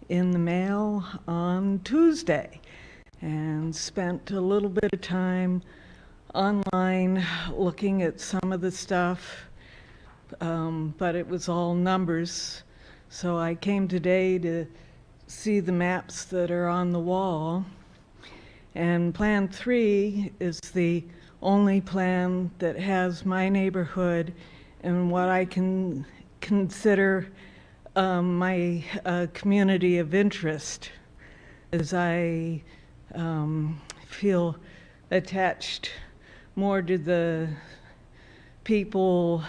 in the mail on Tuesday and spent a little bit of time online looking at some of the stuff, but it was all numbers. So I came today to see the maps that are on the wall. And Plan 3 is the only plan that has my neighborhood and what I can consider my community of interest, as I feel attached more to the people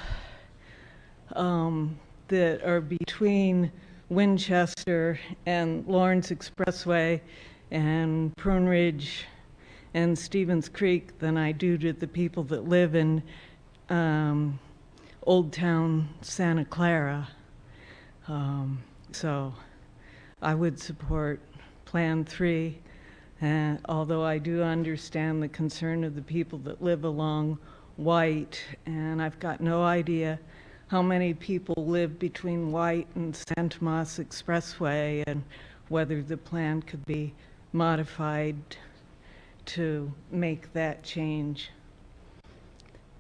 that are between Winchester and Lawrence Expressway and Prune Ridge and Stevens Creek than I do to the people that live in Old Town Santa Clara. So I would support Plan 3, although I do understand the concern of the people that live along White, and I've got no idea how many people live between White and San Tomas Expressway, and whether the plan could be modified to make that change.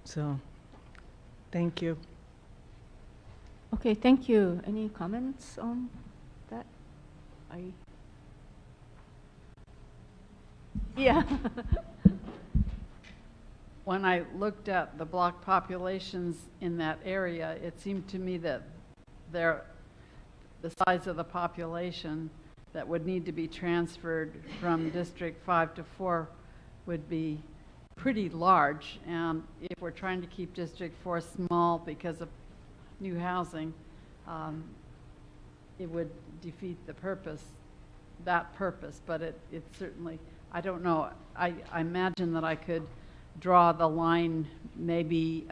So, thank you. Okay, thank you. Any comments on that? Yeah. When I looked at the block populations in that area, it seemed to me that the size of the population that would need to be transferred from District 5 to 4 would be pretty large. And if we're trying to keep District 4 small because of new housing, it would defeat the purpose, that purpose. But it certainly, I don't know, I imagine that I could draw the line maybe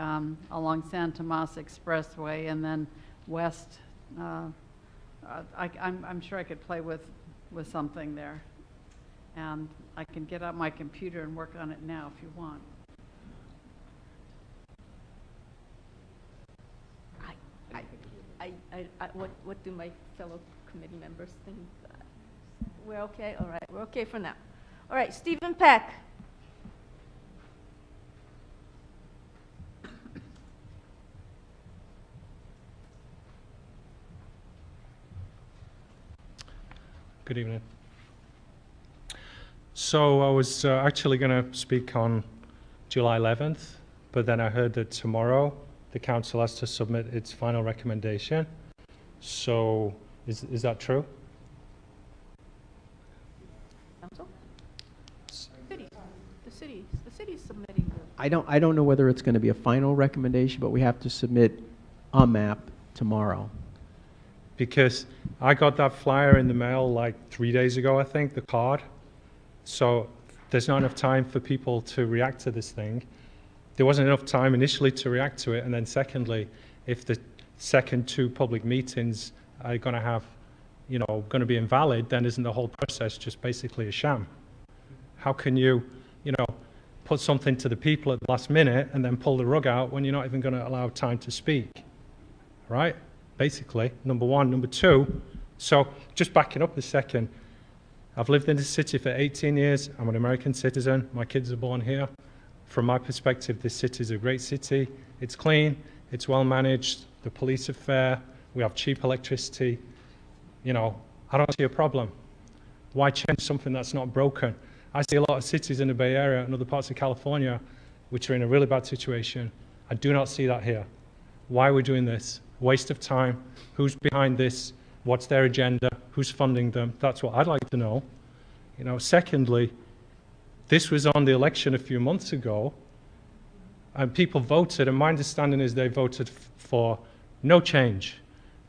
along San Tomas Expressway and then west. I'm sure I could play with something there. And I can get out my computer and work on it now if you want. What do my fellow committee members think? We're okay? All right, we're okay for now. All right, Stephen Peck. Good evening. So I was actually going to speak on July 11th, but then I heard that tomorrow the council has to submit its final recommendation. So is that true? Council? The city is submitting the... I don't know whether it's going to be a final recommendation, but we have to submit a map tomorrow. Because I got that flyer in the mail like 3 days ago, I think, the card. So there's not enough time for people to react to this thing. There wasn't enough time initially to react to it, and then secondly, if the second 2 public meetings are going to have, going to be invalid, then isn't the whole process just basically a sham? How can you, put something to the people at the last minute and then pull the rug out when you're not even going to allow time to speak, right? Basically, number one. Number two, so just backing up a second, I've lived in this city for 18 years. I'm an American citizen. My kids are born here. From my perspective, this city is a great city. It's clean, it's well managed, the police are fair, we have cheap electricity. I don't see a problem. Why change something that's not broken? I see a lot of cities in the Bay Area and other parts of California which are in a really bad situation. I do not see that here. Why are we doing this? Waste of time. Who's behind this? What's their agenda? Who's funding them? That's what I'd like to know. Secondly, this was on the election a few months ago, and people voted, and my understanding is they voted for no change.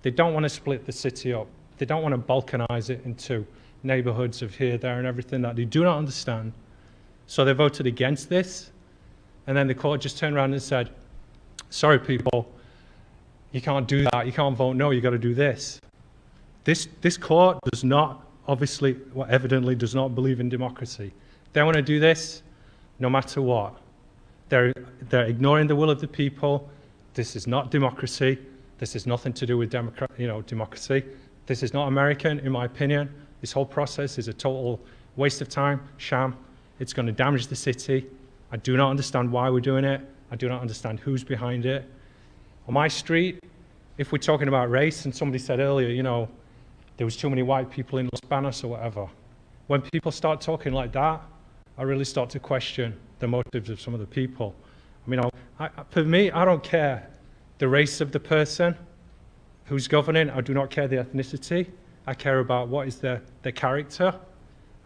They don't want to split the city up. They don't want to balkanize it into neighborhoods of here, there, and everything that they do not understand. So they voted against this, and then the court just turned around and said, sorry people, you can't do that, you can't vote no, you got to do this. This court does not, obviously, well, evidently does not believe in democracy. They want to do this no matter what. They're ignoring the will of the people. This is not democracy. This has nothing to do with democracy. This is not American, in my opinion. This whole process is a total waste of time, sham. It's going to damage the city. I do not understand why we're doing it. I do not understand who's behind it. On my street, if we're talking about race, and somebody said earlier, there was too many white people in Los Banos or whatever. When people start talking like that, I really start to question the motives of some of the people. For me, I don't care the race of the person who's governing. I do not care the ethnicity. I care about what is their character.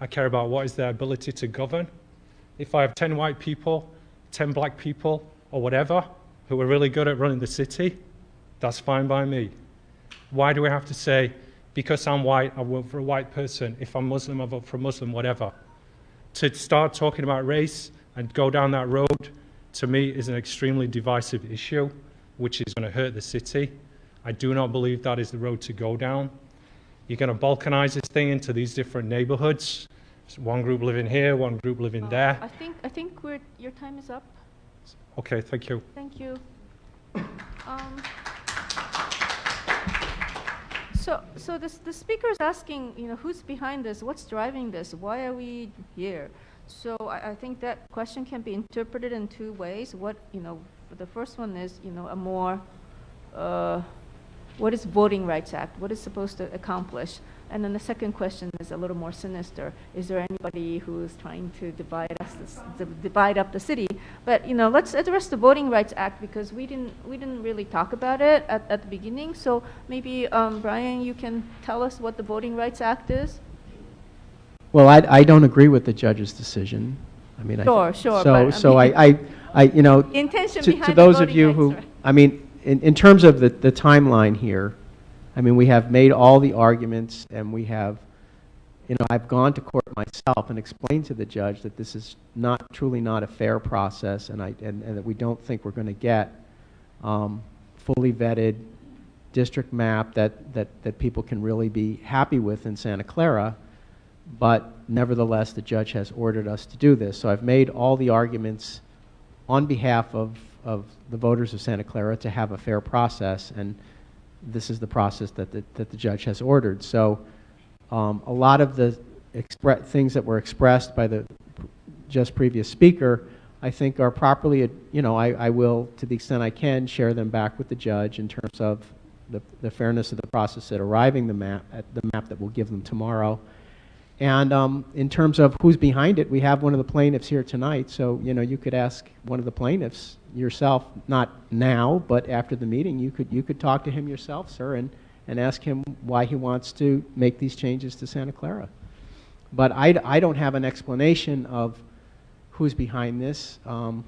I care about what is their ability to govern. If I have 10 white people, 10 black people, or whatever, who are really good at running the city, that's fine by me. Why do we have to say, because I'm white, I vote for a white person. If I'm Muslim, I vote for a Muslim, whatever. To start talking about race and go down that road, to me, is an extremely divisive issue, which is going to hurt the city. I do not believe that is the road to go down. You're going to balkanize this thing into these different neighborhoods. So one group living here, one group living there. I think your time is up. Okay, thank you. Thank you. So the speaker is asking, who's behind this? What's driving this? Why are we here? So I think that question can be interpreted in two ways. The first one is, a more, what is Voting Rights Act? What is supposed to accomplish? And then the second question is a little more sinister. Is there anybody who's trying to divide up the city? But let's address the Voting Rights Act, because we didn't really talk about it at the beginning. So maybe Brian, you can tell us what the Voting Rights Act is. Well, I don't agree with the judge's decision. I mean, sure. So I intention to behind those the of you voting who, rights, right? I mean, in terms of the timeline here, I mean, we have made all the arguments, and we have, I've gone to court myself and explained to the judge that this is truly not a fair process, and that we don't think we're going to get fully vetted district map that people can really be happy with in Santa Clara. But nevertheless, the judge has ordered us to do this. So I've made all the arguments on behalf of the voters of Santa Clara to have a fair process, and this is the process that the judge has ordered. So a lot of the things that were expressed by the just previous speaker, I think are properly, I will, to the extent I can, share them back with the judge in terms of the fairness of the process at arriving at the map that we'll give them tomorrow. And in terms of who's behind it, we have one of the plaintiffs here tonight, so you could ask one of the plaintiffs yourself, not now, but after the meeting. You could talk to him yourself, sir, and ask him why he wants to make these changes to Santa Clara. But I don't have an explanation of who's behind this, and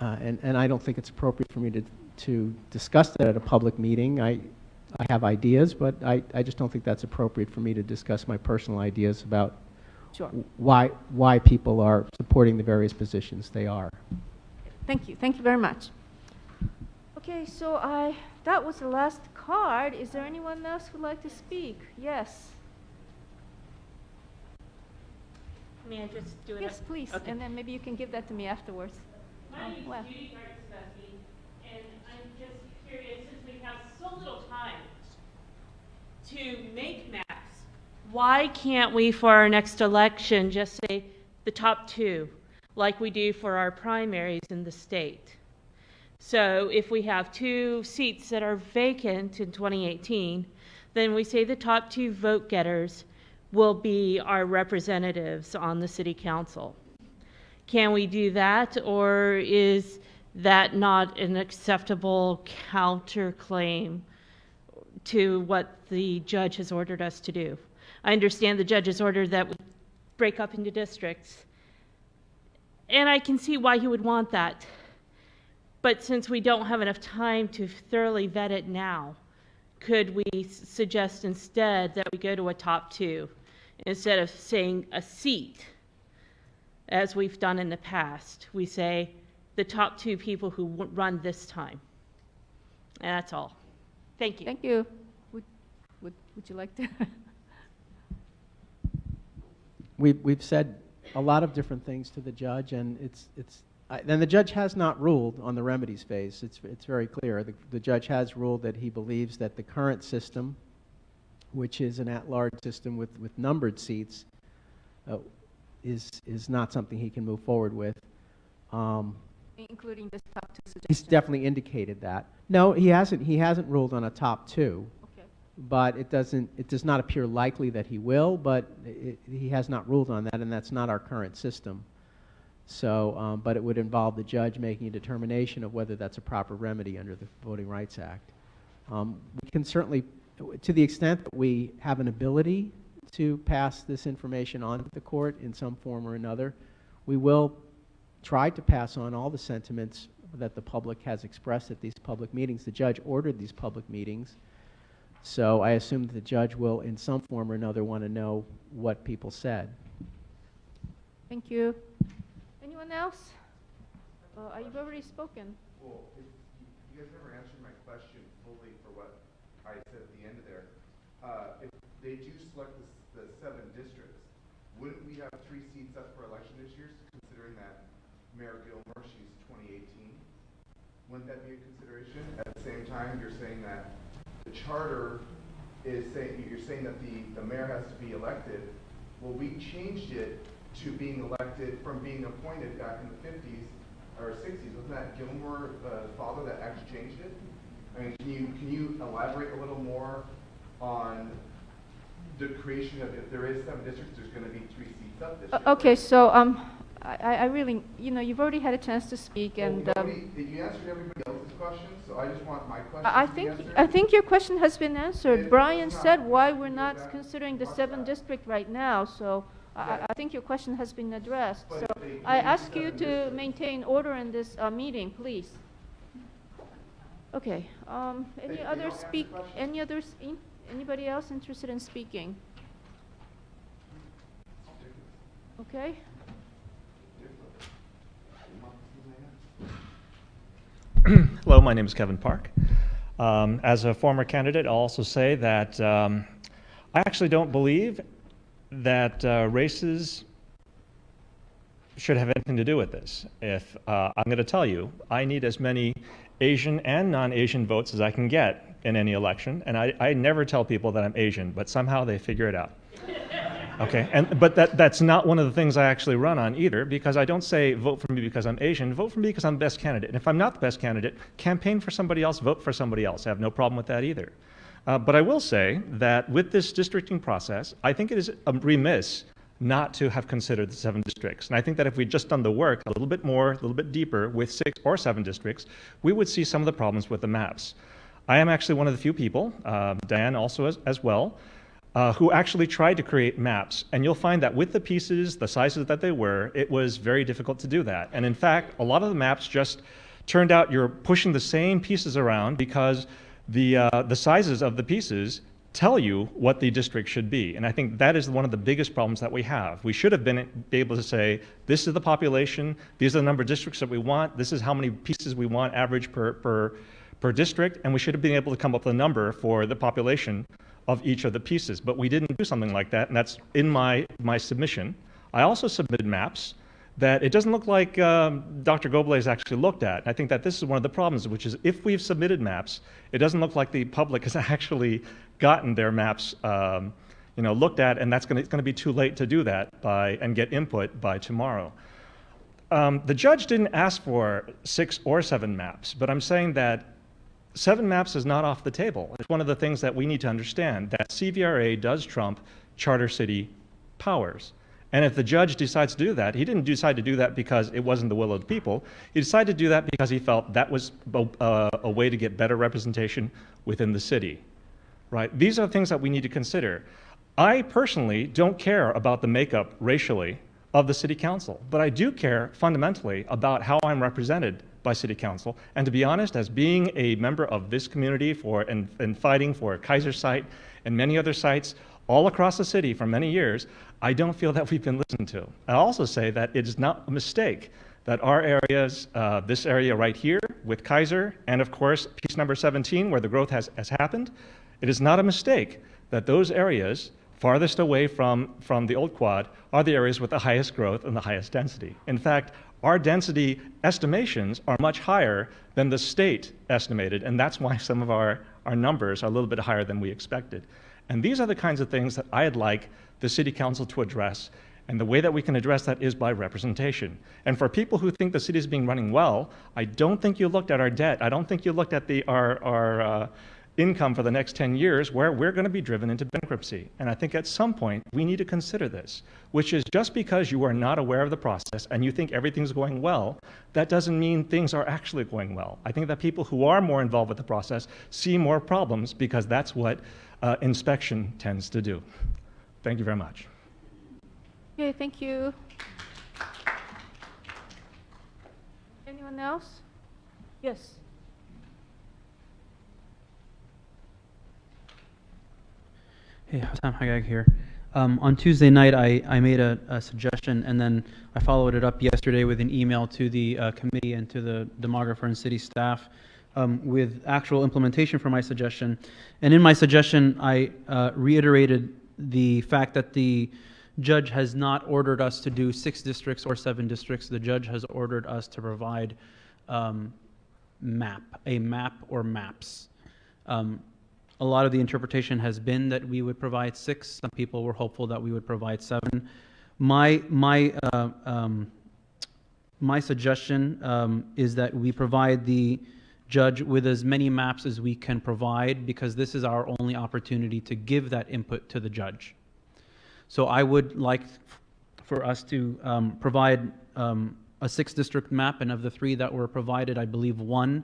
I don't think it's appropriate for me to discuss that at a public meeting. I have ideas, but I just don't think that's appropriate for me to discuss my personal ideas about why people are supporting the various positions they are. Thank you. Thank you very much. Okay, so that was the last card. Is there anyone else who would like to speak? Yes. May I just do it? Yes, please. Okay. And then maybe you can give that to me afterwards. My name is Judy Gartzbesky, and I'm just curious, since we have so little time to make maps, why can't we, for our next election, just say the top two, like we do for our primaries in the state? So if we have 2 seats that are vacant in 2018, then we say the top 2 vote getters will be our representatives on the city council. Can we do that, or is that not an acceptable counterclaim to what the judge has ordered us to do? I understand the judge has ordered that we break up into districts, and I can see why he would want that. But since we don't have enough time to thoroughly vet it now, could we suggest instead that we go to a top 2 instead of saying a seat, as we've done in the past? We say the top 2 people who run this time. And that's all. Thank you. Thank you. Would you like to? We've said a lot of different things to the judge, and and the judge has not ruled on the remedies phase. It's very clear. The judge has ruled that he believes that the current system, which is an at-large system with numbered seats, is not something he can move forward with. Including this top 2 suggestion. He's definitely indicated that. No, he hasn't. He hasn't ruled on a top 2. Okay. But it does not appear likely that he will. But he has not ruled on that, and that's not our current system. So, but it would involve the judge making a determination of whether that's a proper remedy under the Voting Rights Act. We can certainly, to the extent that we have an ability to pass this information on to the court in some form or another, we will try to pass on all the sentiments that the public has expressed at these public meetings. The judge ordered these public meetings, so I assume that the judge will in some form or another want to know what people said. Thank you. Anyone else? You've already spoken. Well, you guys never answered my question fully for what I said at the end of there. if they do select the 7 districts, wouldn't we have 3 seats up for election this year, considering that Mayor Gilmore, she's 2018? Wouldn't that be a consideration? At the same time, you're saying that the charter is saying, you're saying that the mayor has to be elected. Well, we changed it to being elected from being appointed back in the 50s or 60s. Wasn't that Gilmore, the father, that actually changed it? I mean, can you elaborate a little more on the creation of, if there is 7 districts, there's going to be 3 seats up this year? Okay, so I really, you've already had a chance to speak, and you answered everybody else's question, so I just want my question to be answered. I think your question has been answered. Brian said why we're not considering the 7th district right now, so I think your question has been addressed. So I ask you to maintain order in this meeting, please. Okay. Anybody else interested in speaking? Okay. Hello, my name is Kevin Park. As a former candidate, I'll also say that I actually don't believe that races should have anything to do with this. If I'm going to tell you, I need as many Asian and non-Asian votes as I can get in any election, and I never tell people that I'm Asian, but somehow they figure it out. Okay, but that's not one of the things I actually run on either, because I don't say vote for me because I'm Asian, vote for me because I'm the best candidate. And if I'm not the best candidate, campaign for somebody else, vote for somebody else. I have no problem with that either. But I will say that with this districting process, I think it is remiss not to have considered the 7 districts. And I think that if we'd just done the work a little bit more, a little bit deeper with 6 or 7 districts, we would see some of the problems with the maps. I am actually one of the few people, Diane also as well, who actually tried to create maps. And you'll find that with the pieces, the sizes that they were, it was very difficult to do that. And in fact, a lot of the maps just turned out you're pushing the same pieces around because the sizes of the pieces tell you what the district should be. And I think that is one of the biggest problems that we have. We should have been able to say, this is the population, these are the number of districts that we want, this is how many pieces we want average per district, and we should have been able to come up with a number for the population of each of the pieces. But we didn't do something like that, and that's in my submission. I also submitted maps that it doesn't look like Dr. Goble has actually looked at. I think that this is one of the problems, which is if we've submitted maps, it doesn't look like the public has actually gotten their maps looked at, and it's going to be too late to do that and get input by tomorrow. The judge didn't ask for 6 or 7 maps, but I'm saying that 7 maps is not off the table. It's one of the things that we need to understand, that CVRA does trump charter city powers. And if the judge decides to do that, he didn't decide to do that because it wasn't the will of the people. He decided to do that because he felt that was a way to get better representation within the city. Right? These are things that we need to consider. I personally don't care about the makeup racially of the city council, but I do care fundamentally about how I'm represented by city council. And to be honest, as being a member of this community and fighting for Kaiser site and many other sites all across the city for many years, I don't feel that we've been listened to. I also say that it is not a mistake that our areas, this area right here with Kaiser, and of course piece number 17 where the growth has happened, it is not a mistake that those areas farthest away from the old quad are the areas with the highest growth and the highest density. In fact, our density estimations are much higher than the state estimated, and that's why some of our numbers are a little bit higher than we expected. And these are the kinds of things that I'd like the city council to address, and the way that we can address that is by representation. And for people who think the city is being running well, I don't think you looked at our debt. I don't think you looked at our income for the next 10 years where we're going to be driven into bankruptcy. And I think at some point we need to consider this, which is just because you are not aware of the process and you think everything's going well, that doesn't mean things are actually going well. I think that people who are more involved with the process see more problems because that's what inspection tends to do. Thank you very much. Okay, thank you. Anyone else? Yes. Hey, Hassan Hagag here. On Tuesday night, I made a suggestion, and then I followed it up yesterday with an email to the committee and to the demographer and city staff with actual implementation for my suggestion. And in my suggestion, I reiterated the fact that the judge has not ordered us to do 6 districts or 7 districts. The judge has ordered us to provide a map or maps. A lot of the interpretation has been that we would provide 6. Some people were hopeful that we would provide 7. My suggestion is that we provide the judge with as many maps as we can provide, because this is our only opportunity to give that input to the judge. So I would like for us to provide a 6-district map, and of the 3 that were provided, I believe 1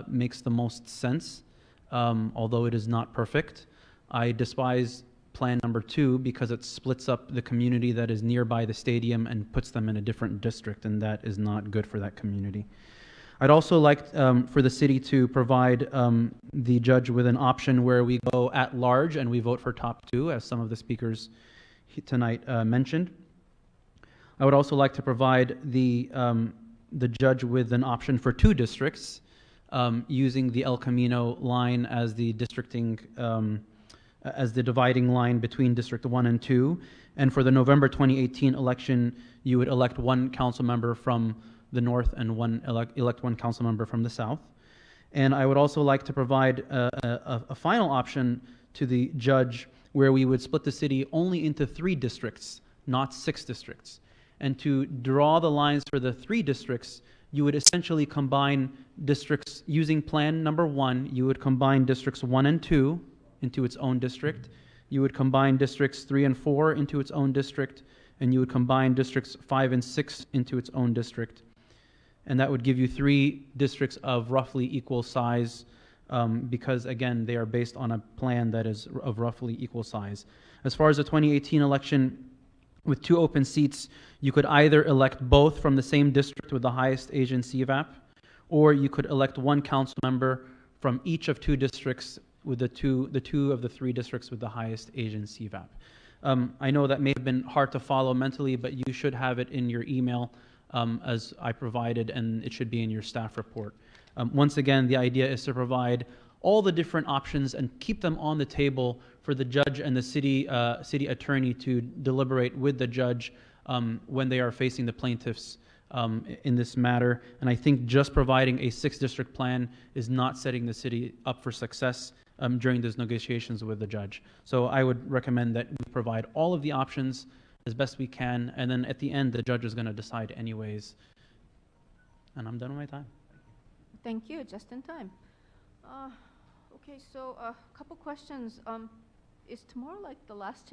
makes the most sense, although it is not perfect. I despise plan number 2 because it splits up the community that is nearby the stadium and puts them in a different district, and that is not good for that community. I'd also like for the city to provide the judge with an option where we go at large and we vote for top 2, as some of the speakers tonight mentioned. I would also like to provide the judge with an option for 2 districts, using the El Camino line as the districting, as the dividing line between District 1 and 2. And for the November 2018 election, you would elect 1 council member from the north and elect 1 council member from the south. And I would also like to provide a final option to the judge where we would split the city only into 3 districts, not 6 districts. And to draw the lines for the 3 districts, you would essentially combine districts using plan number 1. You would combine districts 1 and 2 into its own district. You would combine districts 3 and 4 into its own district, and you would combine districts 5 and 6 into its own district. And that would give you 3 districts of roughly equal size, because again, they are based on a plan that is of roughly equal size. As far as the 2018 election, with 2 open seats, you could either elect both from the same district with the highest Asian CVAP, or you could elect 1 council member from each of 2 districts with the two of the 3 districts with the highest Asian CVAP. I know that may have been hard to follow mentally, but you should have it in your email as I provided, and it should be in your staff report. Once again, the idea is to provide all the different options and keep them on the table for the judge and the city attorney to deliberate with the judge when they are facing the plaintiffs in this matter. And I think just providing a 6-district plan is not setting the city up for success during those negotiations with the judge. So I would recommend that we provide all of the options as best we can, and then at the end, the judge is going to decide anyways. And I'm done with my time. Thank you, just in time. Okay, so a couple questions. Is tomorrow like the last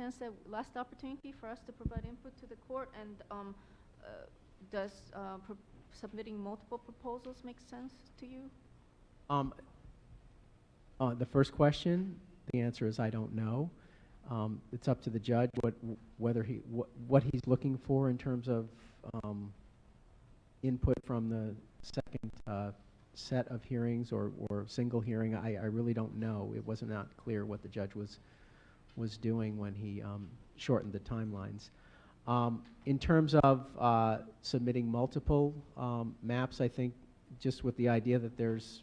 last opportunity for us to provide input to the court? And does submitting multiple proposals make sense to you? The first question, the answer is I don't know. It's up to the judge what he's looking for in terms of input from the second set of hearings or single hearing. I really don't know. It was not clear what the judge was doing when he shortened the timelines. In terms of submitting multiple maps, I think just with the idea that there's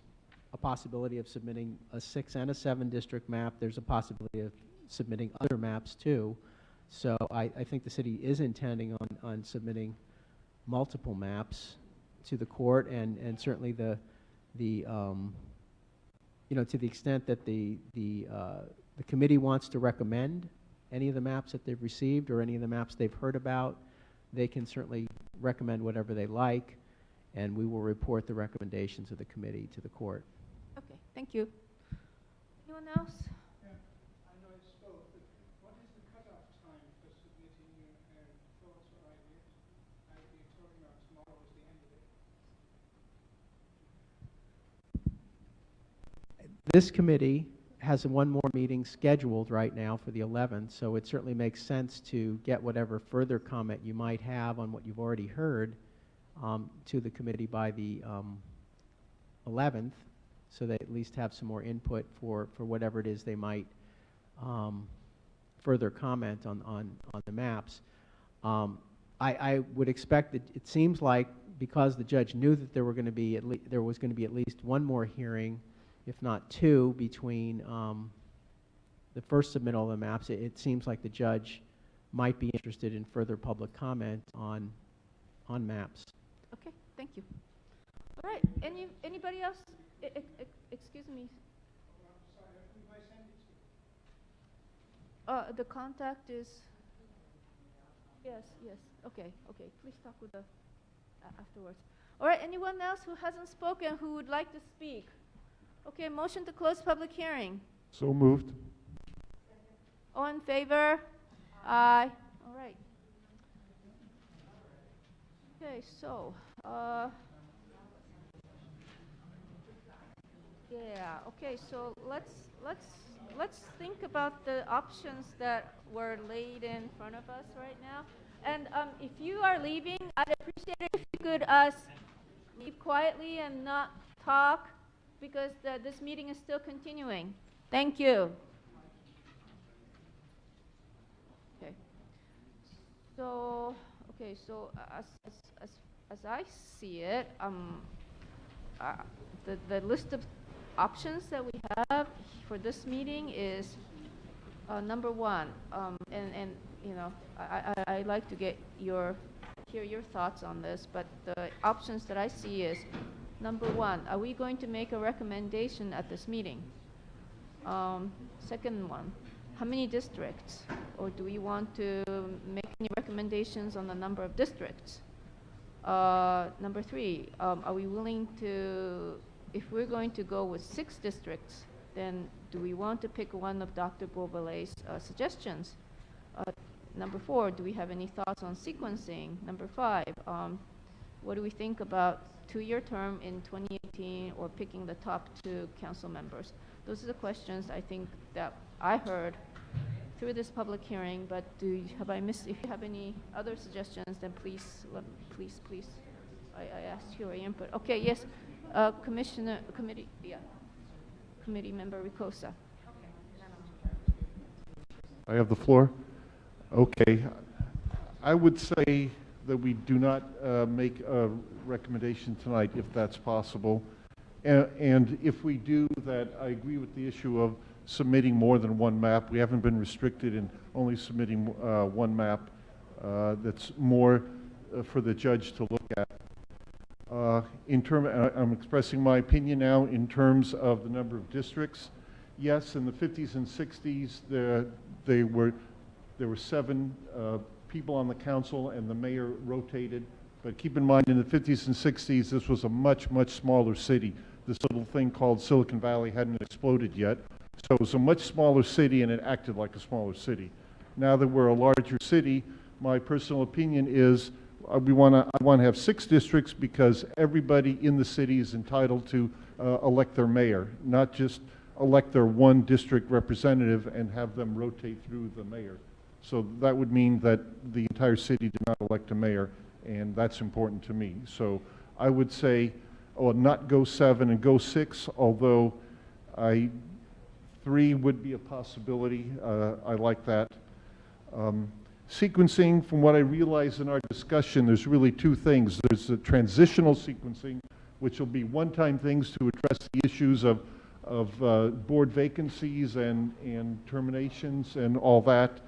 a possibility of submitting a 6 and a 7 district map, there's a possibility of submitting other maps too. So I think the city is intending on submitting multiple maps to the court, and certainly you know, to the extent that the committee wants to recommend any of the maps that they've received or any of the maps they've heard about, they can certainly recommend whatever they like, and we will report the recommendations of the committee to the court. Okay, thank you. Anyone else? This committee has one more meeting scheduled right now for the 11th, so it certainly makes sense to get whatever further comment you might have on what you've already heard to the committee by the 11th, so they at least have some more input for whatever it is they might further comment on the maps. I would expect that it seems like because the judge knew that there was going to be at least one more hearing, if not two, between the first submittal of the maps, it seems like the judge might be interested in further public comment on maps. Okay, thank you. All right, anybody else? Excuse me. The contact is, yes, okay, please talk with the, afterwards. All right, anyone else who hasn't spoken who would like to speak? Okay, motion to close public hearing. So moved. All in favor? Aye. All right. Okay, so, yeah, okay, so let's think about the options that were laid in front of us right now. And if you are leaving, I'd appreciate it if you could leave quietly and not talk, because this meeting is still continuing. Thank you. Okay. So, as I see it, the list of options that we have for this meeting is number one, and you know, I like to hear your thoughts on this, but the options that I see is number one, are we going to make a recommendation at this meeting? Second one, how many districts, or do we want to make any recommendations on the number of districts? Number three, are we willing to, if we're going to go with 6 districts, then do we want to pick one of Dr. Beauvalet's suggestions? Number 4, do we have any thoughts on sequencing? Number 5, what do we think about 2-year term in 2018 or picking the top 2 council members? Those are the questions I think that I heard through this public hearing, but have I missed? If you have any other suggestions, then please, I asked your input. Okay, yes, Committee Member Ricosa. I have the floor. Okay, I would say that we do not make a recommendation tonight, if that's possible. And if we do that, I agree with the issue of submitting more than one map. We haven't been restricted in only submitting one map. That's more for the judge to look at. I'm expressing my opinion now in terms of the number of districts. Yes, in the 50s and 60s, there were 7 people on the council and the mayor rotated. But keep in mind, in the 50s and 60s, this was a much, much smaller city. This little thing called Silicon Valley hadn't exploded yet. So it was a much smaller city, and it acted like a smaller city. Now that we're a larger city, my personal opinion is I want to have 6 districts, because everybody in the city is entitled to elect their mayor, not just elect their one district representative and have them rotate through the mayor. So that would mean that the entire city did not elect a mayor, and that's important to me. So I would say, not go 7 and go 6, although 3 would be a possibility. I like that. Sequencing, from what I realize in our discussion, there's really 2 things. There's the transitional sequencing, which will be one-time things to address the issues of board vacancies and terminations and all that.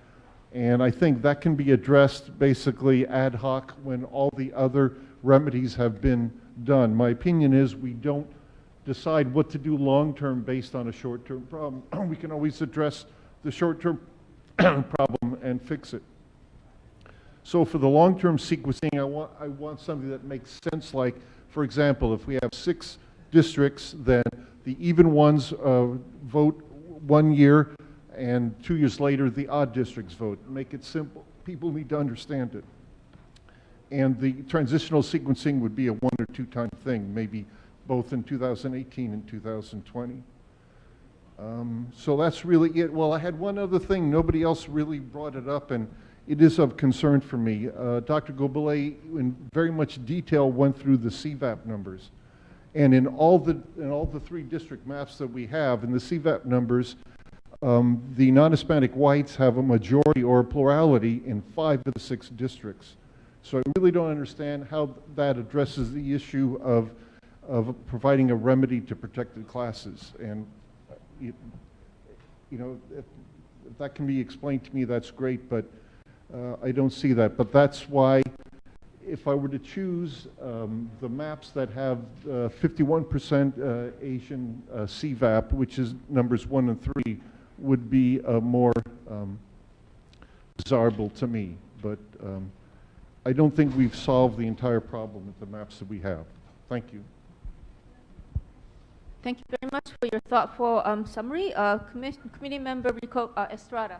And I think that can be addressed basically ad hoc when all the other remedies have been done. My opinion is we don't decide what to do long-term based on a short-term problem. We can always address the short-term problem and fix it. So for the long-term sequencing, I want something that makes sense. Like, for example, if we have 6 districts, then the even ones vote 1 year, and 2 years later, the odd districts vote. Make it simple. People need to understand it. And the transitional sequencing would be a 1 or 2 time thing, maybe both in 2018 and 2020. So that's really it. Well, I had one other thing. Nobody else really brought it up, and it is of concern for me. Dr. Gobelet, in very much detail, went through the CVAP numbers. And in all the 3 district maps that we have, in the CVAP numbers, the non-Hispanic whites have a majority or a plurality in 5 of the 6 districts. So I really don't understand how that addresses the issue of providing a remedy to protected classes. And, you know, if that can be explained to me, that's great, but I don't see that. But that's why, if I were to choose the maps that have 51% Asian CVAP, which is numbers 1 and 3, would be more desirable to me. But I don't think we've solved the entire problem with the maps that we have. Thank you. Thank you very much for your thoughtful summary. Committee member Estrada.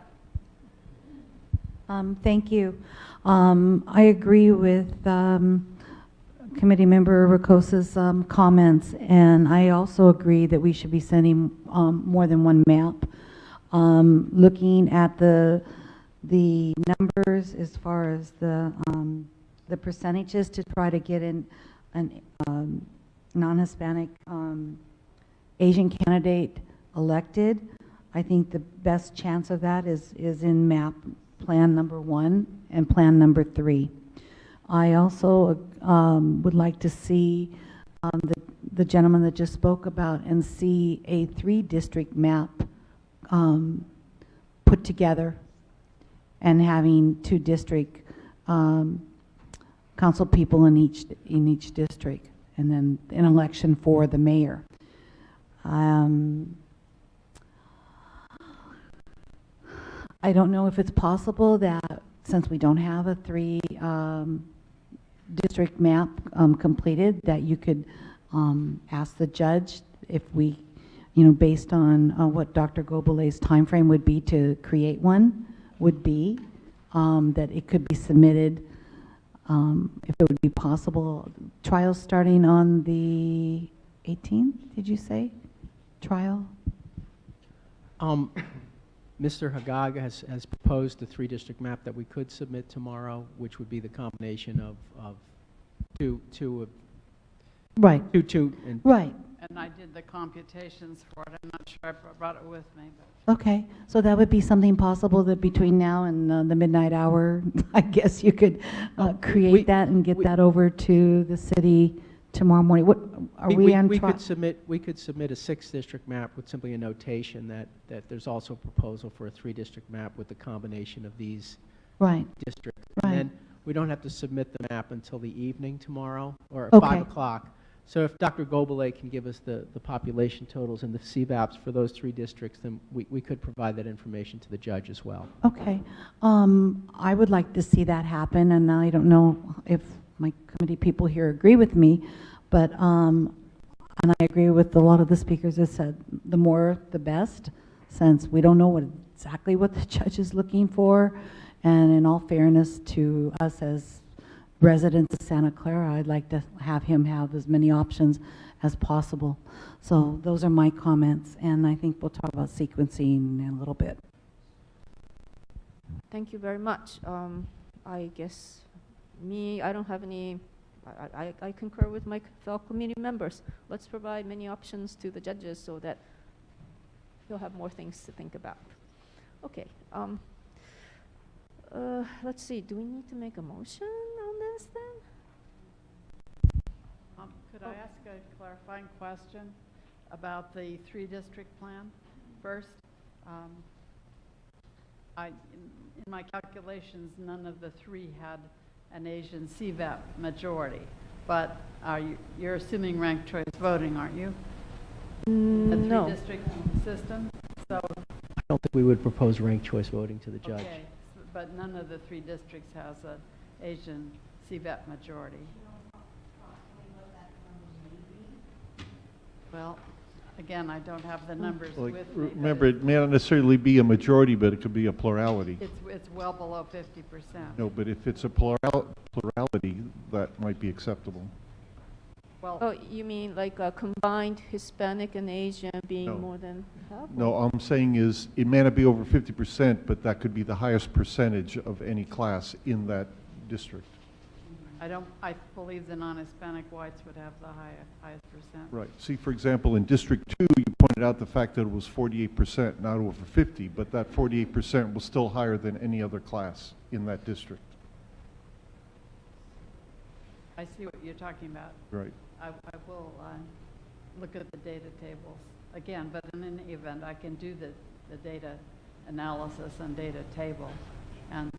Thank you. I agree with Committee Member Ricosa's comments, and I also agree that we should be sending more than one map. Looking at the numbers as far as the percentages to try to get in an non-Hispanic Asian candidate elected, I think the best chance of that is in map plan number 1 and plan number 3. I also would like to see the gentleman that just spoke about and see a 3-district map put together, and having 2 district council people in each district, and then an election for the mayor. I don't know if it's possible that, since we don't have a 3 district map completed, that you could ask the judge if we, you know, based on what Dr. Gobelet's time frame would be to create one, would be that it could be submitted, if it would be possible. Trials starting on the 18th, did you say? Trial? Mr. Hagag has proposed the 3-district map that we could submit tomorrow, which would be the combination of two. Right. Two. And right. And I did the computations for it. I'm not sure I brought it with me. Okay, so that would be something possible that between now and the midnight hour, I guess you could create that and get that over to the city tomorrow morning. What are we on we track? could submit a 6-district map with simply a notation that there's also a proposal for a 3-district map with the combination of these districts. Right. And then we don't have to submit the map until the evening tomorrow, or Okay. 5 o'clock. So if Dr. Gobelet can give us the population totals and the CVAPs for those 3 districts, then we could provide that information to the judge as well. Okay. I would like to see that happen, and I don't know if my committee people here agree with me, but, and I agree with a lot of the speakers that said the more the best, since we don't know exactly what the judge is looking for, and in all fairness to us as residents of Santa Clara, I'd like to have him have as many options as possible. So those are my comments, and I think we'll talk about sequencing in a little bit. Thank you very much. I guess I don't have any, I concur with my fellow committee members. Let's provide many options to the judges so that you'll have more things to think about. Okay. Let's see, do we need to make a motion on this then? Could I ask a clarifying question about the 3-district plan first? In my calculations, none of the 3 had an Asian CVAP majority, but you're assuming ranked choice voting, aren't you? No. A 3-district system? So, I don't think we would propose ranked choice voting to the judge. okay, but none of the 3 districts has an Asian CVAP majority. Well, again, I don't have the numbers Like, with me. remember, it may not necessarily be a majority, but it could be a plurality. It's well below 50%. No, but if it's a plurality, that might be acceptable. Well, Oh, you mean like a combined Hispanic and Asian being No. more than half? No, all I'm saying is, it may not be over 50%, but that could be the highest percentage of any class in that district. I believe the non-Hispanic whites would have the highest percent. Right. See, for example, in District 2, you pointed out the fact that it was 48%, not over 50, but that 48% was still higher than any other class in that district. I see what you're talking about. Right. I will look at the data tables again, but in any event, I can do the data analysis and data table and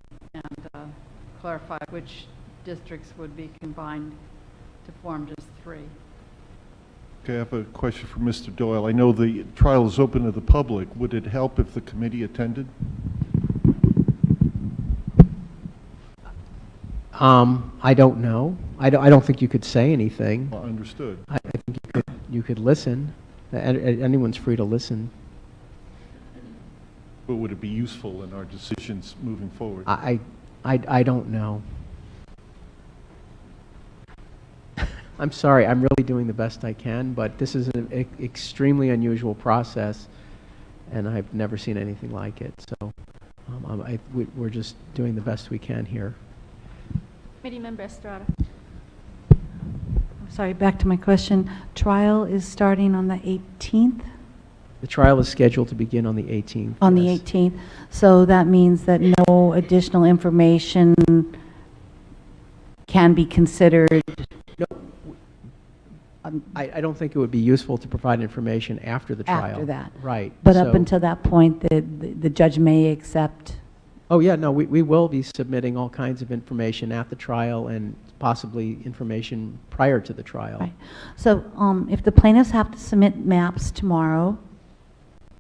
clarify which districts would be combined to form just 3. Okay, I have a question for Mr. Doyle. I know the trial is open to the public. Would it help if the committee attended? I don't know. I don't think you could say anything. Well, understood. I think you could listen. Anyone's free to listen. But would it be useful in our decisions moving forward? I don't know. I'm sorry, I'm really doing the best I can, but this is an extremely unusual process, and I've never seen anything like it. So we're just doing the best we can here. Committee Member Estrada. Sorry, back to my question. Trial is starting on the 18th? The trial is scheduled to begin on the 18th. On yes. the 18th. So that means that no additional information can be considered? No, I don't think it would be useful to provide information after the trial. After that. Right. But up until that point, the judge may accept? Oh, yeah, no, we will be submitting all kinds of information at the trial and possibly information prior to the trial. Right. So if the plaintiffs have to submit maps tomorrow,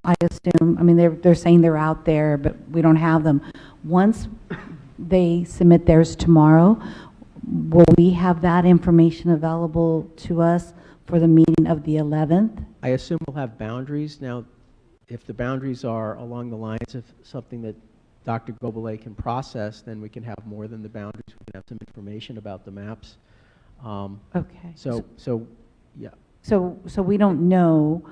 I assume, I mean, they're saying they're out there, but we don't have them. Once they submit theirs tomorrow, will we have that information available to us for the meeting of the 11th? I assume we'll have boundaries. Now, if the boundaries are along the lines of something that Dr. Gobelay can process, then we can have more than the boundaries. We can have some information about the maps. Okay. So, yeah. So we don't know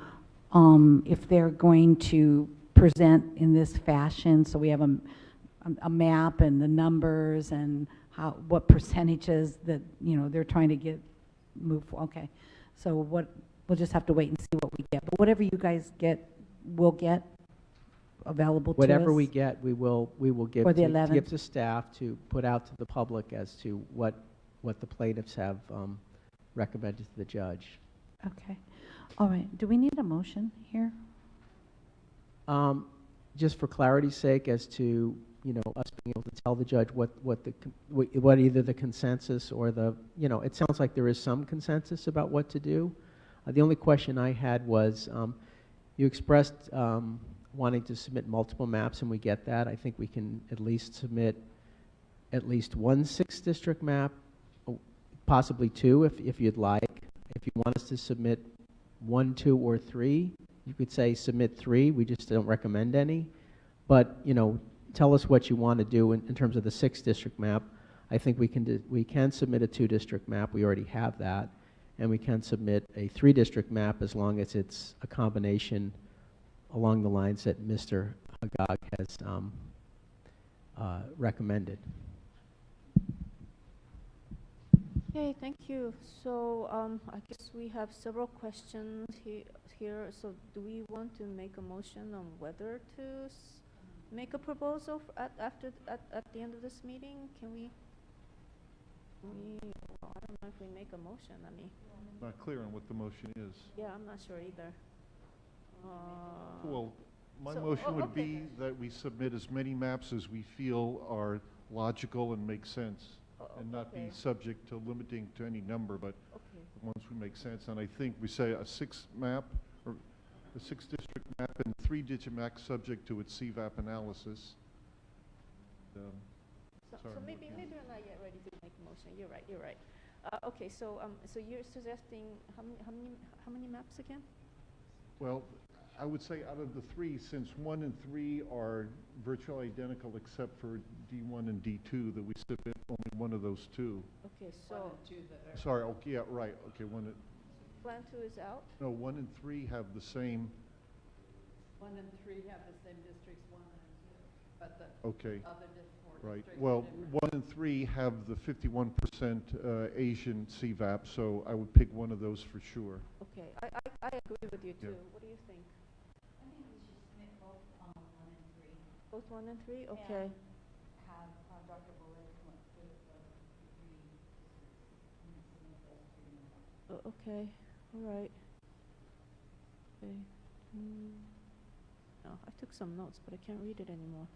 if they're going to present in this fashion. So we have a map and the numbers and what percentages that they're trying to get moved for. Okay. So we'll just have to wait and see what we get. But whatever you guys get, we'll get available to us? Whatever we get, we will give For the to, 11th? give to staff to put out to the public as to what the plaintiffs have recommended to the judge. Okay. All right. Do we need a motion here? Just for clarity's sake, as to us being able to tell the judge what either the consensus or it sounds like there is some consensus about what to do. The only question I had was you expressed wanting to submit multiple maps, and we get that. I think we can at least submit at least one 6th district map, possibly 2 if you'd like. If you want us to submit 1, 2, or 3, you could say submit 3. We just don't recommend any. But tell us what you want to do in terms of the 6th district map. I think we can submit a 2 district map. We already have that, and we can submit a 3 district map as long as it's a combination along the lines that Mr. Agag has recommended. Okay, thank you. So I guess we have several questions here. So do we want to make a motion on whether to make a proposal at the end of this meeting? Can we? Well, I don't know if we make a motion. I mean, Not clear on what the motion is. yeah, I'm not sure either. Well, my motion would be that we submit as many maps as we feel are logical and make sense, and not be subject to limiting to any number, but the ones we make sense. And I think we say a 6 map, or a 6 district map, and 3-digit map subject to its CVAP analysis. So maybe we're not yet ready to make a motion. You're right. Okay, so you're suggesting how many maps again? Well, I would say out of the 3, since 1 and 3 are virtually identical except for D1 and D2, that we submit only one of those 2. Okay, so. Sorry, okay, yeah, right, okay, Plan 2 is out? No, 1 and 3 have the same. 1 and 3 have the same districts, 1 and 2, but the Okay. other Right. Well, 1 and 3 have the 51% Asian CVAP, so I would pick one of those for sure. Okay, I agree with you too. Yeah. What do you think? I think we should submit both 1 and 3. Both 1 and 3? Okay. Have Dr. Bullet come up with the 3. Okay, all right. Okay. No, I took some notes, but I can't read it anymore.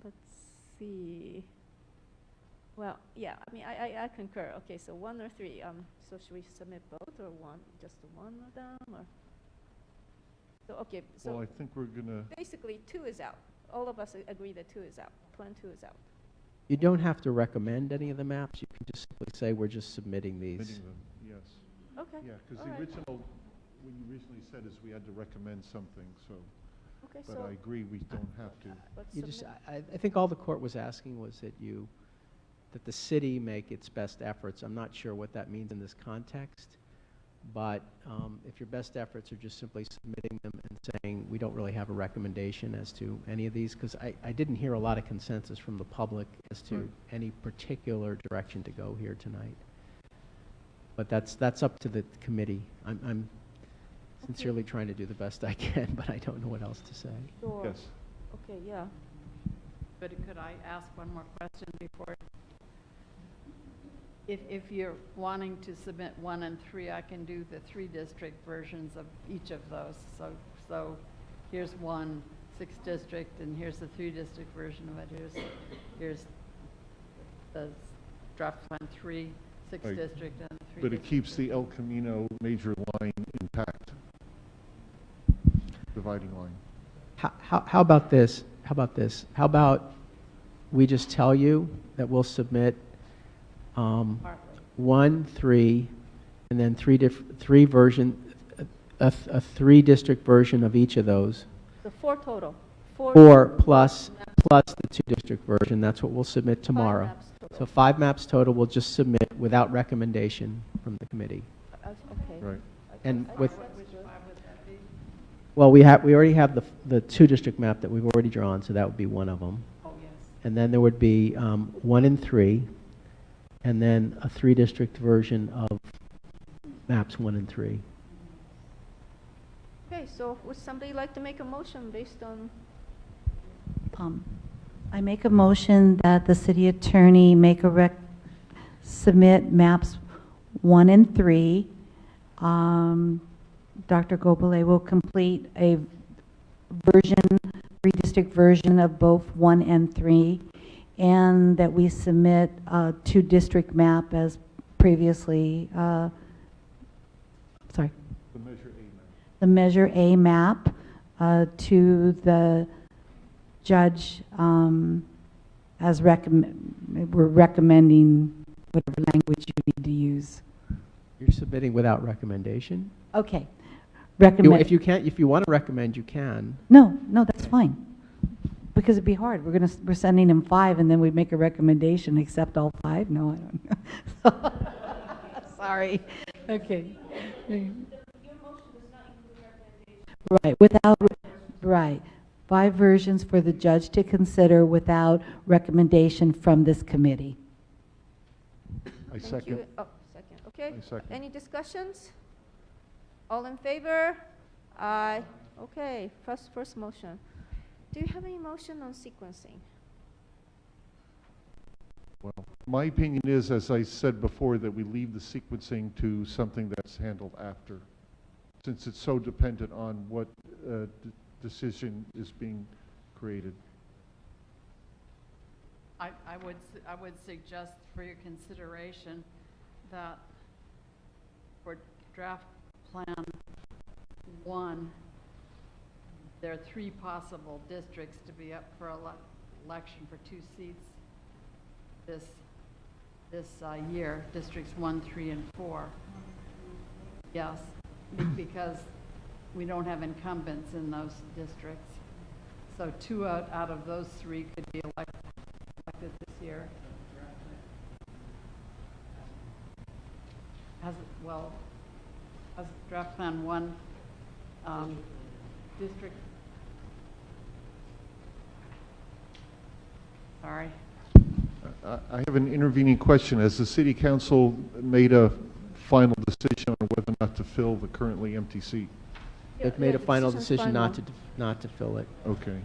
Let's see. Well, yeah, I mean, I concur. Okay, so 1 or 3. So should we submit both or one, just one of them, or? So, okay, so. Well, I think we're gonna. Basically, 2 is out. All of us agree that 2 is out. Plan 2 is out. You don't have to recommend any of the maps. You can just simply say, we're just submitting these. Submitting them, yes. Okay. Yeah, because all the right. original, what you originally said is we had to recommend something, so. Okay, But so I agree, we don't have to. let's You just, submit. I think all the court was asking was that the city make its best efforts. I'm not sure what that means in this context, but if your best efforts are just simply submitting them and saying, we don't really have a recommendation as to any of these, because I didn't hear a lot of consensus from the public as to any particular direction to go here tonight. But that's up to the committee. I'm sincerely trying to do the best I can, but I don't know what else to say. Sure. Yes. Okay, yeah. But could I ask one more question before? If you're wanting to submit 1 and 3, I can do the 3 district versions of each of those. So here's 1 6 district, and here's the 3 district version of it. Here's the draft plan 3 6 Right. district and 3. But it keeps the El Camino major line intact, dividing line. How about this? How about this? How about we just tell you that we'll submit 1, 3, and then 3 version, a 3 district version of each of those. The 4 total. 4 plus the 2 district version. That's what we'll submit tomorrow. maps total. So 5 maps total we'll just submit without recommendation from the committee. Okay. Right. And with, Which 5 would that be? well, we already have the 2 district map that we've already drawn, so that would be one of them. Oh, yes. And then there would be 1 and 3, and then a 3 district version of maps 1 and 3. Okay, so would somebody like to make a motion based on? I make a motion that the city attorney make a submit maps 1 and 3. Dr. Gobele will complete a version, 3 district version of both 1 and 3, and that we submit a 2 district map as previously, sorry. The Measure A map. The Measure A map to the judge as we're recommending whatever language you need to use. You're submitting without recommendation? Okay. Recommend. If you want to recommend, you can. No, that's fine. Because it'd be hard. We're sending him 5 and then we make a recommendation, accept all 5? No, I don't know. Sorry. Okay. Right. 5 versions for the judge to consider without recommendation from this committee. I Thank second. you. Oh, second. Okay. I second. Any discussions? All in favor? Aye. Okay. First motion. Do you have any motion on sequencing? Well, my opinion is, as I said before, that we leave the sequencing to something that's handled after, since it's so dependent on what decision is being created. I would suggest for your consideration that for draft plan 1, there are 3 possible districts to be up for election for 2 seats this year, districts 1, 3, and 4. Yes, because we don't have incumbents in those districts. So 2 out of those 3 could be elected this year. Has draft plan 1 district. Sorry. I have an intervening question. Has the city council made a final decision on whether or not to fill the currently empty seat? They've made a the final decision's decision final. not to fill it. Okay.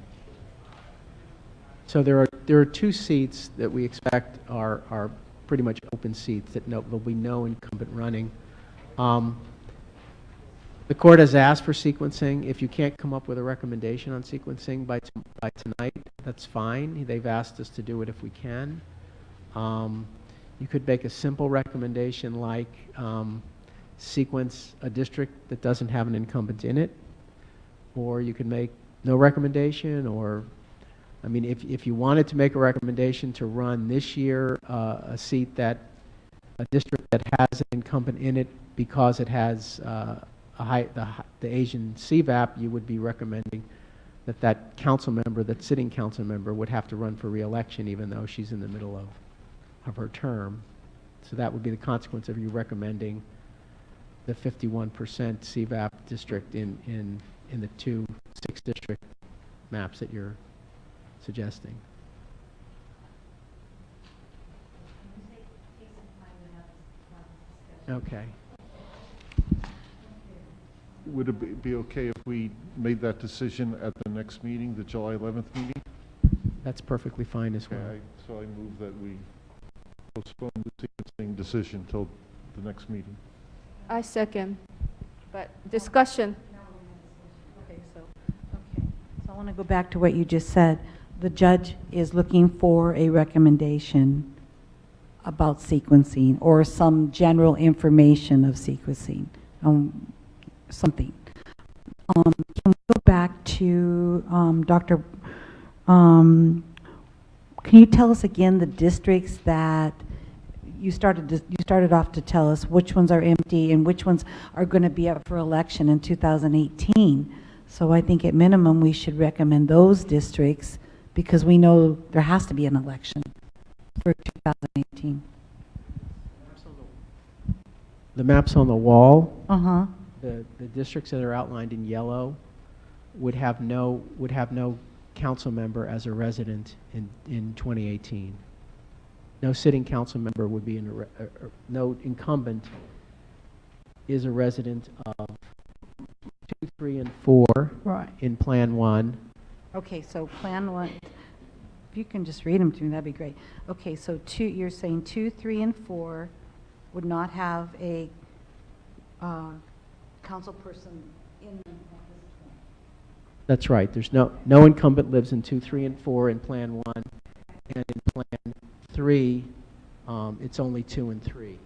So there are 2 seats that we expect are pretty much open seats, that there'll be no incumbent running. The court has asked for sequencing. If you can't come up with a recommendation on sequencing by tonight, that's fine. They've asked us to do it if we can. You could make a simple recommendation like sequence a district that doesn't have an incumbent in it, or you could make no recommendation, or, I mean, if you wanted to make a recommendation to run this year a district that has an incumbent in it because it has the Asian CVAP, you would be recommending that sitting council member would have to run for re-election even though she's in the middle of her term. So that would be the consequence of you recommending the 51% CVAP district in the 2 6-district maps that you're suggesting. Okay. Would it be okay if we made that decision at the next meeting, the July 11th meeting? That's perfectly fine as well. Okay, so I move that we postpone the sequencing decision till the next meeting. I second, but discussion. So I want to go back to what you just said. The judge is looking for a recommendation about sequencing or some general information of sequencing, something. Can we go back to Dr. Can you tell us again the districts that you started off to tell us which ones are empty and which ones are going to be up for election in 2018? So I think at minimum we should recommend those districts because we know there has to be an election for 2018. The maps on the wall, Uh-huh. the districts that are outlined in yellow would have no council member as a resident in 2018. No sitting council member would be no incumbent is a resident of 2, 3, and 4 Right. in Plan 1. Okay, so Plan 1, if you can just read them to me, that'd be great. Okay, so you're saying 2, 3, and 4 would not have a council person in them at this point. That's right. There's no incumbent lives in 2, 3, and 4 in Plan 1, and in Plan 3, it's only 2 and 3.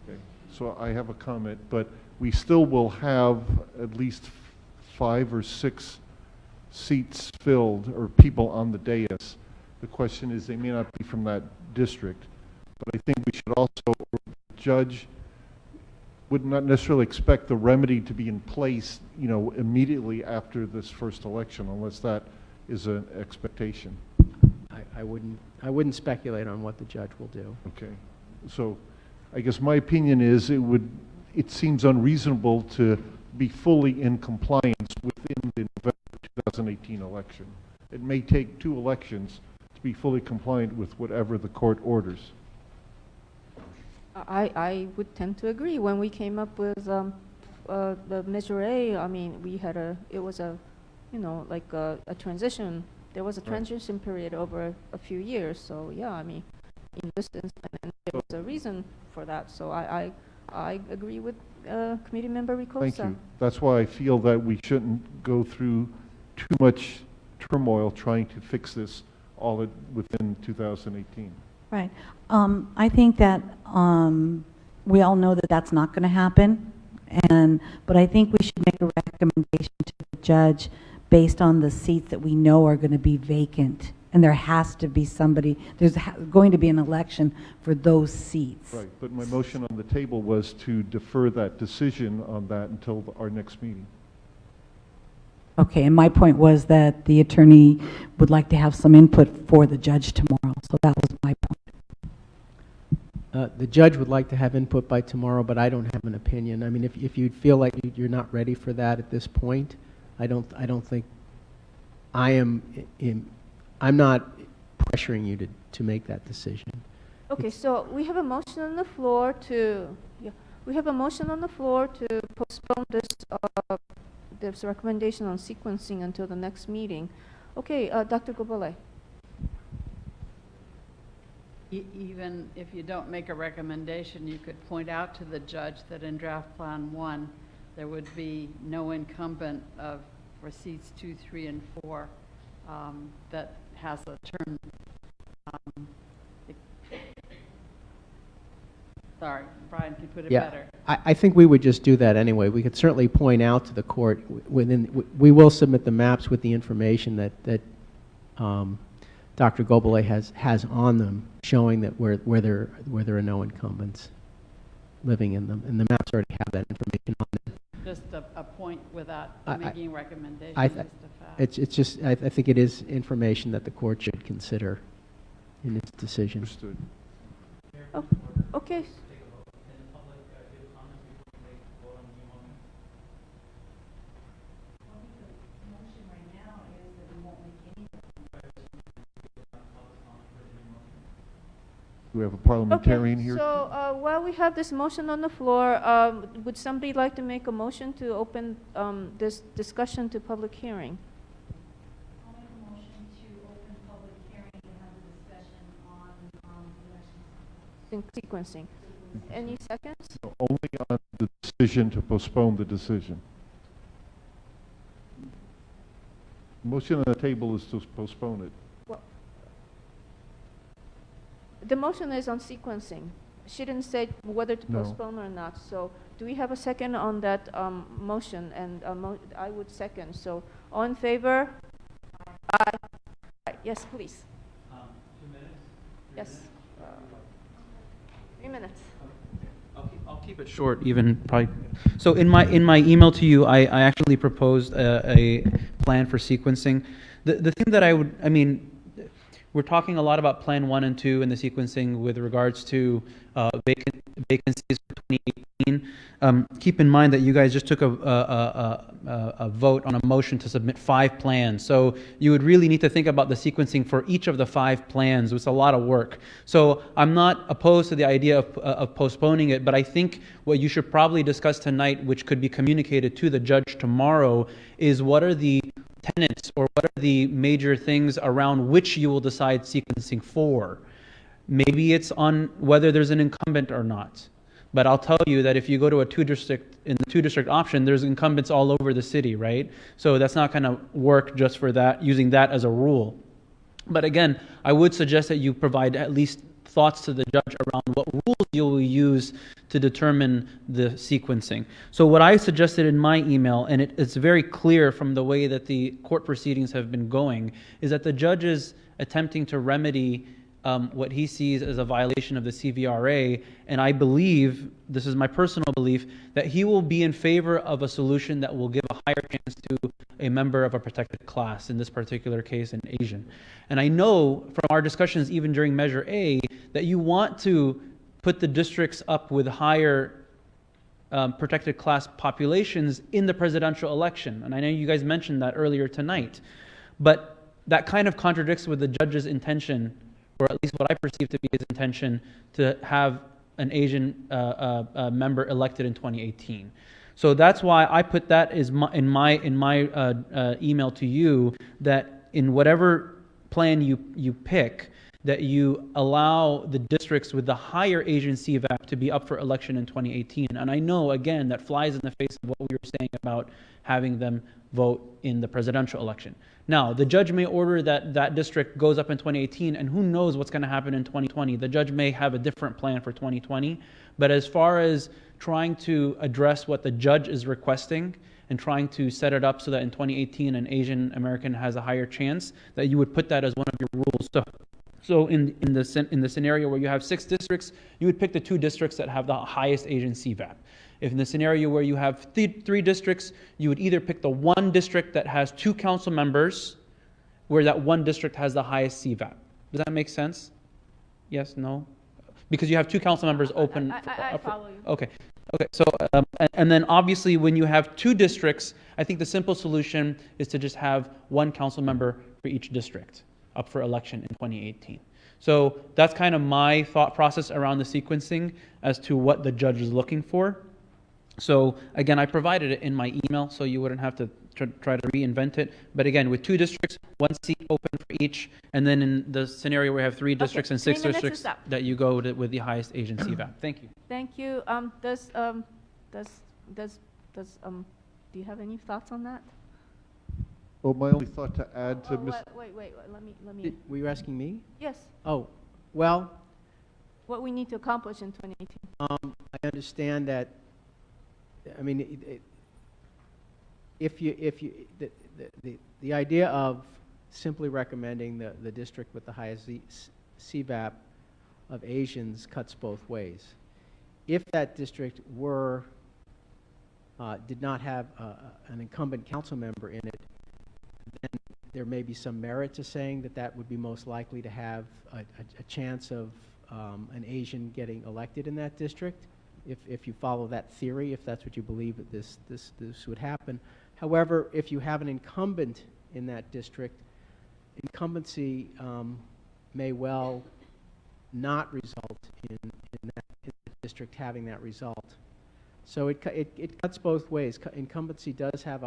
Okay, so I have a comment, but we still will have at least 5 or 6 seats filled or people on the dais. The question is, they may not be from that district, but I think we should also, judge would not necessarily expect the remedy to be in place, immediately after this first election, unless that is an expectation. I wouldn't speculate on what the judge will do. Okay, so I guess my opinion is it seems unreasonable to be fully in compliance within the November 2018 election. It may take 2 elections to be fully compliant with whatever the court orders. I would tend to agree. When we came up with the Measure A, I mean, it was a transition. There was a transition period over a few years. So yeah, I mean, in this instance, there was a reason for that. So I agree with Committee Member Ricosa. Thank you. That's why I feel that we shouldn't go through too much turmoil trying to fix this all within 2018. Right. I think that we all know that that's not going to happen, but I think we should make a recommendation to the judge based on the seats that we know are going to be vacant, and there has to be somebody. There's going to be an election for those seats. Right. But my motion on the table was to defer that decision on that until our next meeting. Okay, and my point was that the attorney would like to have some input for the judge tomorrow, so that was my point. The judge would like to have input by tomorrow, but I don't have an opinion. I mean, if you feel like you're not ready for that at this point, I don't think I'm not pressuring you to make that decision. Okay, so we have a motion on the floor to postpone this recommendation on sequencing until the next meeting. Okay, Dr. Gobole. Even if you don't make a recommendation, you could point out to the judge that in draft plan 1, there would be no incumbent for seats 2, 3, and 4 that has a term. Sorry, Brian can put it better. I think we would just do that anyway. We could certainly point out to the court we will submit the maps with the information that Dr. Gobele has on them, showing that where there are no incumbents living in them, and the maps already have that information on them. Just a point without making recommendations. I think it is information that the court should consider in its decision. Understood. Oh, okay. Do we have a parliamentarian here? So while we have this motion on the floor, would somebody like to make a motion to open this discussion to public hearing? I'll make a motion to open public hearing and have a discussion on Sequencing. Any seconds? So only on the decision to postpone the decision. Motion on the table is to postpone it. Well, the motion is on sequencing. She didn't say whether to No. postpone or not. So do we have a second on that motion? And I would second. So all in favor? Aye. Right. Yes, please. 2 minutes? Yes. 3 minutes. I'll keep it short, even probably. So in my email to you, I actually proposed a plan for sequencing. The thing that we're talking a lot about Plan 1 and 2 and the sequencing with regards to vacancies for 2018. Keep in mind that you guys just took a vote on a motion to submit 5 plans. So you would really need to think about the sequencing for each of the 5 plans. It's a lot of work. So I'm not opposed to the idea of postponing it, but I think what you should probably discuss tonight, which could be communicated to the judge tomorrow, is what are the tenets or what are the major things around which you will decide sequencing for. Maybe it's on whether there's an incumbent or not. But I'll tell you that if you go to in the 2-district option, there's incumbents all over the city, right? So that's not going to work just for that, using that as a rule. But again, I would suggest that you provide at least thoughts to the judge around what rules you will use to determine the sequencing. So what I suggested in my email, and it's very clear from the way that the court proceedings have been going, is that the judge is attempting to remedy what he sees as a violation of the CVRA, and I believe, this is my personal belief, that he will be in favor of a solution that will give a higher chance to a member of a protected class, in this particular case an Asian. And I know from our discussions even during Measure A that you want to put the districts up with higher protected class populations in the presidential election, and I know you guys mentioned that earlier tonight, but that kind of contradicts with the judge's intention, or at least what I perceive to be his intention, to have an Asian member elected in 2018. So that's why I put that in my email to you, that in whatever plan you pick, that you allow the districts with the higher Asian CVAP to be up for election in 2018. And I know, again, that flies in the face of what we were saying about having them vote in the presidential election. Now, the judge may order that that district goes up in 2018, and who knows what's going to happen in 2020. The judge may have a different plan for 2020. But as far as trying to address what the judge is requesting and trying to set it up so that in 2018 an Asian American has a higher chance, that you would put that as one of your rules. So in the scenario where you have 6 districts, you would pick the 2 districts that have the highest Asian CVAP. If in the scenario where you have 3 districts, you would either pick the 1 district that has 2 council members, where that 1 district has the highest CVAP. Does that make sense? Yes, no? Because you have 2 council members open. I follow you. Okay. Okay. So, and then obviously when you have 2 districts, I think the simple solution is to just have 1 council member for each district up for election in 2018. So that's kind of my thought process around the sequencing as to what the judge is looking for. So again, I provided it in my email, so you wouldn't have to try to reinvent it. But again, with 2 districts, 1 seat open for each, and then in the scenario where we have 3 districts and 6 3 minutes is districts, up. that you go with the highest Asian CVAP. Thank you. Thank you. Do you have any thoughts on that? Well, my only thought to add to Ms. Wait, let me. Were you asking me? Yes, Oh, well, what we need to accomplish in 2018. I understand that, I mean, the idea of simply recommending the district with the highest CVAP of Asians cuts both ways. If that district did not have an incumbent council member in it, then there may be some merit to saying that that would be most likely to have a chance of an Asian getting elected in that district, if you follow that theory, if that's what you believe that this would happen. However, if you have an incumbent in that district, incumbency may well not result in that district having that result. So it cuts both ways. Incumbency does have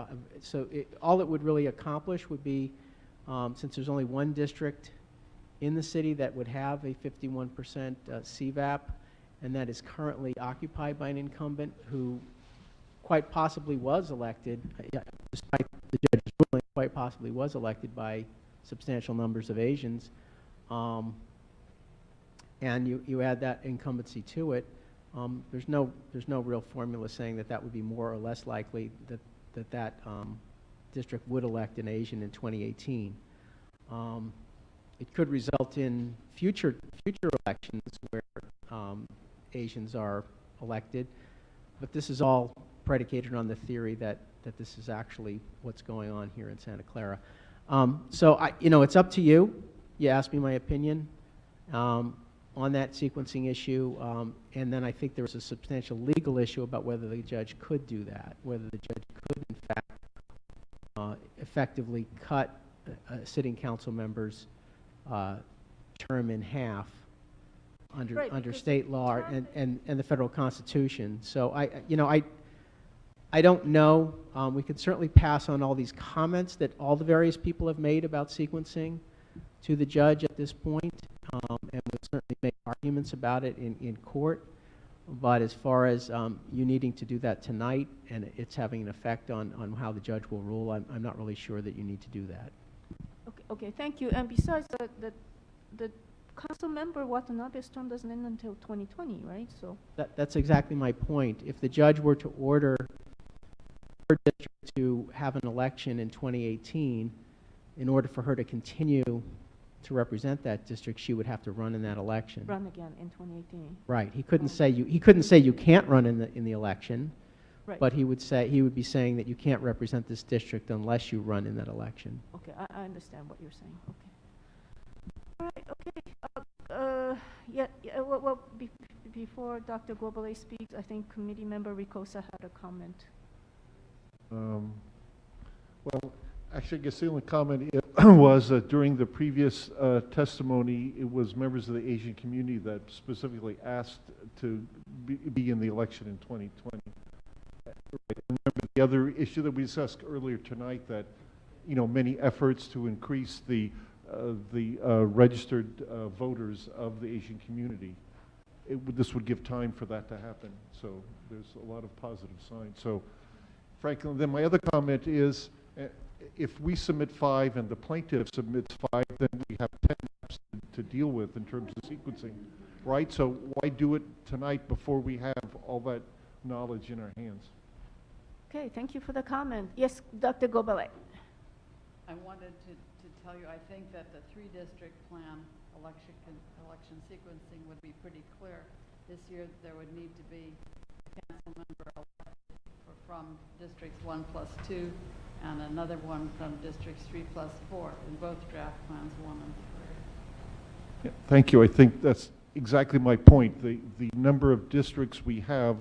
all it would really accomplish would be, since there's only 1 district in the city that would have a 51% CVAP, and that is currently occupied by an incumbent who quite possibly was elected, despite the judge's ruling, quite possibly was elected by substantial numbers of Asians, and you add that incumbency to it, there's no real formula saying that would be more or less likely that district would elect an Asian in 2018. It could result in future elections where Asians are elected, but this is all predicated on the theory that this is actually what's going on here in Santa Clara. So it's up to you. You asked me my opinion on that sequencing issue, and then I think there was a substantial legal issue about whether the judge could do that, whether the judge could in fact effectively cut a sitting council member's term in half under state law and the federal constitution. So I don't know. We could certainly pass on all these comments that all the various people have made about sequencing to the judge at this point, and we'll certainly make arguments about it in court. But as far as you needing to do that tonight and it's having an effect on how the judge will rule, I'm not really sure that you need to do that. Okay, thank you. And besides, the council member Watanabe's term doesn't end until 2020, right? So that's exactly my point. If the judge were to order her district to have an election in 2018, in order for her to continue to represent that district, she would have to run in that election. Run again in 2018. Right. He couldn't say you can't run in the election, right. But he would be saying that you can't represent this district unless you run in that election. Okay, I understand what you're saying. Okay. All right. Okay. Well, before Dr. Globale speaks, I think committee member Ricosa had a comment. Well, actually, I guess the only comment was that during the previous testimony, it was members of the Asian community that specifically asked to be in the election in 2020. Remember the other issue that we discussed earlier tonight, that many efforts to increase the registered voters of the Asian community. This would give time for that to happen. So there's a lot of positive signs. So, frankly, then my other comment is, if we submit 5 and the plaintiff submits 5, then we have 10 maps to deal with in terms of sequencing, right? So why do it tonight before we have all that knowledge in our hands? Okay, thank you for the comment. Yes, Dr. Globale. I wanted to tell you, I think that the 3-district plan election sequencing would be pretty clear. This year, there would need to be a council member elected from districts 1+2 and another one from districts 3+4 in both draft plans 1 and 3. Yeah, thank you. I think that's exactly my point. The number of districts we have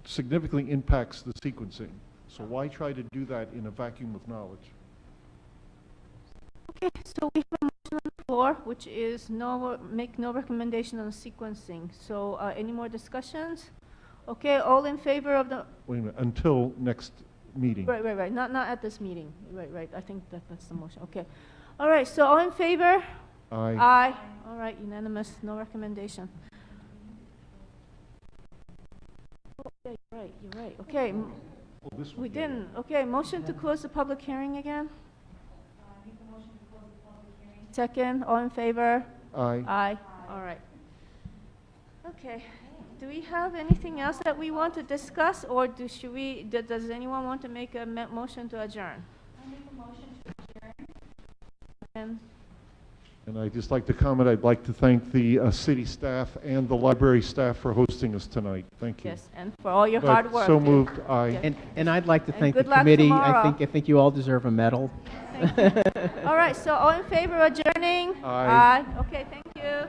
significantly impacts the sequencing. So why try to do that in a vacuum of knowledge? Okay, so we have a motion on the floor, which is make no recommendation on sequencing. So any more discussions? Okay, all in favor of the... Wait a minute, until next meeting. Right. Not at this meeting. Right. I think that's the motion. Okay. All right. So all in favor? Aye. Aye. All right. Unanimous. No recommendation. Okay. You're right. Okay. We didn't. Okay. Motion to close the public hearing again. Second. All in favor? Aye. Aye. All right. Okay. Do we have anything else that we want to discuss, or does anyone want to make a motion to adjourn? I make a motion to adjourn. And I'd just like to comment, I'd like to thank the city staff and the library staff for hosting us tonight. Thank you. Yes, and for all your hard work. So moved, aye. Yes. And I'd like to And thank the good luck committee. tomorrow. I think you all deserve a medal. All right, so all in favor of adjourning? Aye. Okay, thank you.